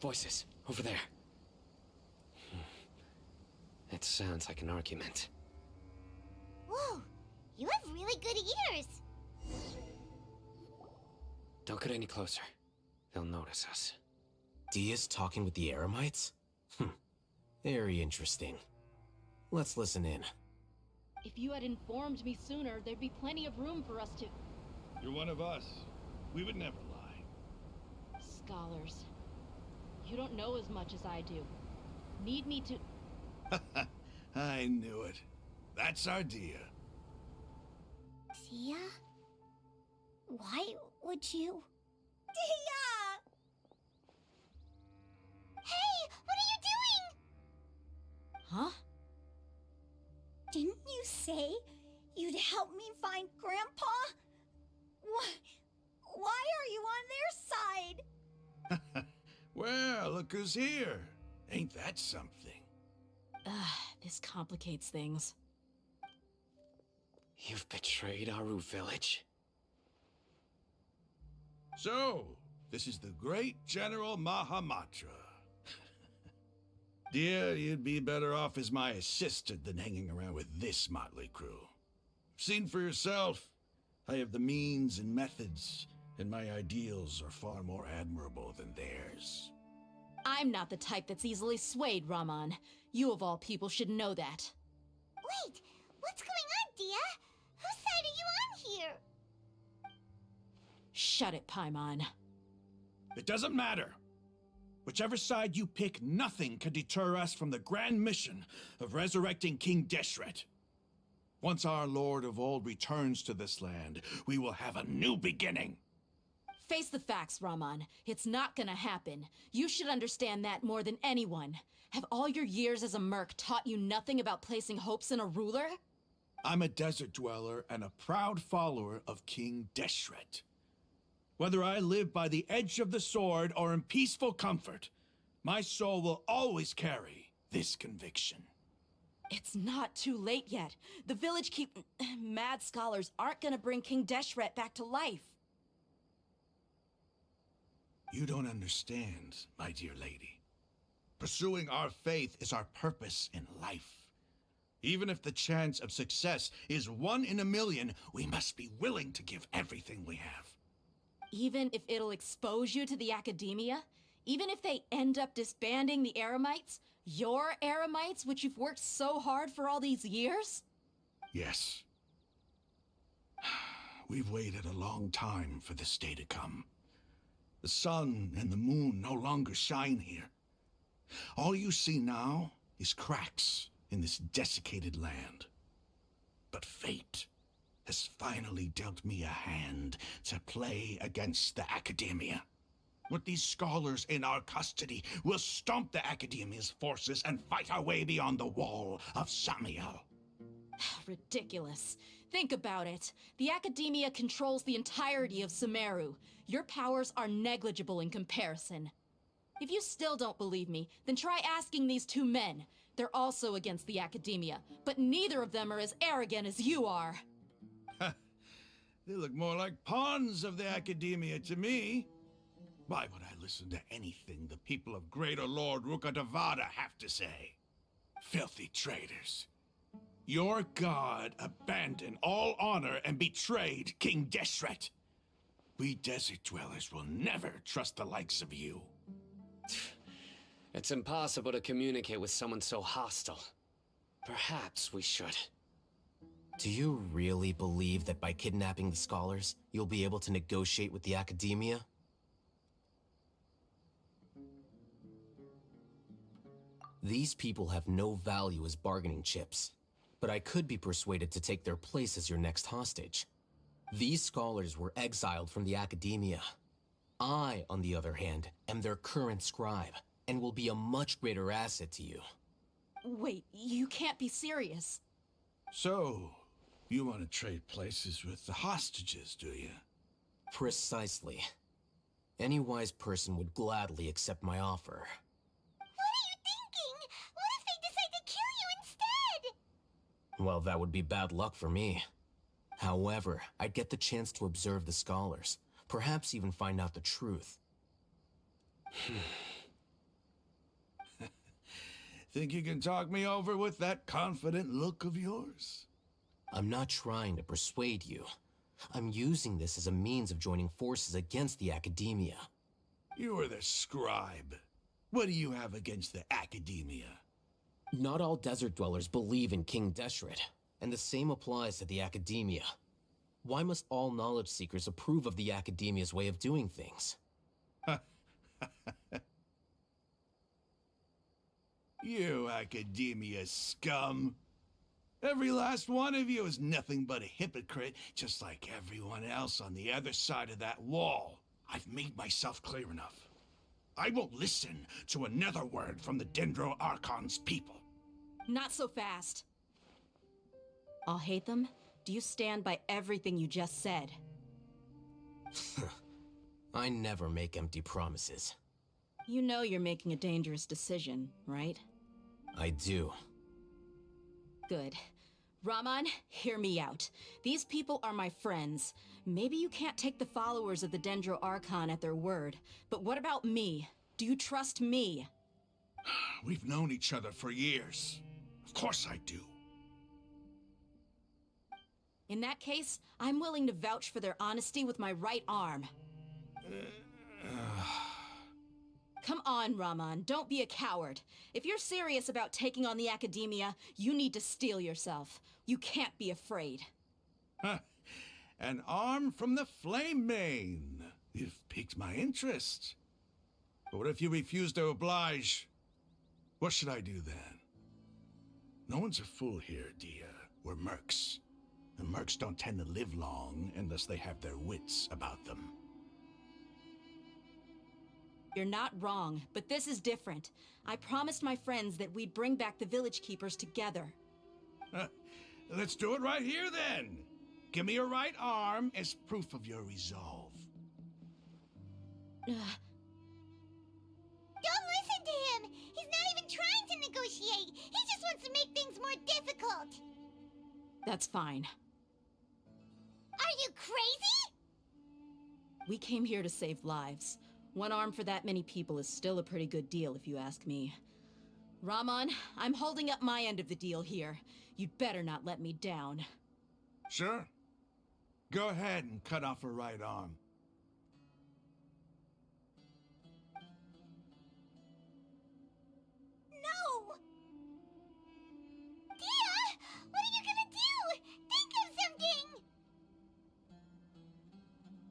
Voices, over there. It sounds like an argument. Whoa, you have really good ears. Don't get any closer. They'll notice us. Dia's talking with the Eremites? Very interesting. Let's listen in. If you had informed me sooner, there'd be plenty of room for us to... You're one of us. We would never lie. Scholars. You don't know as much as I do. Need me to... I knew it. That's our Dia. Dia? Why would you... Dia! Hey, what are you doing? Huh? Didn't you say you'd help me find Grandpa? Why are you on their side? Well, look who's here. Ain't that something? This complicates things. You've betrayed Aru village? So, this is the great General Mahamatra. Dear, you'd be better off as my assistant than hanging around with this motley crew. Seen for yourself, I have the means and methods, and my ideals are far more admirable than theirs. I'm not the type that's easily swayed, Raman. You of all people should know that. Wait, what's going on, Dia? Whose side are you on here? Shut it, Paimon. It doesn't matter. Whichever side you pick, nothing can deter us from the grand mission of resurrecting King Deshret. Once our Lord of Old returns to this land, we will have a new beginning. Face the facts, Raman. It's not gonna happen. You should understand that more than anyone. Have all your years as a merc taught you nothing about placing hopes in a ruler? I'm a desert dweller and a proud follower of King Deshret. Whether I live by the edge of the sword or in peaceful comfort, my soul will always carry this conviction. It's not too late yet. The village mad scholars aren't gonna bring King Deshret back to life. You don't understand, my dear lady. Pursuing our faith is our purpose in life. Even if the chance of success is 1 in a million, we must be willing to give everything we have. Even if it'll expose you to the academia? Even if they end up disbanding the Eremites? Your Eremites, which you've worked so hard for all these years? Yes. We've waited a long time for this day to come. The sun and the moon no longer shine here. All you see now is cracks in this desiccated land. But fate has finally dealt me a hand to play against the academia. With these scholars in our custody, we'll stomp the academia's forces and fight our way beyond the wall of Samiel. Ridiculous. Think about it. The academia controls the entirety of Sumeru. Your powers are negligible in comparison. If you still don't believe me, then try asking these 2 men. They're also against the academia, but neither of them are as arrogant as you are. They look more like pawns of the academia to me. Why would I listen to anything the people of Greater Lord Rukkhadevada have to say? Filthy traitors. Your god abandoned all honor and betrayed King Deshret. We desert dwellers will never trust the likes of you. It's impossible to communicate with someone so hostile. Perhaps we should. Do you really believe that by kidnapping the scholars, you'll be able to negotiate with the academia? These people have no value as bargaining chips, but I could be persuaded to take their place as your next hostage. These scholars were exiled from the academia. I, on the other hand, am their current scribe, and will be a much greater asset to you. Wait, you can't be serious. So, you want to trade places with the hostages, do you? Precisely. Any wise person would gladly accept my offer. What are you thinking? What if they decide to kill you instead? Well, that would be bad luck for me. However, I'd get the chance to observe the scholars, perhaps even find out the truth. Think you can talk me over with that confident look of yours? I'm not trying to persuade you. I'm using this as a means of joining forces against the academia. You are the scribe. What do you have against the academia? Not all desert dwellers believe in King Deshret, and the same applies to the academia. Why must all knowledge seekers approve of the academia's way of doing things? You academia scum. Every last one of you is nothing but a hypocrite, just like everyone else on the other side of that wall. I've made myself clear enough. I won't listen to another word from the Dendro Archon's people. Not so fast. I'll hate them. Do you stand by everything you just said? I never make empty promises. You know you're making a dangerous decision, right? I do. Good. Raman, hear me out. These people are my friends. Maybe you can't take the followers of the Dendro Archon at their word, but what about me? Do you trust me? We've known each other for years. Of course I do. In that case, I'm willing to vouch for their honesty with my right arm. Come on, Raman, don't be a coward. If you're serious about taking on the academia, you need to steel yourself. You can't be afraid. an arm from the Flame Mane. You've piqued my interest. But what if you refuse to oblige? What should I do then? No one's a fool here, Dia. We're mercs. And mercs don't tend to live long unless they have their wits about them. You're not wrong, but this is different. I promised my friends that we'd bring back the village keepers together. Let's do it right here then. Give me your right arm as proof of your resolve. Don't listen to him! He's not even trying to negotiate! He just wants to make things more difficult! That's fine. Are you crazy? We came here to save lives. One arm for that many people is still a pretty good deal, if you ask me. Ramon, I'm holding up my end of the deal here. You'd better not let me down. Sure. Go ahead and cut off her right arm. No! Dia! What are you gonna do? Think of something!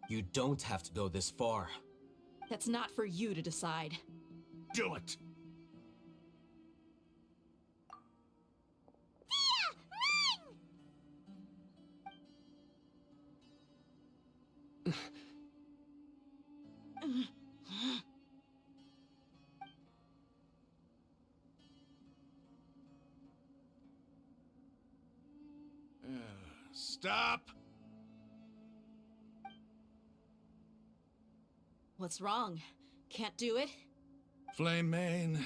You don't have to go this far. That's not for you to decide. Do it! Stop! What's wrong? Can't do it? Flame Mane,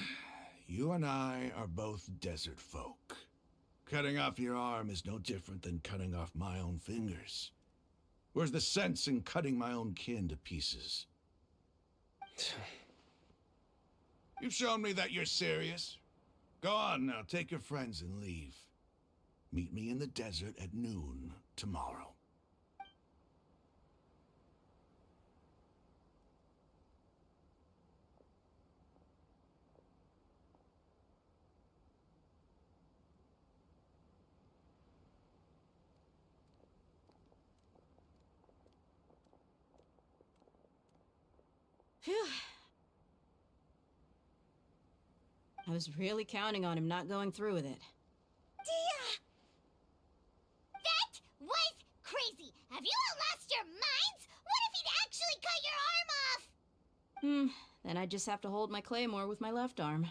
you and I are both desert folk. Cutting off your arm is no different than cutting off my own fingers. Where's the sense in cutting my own kin to pieces? You've shown me that you're serious. Go on now, take your friends and leave. Meet me in the desert at noon tomorrow. Phew. I was really counting on him not going through with it. Dia! That was crazy! Have you all lost your minds? What if he'd actually cut your arm off? Then I just have to hold my claymore with my left arm.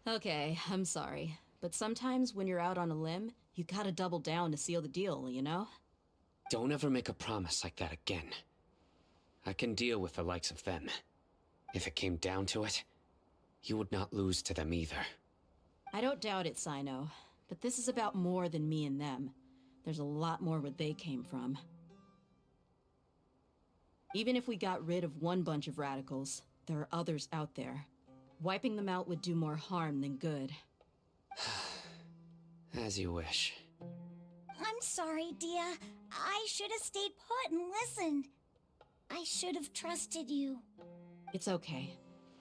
Okay, I'm sorry. But sometimes when you're out on a limb, you gotta double down to seal the deal, you know? Don't ever make a promise like that again. I can deal with the likes of them. If it came down to it, you would not lose to them either. I don't doubt it, Sino. But this is about more than me and them. There's a lot more where they came from. Even if we got rid of one bunch of radicals, there are others out there. Wiping them out would do more harm than good. As you wish. I'm sorry, Dia. I should have stayed put and listened. I should have trusted you. It's okay.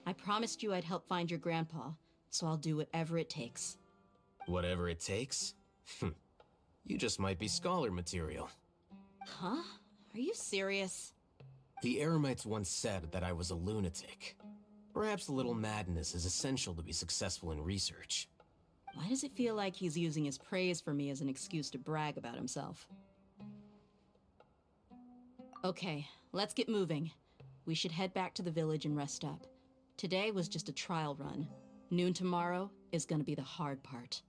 I promised you I'd help find your grandpa, so I'll do whatever it takes. Whatever it takes? You just might be scholar material. Huh? Are you serious? The Eremites once said that I was a lunatic. Perhaps a little madness is essential to be successful in research. Why does it feel like he's using his praise for me as an excuse to brag about himself? Okay, let's get moving. We should head back to the village and rest up. Today was just a trial run. Noon tomorrow is gonna be the hard part.